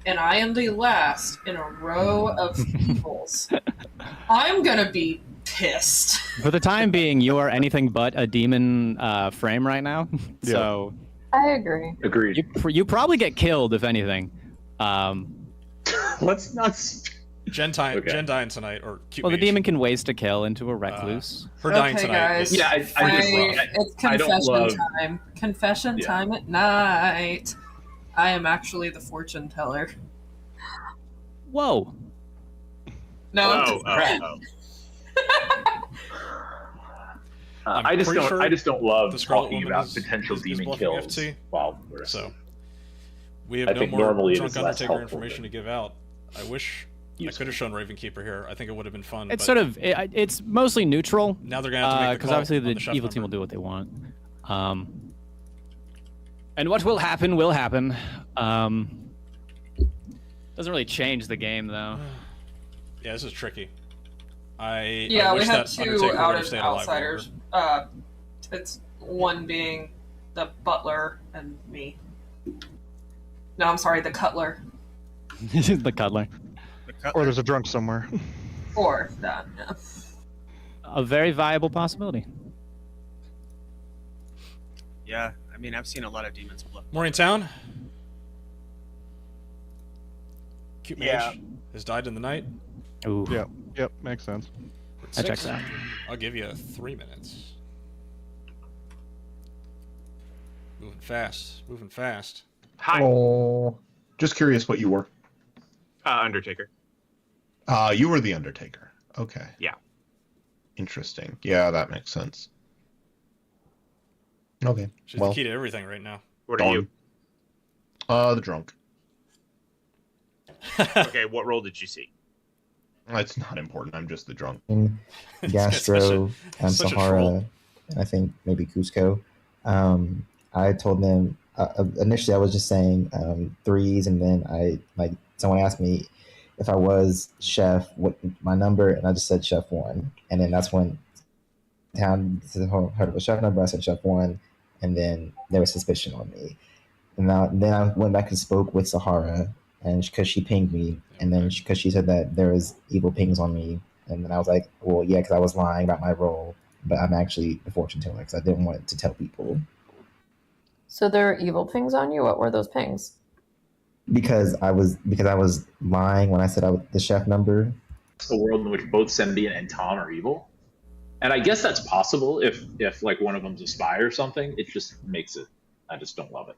and I am the last in a row of evils, I'm gonna be pissed. For the time being, you are anything but a demon frame right now. So I agree. Agreed. You probably get killed if anything. Let's not. Jen dying tonight, or well, the demon can waste a kill into a recluse. Her dying Okay, tonight. guys. Is, Yeah, It's I don't confession love- time. Confession time at night. I am actually the fortune teller. Whoa. No, I'm Oh, just I just pretty don't. sure I just don't love the Scarlet talking Woman about is- potential is demon bluffing kills. FT. Wow. We're So we have I no think more normally it Drunk is less Undertaker helpful, information to give out. I wish I could have shown Ravenkeeper here. I think it would have been fun. It's but sort of it's mostly neutral. Now they're gonna have to make the because call obviously on the the chef evil team number. will do what they want. And what will happen will happen. Doesn't really change the game though. Yeah, this is tricky. I yeah, we wish had that two Undertaker would have out stayed alive outsiders. It's one being the butler and me. No, I'm sorry, the cutler. The cuddler. Or there's a drunk somewhere. Or that. Yeah. A very viable possibility. Yeah, I mean, I've seen a lot of demons bluff. Morning Town. Cute Mage Yeah. has died in the night. Ooh. Yep, makes sense. That checks out. I'll give you 3 minutes. Moving fast. Hi, Oh, just curious what you were. Undertaker. You were the Undertaker. Okay. Yeah. Interesting. Yeah, that makes sense. Okay. She's well, the key to everything right now. What are you? The drunk. Okay, what role did you see? It's not important. I'm just the drunk. And Gastro and such a Sahara, troll. and I think maybe Cusco. I told them initially I was just saying threes, and then someone asked me if I was chef, what my number, and I just said chef 1, and then that's when Town heard of a chef number. I said chef 1, and then there was suspicion on me. And then I went back and spoke with Sahara, and because she pinged me, and then because she said that there was evil pings on me, and then I was like, well, yeah, because I was lying about my role, but I'm actually the fortune teller because I didn't want to tell people. So there are evil pings on you? What were those pings? Because I was lying when I said the chef number. It's a world in which both Symbian and Tom are evil, and I guess that's possible if like one of them's a spy or something. It just makes it. I just don't love it.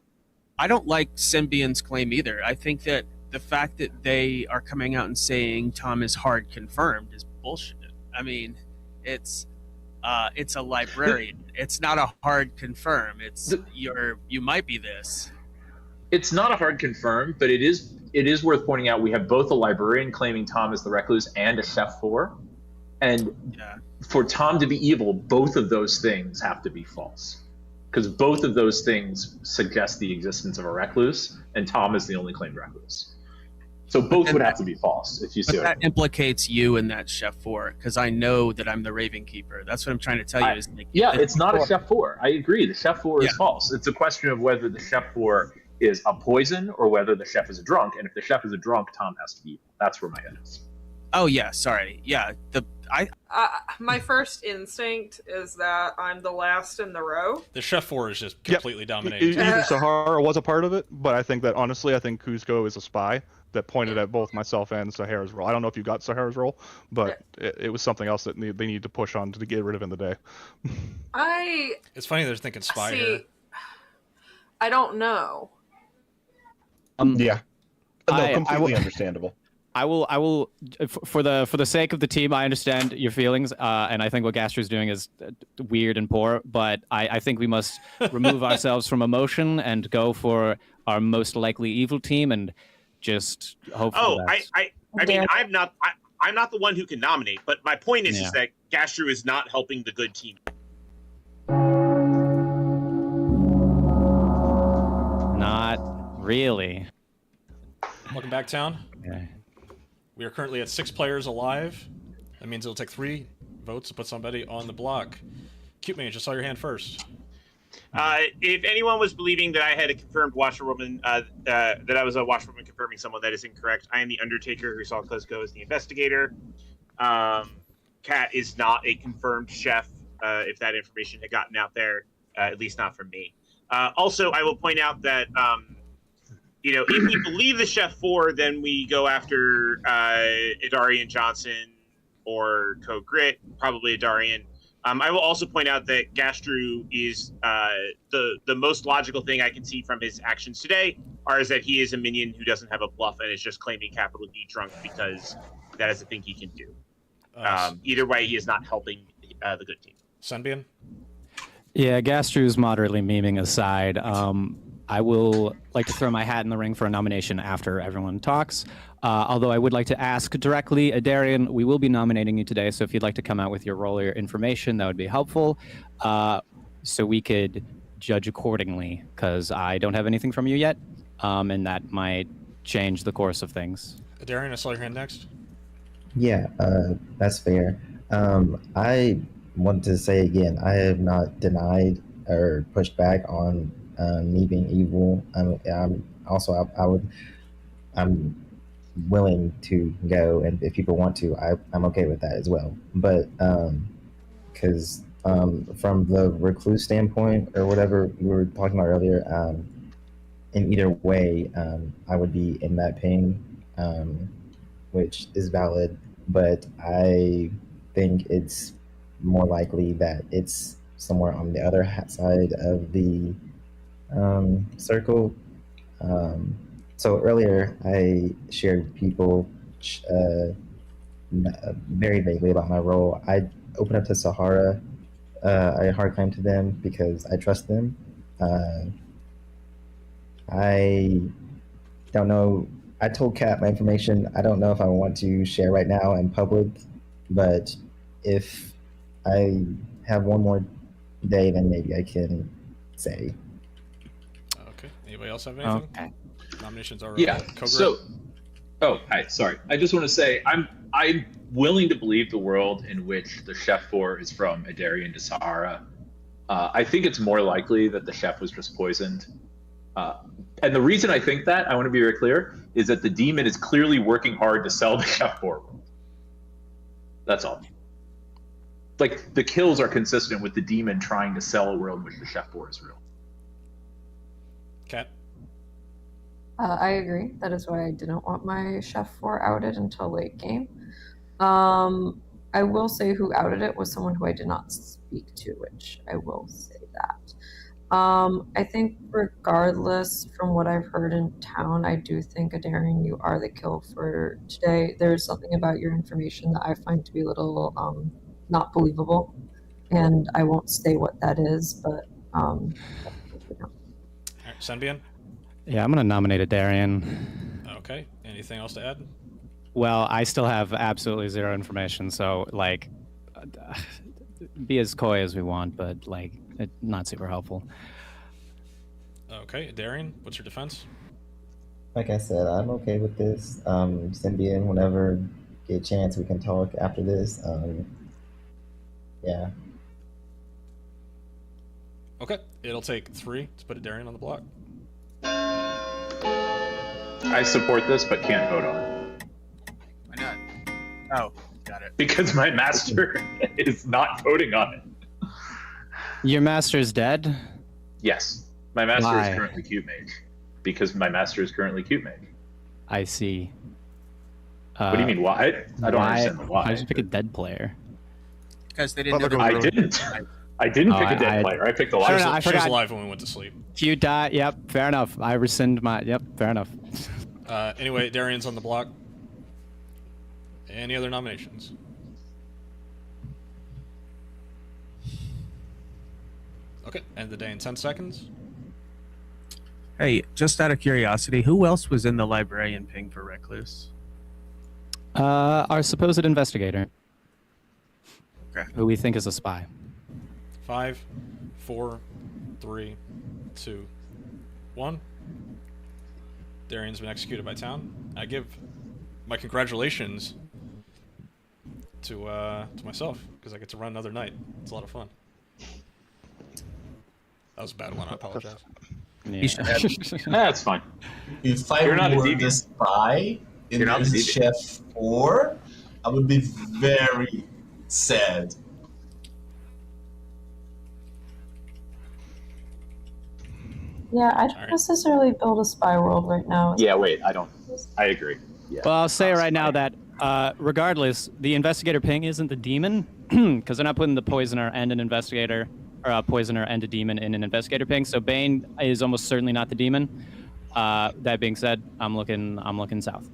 I don't like Symbian's claim either. I think that the fact that they are coming out and saying Tom is hard confirmed is bullshit. I mean, it's a librarian. It's not a hard confirm. It's you might be this. It's not a hard confirm, but it is it is worth pointing out we have both a librarian claiming Tom as the recluse and a chef 4. And for Tom to be evil, both of those things have to be false. Because both of those things suggest the existence of a recluse, and Tom is the only claimed recluse. So both would have to be false, if you see But that implicates you in that chef 4, because I know that I'm the Raven Keeper. That's what I'm trying to tell you. It's not a chef 4. I agree. The chef 4 is false. It's a question of whether the chef 4 is a poison or whether the chef is a drunk. And if the chef is a drunk, Tom has to be evil. That's where my head is. Oh yeah, sorry. Yeah, my first instinct is that I'm the last in the row. The chef 4 is just completely dominating. Even Sahara was a part of it, but I think that honestly, I think Kuzco is a spy that pointed at both myself and Sahara's role. I don't know if you got Sahara's role, but it was something else that they need to push on to get rid of in the day. It's funny they're thinking spy here. I don't know. Yeah. No, I completely understandable. I will, for the sake of the team, I understand your feelings, and I think what Gastru's doing is weird and poor, but I think we must remove ourselves from emotion and go for our most likely evil team and just hope for the best. I mean, I'm not the one who can nominate, but my point is that Gastru is not helping the good team. Not really. Welcome back, town. Okay. We are currently at 6 players alive. That means it'll take 3 votes to put somebody on the block. Cute man, just saw your hand first. If anyone was believing that I had a confirmed washerwoman, that I was a washerwoman confirming someone, that is incorrect. I am the Undertaker who saw Cuzco as the investigator. Kat is not a confirmed chef, if that information had gotten out there, at least not from me. Also, I will point out that if we believe the chef 4, then we go after Adarian Johnson or Code Grit, probably Adarian. I will also point out that Gastru is the most logical thing I can see from his actions today is that he is a minion who doesn't have a bluff and is just claiming capital D drunk because that is the thing he can do. Either way, he is not helping the good team. Sunbeam? Yeah, Gastru's moderately memeing aside. I will like to throw my hat in the ring for a nomination after everyone talks. Although I would like to ask directly, Adarian, we will be nominating you today, so if you'd like to come out with your role or your information, that would be helpful, so we could judge accordingly, because I don't have anything from you yet, and that might change the course of things. Adarian, I saw your hand next. Yeah, that's fair. I want to say again, I have not denied or pushed back on me being evil. I'm willing to go, and if people want to, I'm okay with that as well. But because from the recluse standpoint or whatever we were talking about earlier, in either way, I would be in that ping, which is valid. But I think it's more likely that it's somewhere on the other side of the circle. So earlier I shared people very vaguely about my role. I opened up to Sahara. I hard claim to them because I trust them. I don't know. I told Kat my information. I don't know if I want to share right now in public, but if I have one more day, then maybe I can say. Okay. Anybody else have anything? Okay. Nominations are hi. Sorry. I just want to say I'm willing to believe the world in which the chef 4 is from Adarian to Sahara. I think it's more likely that the chef was just poisoned. And the reason I think that, I want to be very clear, is that the demon is clearly working hard to sell the chef 4 world. That's all. Like, the kills are consistent with the demon trying to sell a world in which the chef 4 is real. Kat? I agree. That is why I didn't want my chef 4 outed until late game. I will say who outed it was someone who I did not speak to, which I will say that. I think regardless from what I've heard in town, I do think, Adarian, you are the kill for today. There's something about your information that I find to be a little not believable, and I won't say what that is, but Sunbeam? Yeah, I'm going to nominate Adarian. Okay. Anything else to add? Well, I still have absolutely zero information, so like, be as coy as we want, but like, not super helpful. Okay, Darian, what's your defense? Like I said, I'm okay with this. Symbian, whenever get a chance, we can talk after this. Yeah. Okay, it'll take 3 to put a Darian on the block. I support this, but can't vote on it. Why not? Oh, got it. Because my master is not voting on it. Your master's dead? Yes. My master Why? is currently Cube Mage. Because my master is currently Cube Mage. I see. What do you mean, why? I don't understand the why. Why did you pick a dead player? Because they didn't know Butler they goes were really- I didn't pick a dead player. I picked a I live don't know, player. I She was forgot. alive when we went to sleep. Q died. Yep, fair enough. I rescind my. Yep, fair enough. Anyway, Darian's on the block. Any other nominations? Okay, end the day in 10 seconds. Hey, just out of curiosity, who else was in the librarian ping for Recluse? Our supposed investigator. Okay. Who we think is a spy. 5, 4, 3, 2, 1. Darian's been executed by town. I give my congratulations to myself because I get to run another night. It's a lot of fun. That was a bad one. I apologize. Yeah. That's fine. If I You're not a were deviant. the spy in You're not a the deviant. Chef 4, I would be very sad. Yeah, I don't necessarily build a spy world right now. Yeah, wait, I agree. Yeah. Well, I'll say right now that regardless, the investigator ping isn't the demon because they're not putting the poisoner and an investigator, or a poisoner and a demon in an investigator ping. So Bane is almost certainly not the demon. That being said, I'm looking south.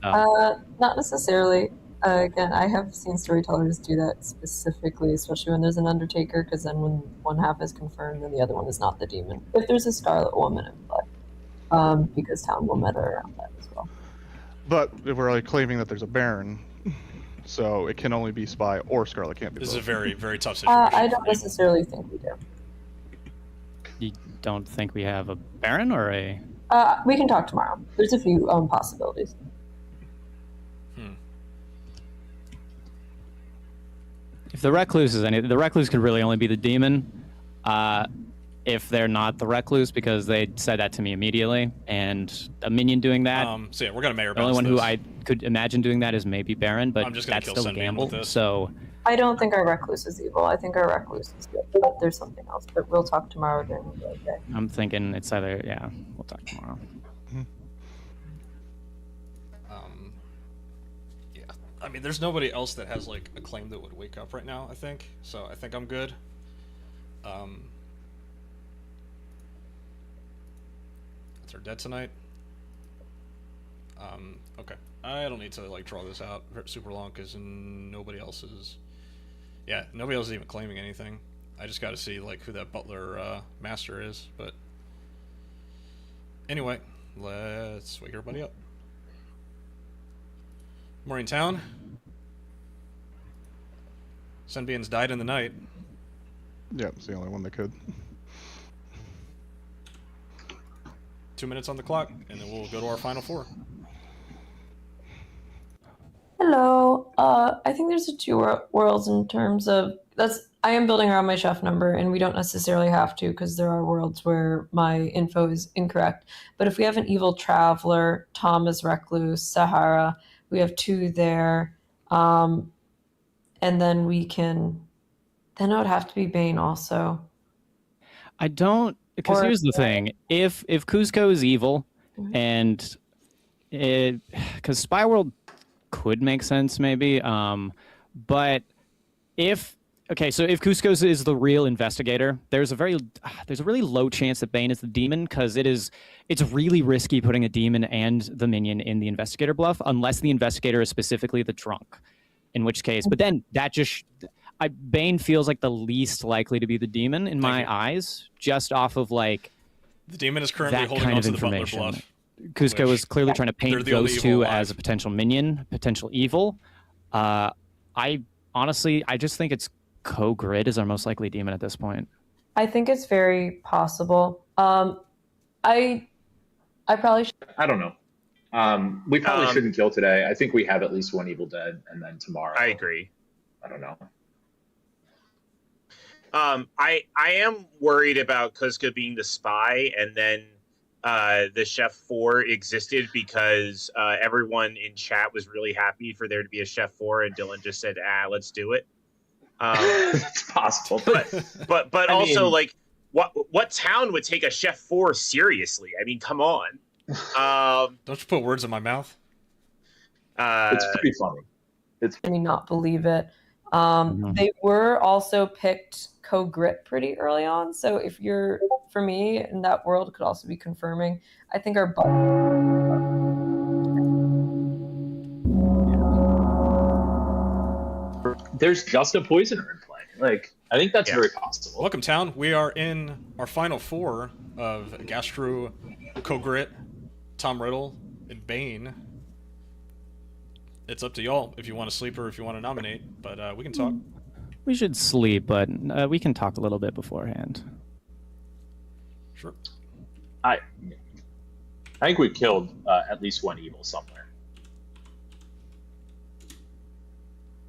Not necessarily. Again, I have seen storytellers do that specifically, especially when there's an Undertaker, because then when one half is confirmed, then the other one is not the demon. If there's a Scarlet Woman in play, because town will meta around that as well. But we're like claiming that there's a Baron, so it can only be Spy or Scarlet. Can't be This is both. a very, very tough situation. I don't necessarily think we do. You don't think we have a Baron or a? We can talk tomorrow. There's a few possibilities. If the recluse is anything, the recluse could really only be the demon. If they're not the recluse, because they said that to me immediately, and a minion doing that. So yeah, we're gonna mayor The only bounce one who this. I could imagine doing that is maybe Baron, but I'm just gonna that's kill still a Sunbeam gamble. with this. So I don't think our Recluse is evil. I think our Recluse is good, but there's something else. But we'll talk tomorrow during the day. I'm thinking it's either we'll talk tomorrow. Yeah, I mean, there's nobody else that has like a claim that would wake up right now. I think so. I think I'm good. That's our dead tonight. Okay. I don't need to like draw this out super long because nobody else is. Yeah, nobody else is even claiming anything. I just got to see like who that butler master is. But anyway, let's wake everybody up. Morning town. Sunbeams died in the night. Yeah, it's the only one that could. 2 minutes on the clock, and then we'll go to our final 4. Hello. I think there's a two worlds in terms of I am building around my chef number, and we don't necessarily have to because there are worlds where my info is incorrect. But if we have an evil traveler, Tom is recluse, Sahara, we have 2 there, and then we can. Then it would have to be Bane also. I don't, because here's the thing: if Cusco is evil, and because Spy World could make sense maybe, but if Cusco is the real investigator, there's a really low chance that Bane is the demon because it's really risky putting a demon and the minion in the investigator bluff unless the investigator is specifically the drunk, in which case. But then that just. Bane feels like the least likely to be the demon in my eyes, just off of like the demon is currently that holding kind on of to the butler information. bluff. Cusco Which- was clearly trying to They're paint the only those evil two alive. as a potential minion, potential evil. I honestly, I just think it's Co-Grid is our most likely demon at this point. I think it's very possible. I probably should. I don't know. We probably Um, shouldn't kill today. I think we have at least one Evil Dead, and then tomorrow. I agree. I don't know. I am worried about Kuzka being the spy, and then the Chef 4 existed because everyone in chat was really happy for there to be a Chef 4, and Dylan just said, let's do it. It's possible, But I also, mean- like, what town would take a Chef 4 seriously? I mean, come on. Don't you put words in my mouth? It's pretty funny. I mean, not believe it. They were also picked co-grit pretty early on, so if you're, for me, in that world, could also be confirming. I think our There's just a poisoner in play. Like, I think that's very possible. Welcome, town. We are in our final four of Gastru, Kogrit, Tom Riddle, and Bane. It's up to y'all if you want to sleep or if you want to nominate, but we can talk. We should sleep, but we can talk a little bit beforehand. Sure. I think we killed at least one evil somewhere.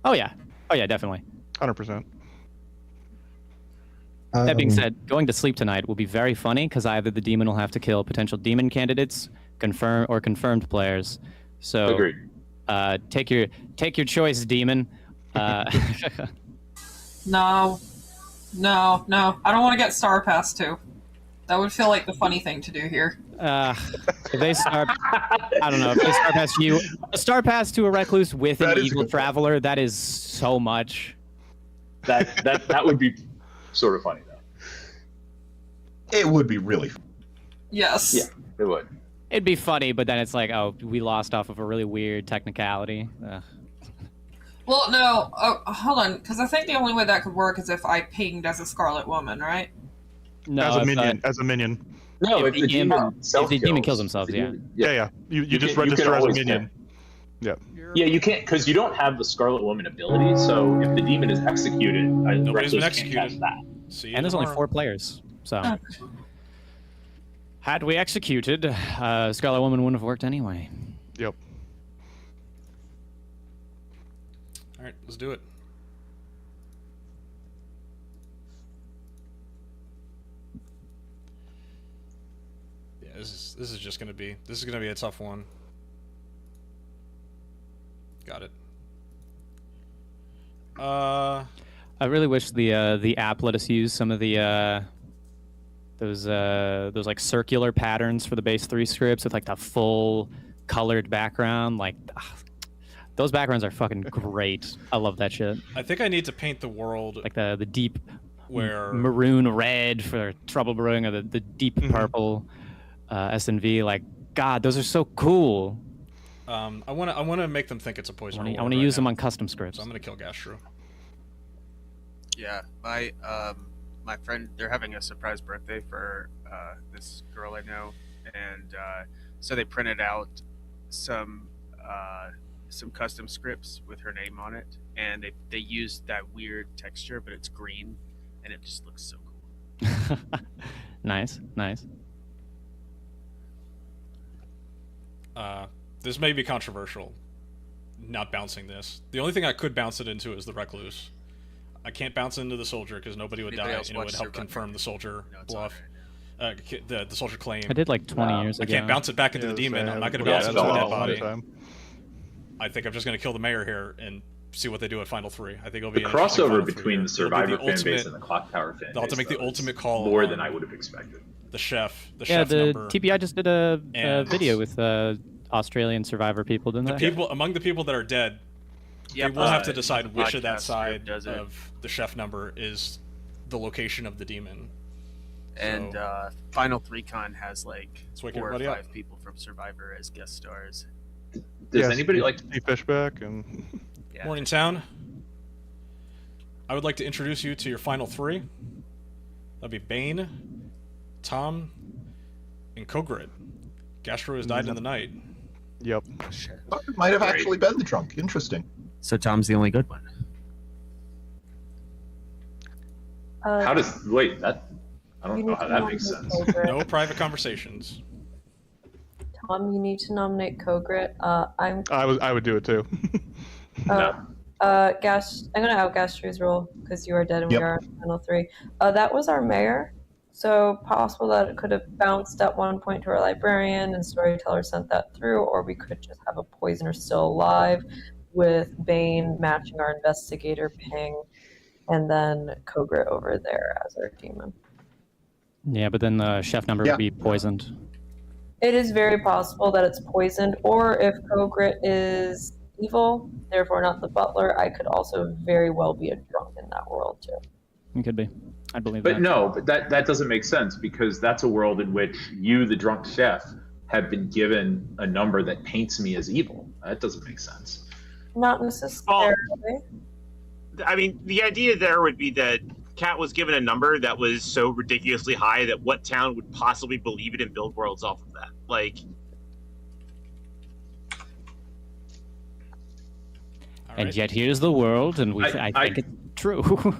Oh yeah, definitely. 100%. That being said, going to sleep tonight will be very funny because either the demon will have to kill potential demon candidates, confirmed players. So, Agreed. Take your choice, demon. No. I don't want to get Star Pass too. That would feel like the funny thing to do here. If they start, I don't know. If they Star Pass you, a Star Pass to a recluse with an evil traveler, that is so much. That would be sort of funny though. It would be really fun. Yes. Yeah, it would. It'd be funny, but then it's like, oh, we lost off of a really weird technicality. Well, no. Oh, hold on, because I think the only way that could work is if I pinged as a Scarlet Woman, right? No, as a minion. No, if the demon kills himself, yeah. Yeah. You just can register as a always minion. Yeah. Yeah, you can't because you don't have the Scarlet Woman ability. So if the demon is executed, Nobody's been Recluse can't executed. catch that. See you And there's only tomorrow. 4 players, so had we executed, Scarlet Woman wouldn't have worked anyway. Yep. All right, let's do it. Yeah, this is just gonna be a tough one. Got it. I really wish the app let us use some of the those like circular patterns for the base 3 scripts with like the full colored background. Like those backgrounds are fucking great. I love that shit. I think I need to paint the world Like the deep where maroon red for Trouble Brewing or the deep purple SNV. Like God, those are so cool. I want to make them think it's a poison. I want to use them on custom scripts. So I'm gonna kill Gastru. Yeah, my friend, they're having a surprise birthday for this girl I know, and so they printed out some custom scripts with her name on it, and they used that weird texture, but it's green, and it just looks so cool. Nice. This may be controversial, not bouncing this. The only thing I could bounce it into is the Recluse. I can't bounce into the soldier because nobody would Anybody die, else and it would watch help Survivor? confirm the soldier No, it's bluff. The soldier claim. I did like 20 years I ago. can't bounce it back into Yeah, the demon. I'm not going to yeah, bounce it it's into a dead all body. time. I think I'm just going to kill the mayor here and see what they do at Final 3. I think it'll be The an interesting crossover Final 3 between here. the Survivor It'll be fan base and the Clocktower fan base. They'll have to make the though, is ultimate call more on than I would have expected. The chef. The Yeah, chef the number. TPI just did a And- video with Australian Survivor people, didn't they? People among the people that are dead, Yep, they will have to the decide which of that podcast side group does it. of the chef number is the location of the demon. And So- Final 3Con has like Let's wake 4 or everybody 5 up. people from Survivor as guest stars. Does anybody like Steve Fishback and Yeah. Morning Town. I would like to introduce you to your final 3. That'd be Bane, Tom, and Kogrid. Gastro has died in the night. Yep. It might have actually been the drunk. Interesting. So Tom's the only good one. How does wait that? I don't know how that makes sense. No private conversations. Tom, you need to nominate Kogrit. I would do it too. No. Gas. I'm gonna out Gastru's role because you are dead and we are on final 3. That was our mayor, so possible that it could have bounced at one point to our librarian and storyteller sent that through, or we could just have a poisoner still alive with Bane matching our investigator ping, and then Kogrit over there as our demon. Yeah, but then the chef number would be poisoned. It is very possible that it's poisoned, or if Kogrit is evil, therefore not the butler, I could also very well be a drunk in that world too. It could be. I believe But that. no, but that doesn't make sense because that's a world in which you, the drunk chef, have been given a number that paints me as evil. That doesn't make sense. Not necessarily. I mean, the idea there would be that Kat was given a number that was so ridiculously high that what town would possibly believe it and build worlds off of that? Like, And yet here's the world, and I think it's true.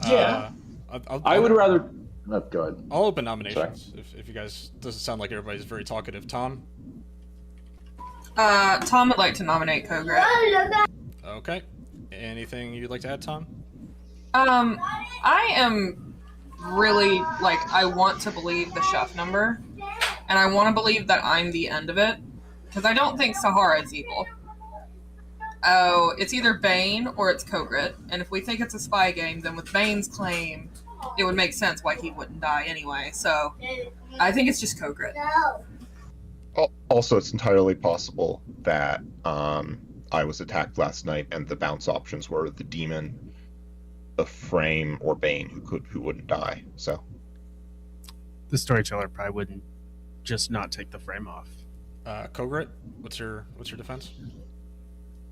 Yeah. I would rather. Oh, go ahead. I'll open nominations if you guys. Doesn't sound like everybody's very talkative. Tom. Tom would like to nominate Kogrit. Okay. Anything you'd like to add, Tom? I am really I want to believe the chef number, and I want to believe that I'm the end of it, because I don't think Sahara is evil. Oh, it's either Bane or it's Kogrit, and if we think it's a spy game, then with Bane's claim, it would make sense why he wouldn't die anyway. So, I think it's just Kogrit. Also, it's entirely possible that I was attacked last night, and the bounce options were the demon, a frame, or Bane, who wouldn't die. So, The storyteller probably wouldn't just not take the frame off. Kogrit, what's your defense?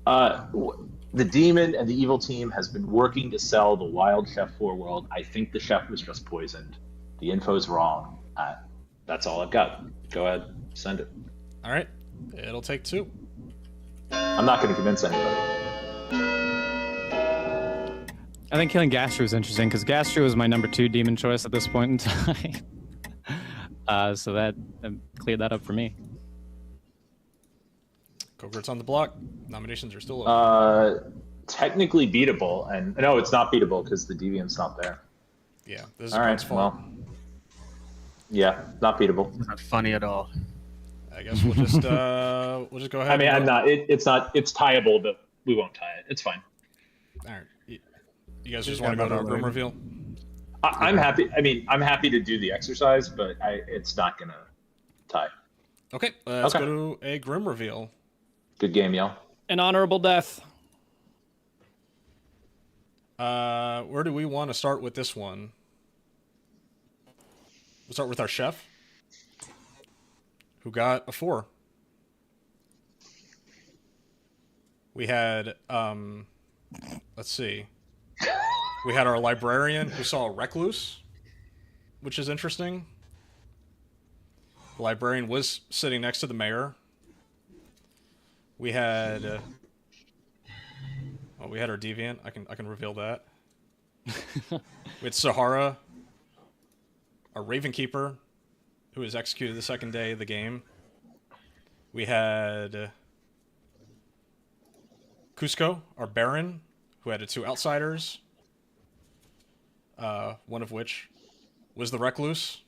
The demon and the evil team has been working to sell the Wild Chef 4 world. I think the chef was just poisoned. The info's wrong. That's all I've got. Go ahead, send it. All right, it'll take 2. I'm not going to convince anybody. I think killing Gastro is interesting because Gastro is my number 2 demon choice at this point in time. So that cleared that up for me. Kogrit's on the block. Nominations are still open. Technically beatable, and no, it's not beatable because the deviant's not there. Yeah, this is all right. Well, yeah, not beatable. It's not funny at all. I guess we'll just go ahead. I mean, I'm not. It's not. It's tieable, but we won't tie it. It's fine. All right. You guys just want to go to a room reveal? I'm happy. I mean, I'm happy to do the exercise, but it's not gonna tie. Okay, let's go to a grim reveal. Good game, y'all. An honorable death. Where do we want to start with this one? We'll start with our chef, who got a 4. We had, let's see. We had our librarian who saw a recluse, which is interesting. The librarian was sitting next to the mayor. We had, we had our deviant. I can reveal that. We had Sahara, our Raven Keeper, who was executed the second day of the game. We had Cusco, our Baron, who had 2 outsiders. One of which was the recluse.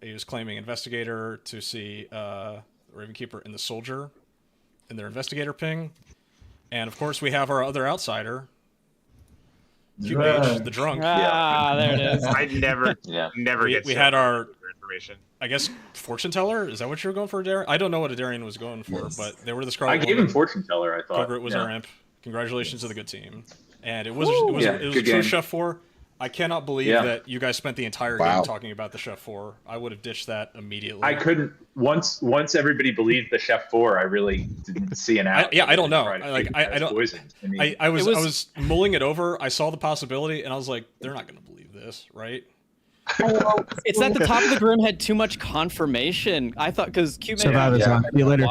He was claiming investigator to see the Raven Keeper and the soldier in their investigator ping. And of course we have our other outsider, QH, the drunk. There it is. I never get. We had our information. I guess fortune teller. Is that what you were going for, Darren? I don't know what a Darien was going for, but they were describing. I gave him fortune teller. I thought Kogrit was our imp. Congratulations to the good team. And it was a true game. Chef 4. I cannot believe that you guys spent the entire game talking about the Chef 4. I would have ditched that immediately. I couldn't. Once everybody believed the Chef 4, I really didn't see an out. I don't know. I don't. I was mulling it over. I saw the possibility, and I was like, they're not going to believe this, right? Oh, it's at the top of the grim had too much confirmation. I thought because Cube Survivors on. See you later.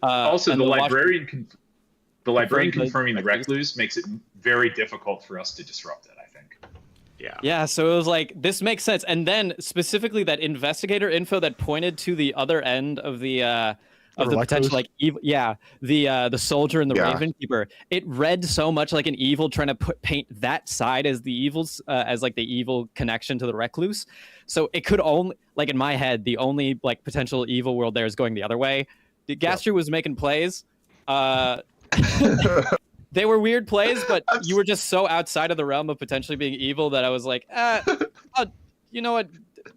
Also, the librarian confirmed confirming the recluse makes it very difficult for us to disrupt it, I think. Yeah, so it was like, this makes sense. And then specifically that investigator info that pointed to the other end of the potential, like, evil, the soldier and the Raven Keeper. It read so much like an evil trying to paint that side as the evils, as like the evil connection to the recluse. So it could only, like in my head, the only like potential evil world there is going the other way. Gastry was making plays. They were weird plays, but you were just so outside of the realm of potentially being evil that I was like, you know what?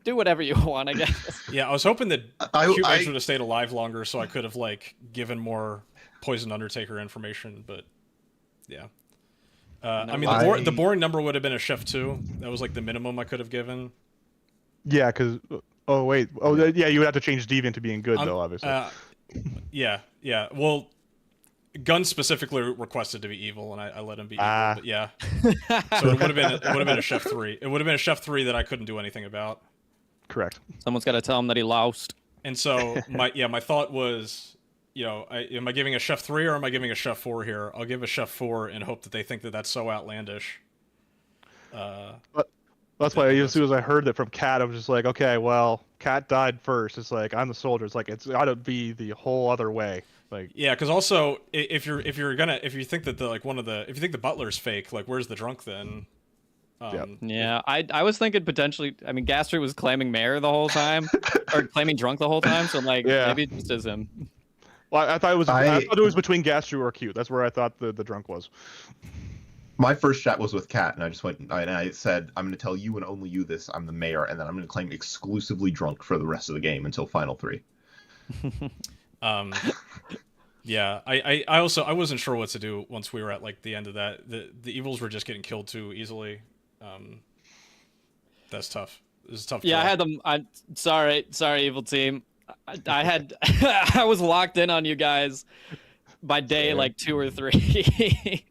Do whatever you want, I guess. Yeah, I was hoping that Cube Edge would have stayed alive longer, so I could have like given more Poison Undertaker information. But yeah, I mean, the boring number would have been a Chef 2. That was like the minimum I could have given. Yeah, because you would have to change Deviant to being good though, obviously. Yeah. Well, Gunn specifically requested to be evil, and I let him be evil. But yeah, so it would have been a Chef 3. It would have been a Chef 3 that I couldn't do anything about. Correct. Someone's got to tell him that he lost. And so my thought was, am I giving a Chef 3 or am I giving a Chef 4 here? I'll give a Chef 4 and hope that they think that that's so outlandish. But that's why as soon as I heard that from Kat, I was just like, okay, well, Kat died first. It's like I'm the soldier. It's like it's got to be the whole other way. Like because also if you think that if you think the butler's fake, like where's the drunk then? Yeah, I was thinking potentially. I mean, Gastry was claiming mayor the whole time, or claiming drunk the whole time. So maybe it just is him. Well, I thought it was between Gastry or Cute. That's where I thought the drunk was. My first chat was with Kat, and I just went and I said, I'm going to tell you and only you this. I'm the mayor, and then I'm going to claim exclusively drunk for the rest of the game until Final 3. Yeah, I wasn't sure what to do once we were at like the end of that. The evils were just getting killed too easily. That's tough. It was tough. Yeah, I had them. I'm sorry, evil team. I had I was locked in on you guys by day like 2 or 3.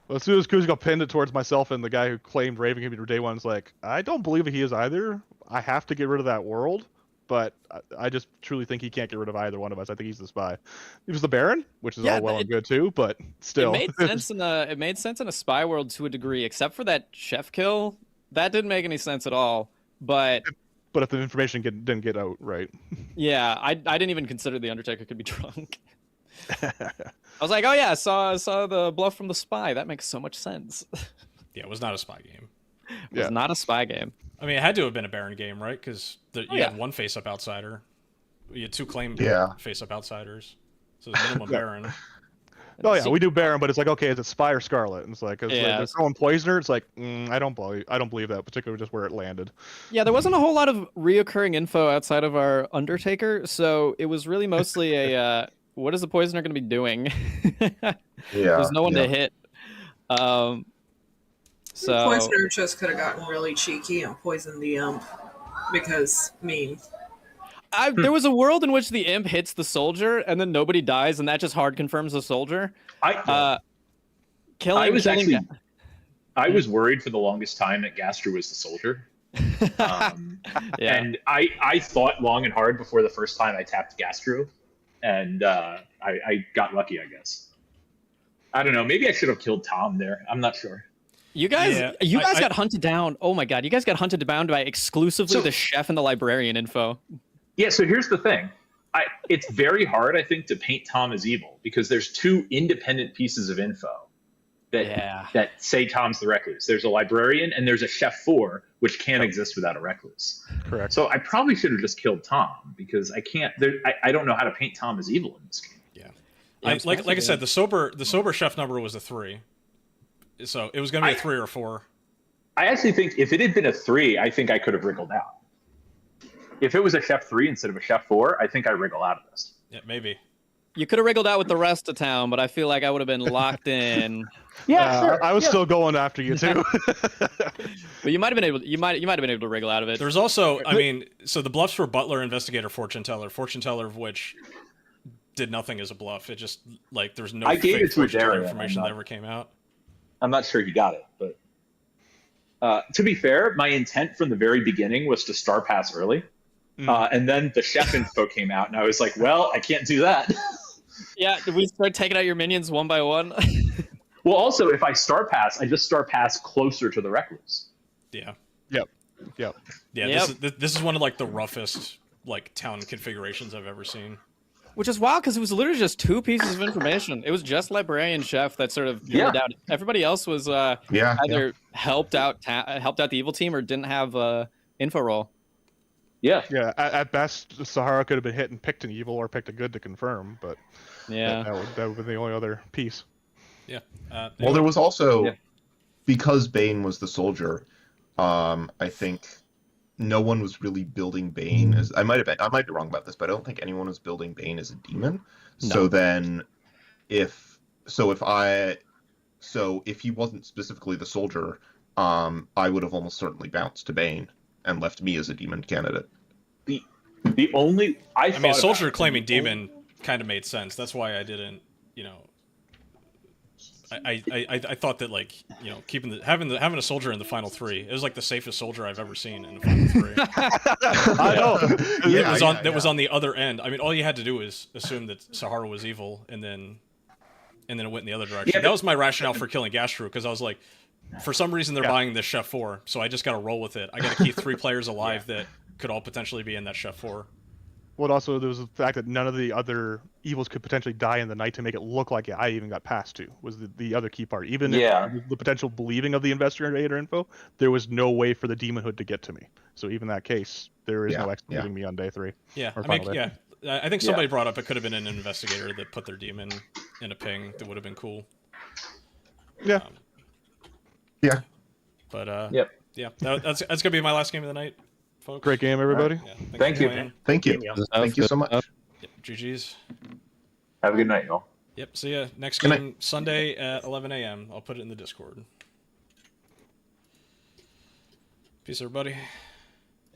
Well, as soon as Kuzco pinned it towards myself and the guy who claimed Raven Computer Day 1 was like, I don't believe he is either. I have to get rid of that world. But I just truly think he can't get rid of either one of us. I think he's the spy. He was the Baron, which is all well and good too, but still. It made sense in a spy world to a degree, except for that chef kill. That didn't make any sense at all. But if the information didn't get out right. Yeah, I didn't even consider the Undertaker could be drunk. I was like, oh yeah, I saw the bluff from the spy. That makes so much sense. Yeah, it was not a spy game. It was not a spy game. I mean, it had to have been a Baron game, right? Because you had one face-up outsider. You had 2 claimed face-up outsiders. So the minimum Baron. Oh yeah, we do Baron, but it's like, okay, is it Spy or Scarlet? And it's like, they're throwing Poisoner. It's like, I don't believe that, particularly just where it landed. Yeah, there wasn't a whole lot of reoccurring info outside of our Undertaker, so it was really mostly a what is the Poisoner going to be doing? There's no one to hit. So Poisoner just could have gotten really cheeky and poisoned the imp because there was a world in which the imp hits the soldier and then nobody dies, and that just hard confirms the soldier. I was worried for the longest time that Gastry was the soldier. And I thought long and hard before the first time I tapped Gastro, and I got lucky, I guess. I don't know. Maybe I should have killed Tom there. I'm not sure. You guys got hunted down. Oh my god, you guys got hunted down by exclusively the chef and the librarian info. Yeah, so here's the thing. It's very hard, I think, to paint Tom as evil because there's 2 independent pieces of info that say Tom's the recluse. There's a librarian and there's a Chef 4, which can't exist without a recluse. Correct. So I probably should have just killed Tom because I can't. I don't know how to paint Tom as evil in this game. Yeah, like I said, the sober chef number was a 3. So it was going to be a 3 or 4. I actually think if it had been a 3, I think I could have wriggled out. If it was a Chef 3 instead of a Chef 4, I think I wriggle out of this. Yeah, maybe. You could have wriggled out with the rest of town, but I feel like I would have been locked in. Sure. I was still going after you too. But you might have been able. You might have been able to wriggle out of it. There's also, I mean, so the bluffs were Butler, Investigator, Fortune Teller of which did nothing as a bluff. It just like there's no I gave it to information that ever came out. I'm not sure he got it, but To be fair, my intent from the very beginning was to star pass early. And then the chef info came out, and I was like, well, I can't do that. Yeah, did we start taking out your minions one by one? Well, also, if I star pass, I just star pass closer to the recluse. Yeah. Yep. Yeah, this is one of like the roughest like town configurations I've ever seen. Which is wild because it was literally just 2 pieces of information. It was just librarian chef that sort of figured out. Everybody else was either helped out the evil team or didn't have info roll. Yeah. Yeah. At best, Sahara could have been hit and picked an evil or picked a good to confirm, but that would be the only other piece. Yeah. Well, there was also because Bane was the soldier. I think no one was really building Bane as I might be wrong about this, but I don't think anyone was building Bane as a demon. No. So then, if he wasn't specifically the soldier, I would have almost certainly bounced to Bane and left me as a demon candidate. The only I mean, soldier claiming demon kind of made sense. That's why I didn't, I thought that like having a soldier in the final 3, it was like the safest soldier I've ever seen in the final 3. I know. That was on the other end. I mean, all you had to do was assume that Sahara was evil, and then it went in the other direction. That was my rationale for killing Gastru, because I was like, for some reason they're buying this Chef 4, so I just got to roll with it. I got to keep 3 players alive that could all potentially be in that Chef 4. Well, also there was the fact that none of the other evils could potentially die in the night to make it look like I even got passed to was the other key part. Even if the potential believing of the investigator info, there was no way for the demonhood to get to me. So even that case, there is no executing me on day 3. Yeah, I think somebody brought up it could have been an investigator that put their demon in a ping. That would have been cool. Yeah. But that's gonna be my last game of the night, folks. Great game, everybody. Thank you. Thank you so much. Yep, GG's. Have a good night, y'all. Yep. See ya. Next game Sunday at 11 a.m. I'll put it in the Discord. Peace, everybody.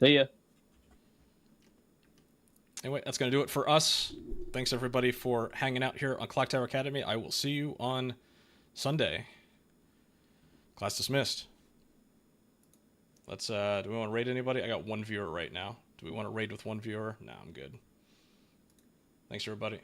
See ya. Anyway, that's going to do it for us. Thanks, everybody, for hanging out here on Clocktower Academy. I will see you on Sunday. Class dismissed. Let's, do we want to raid anybody? I got 1 viewer right now. Do we want to raid with 1 viewer? No, I'm good. Thanks, everybody.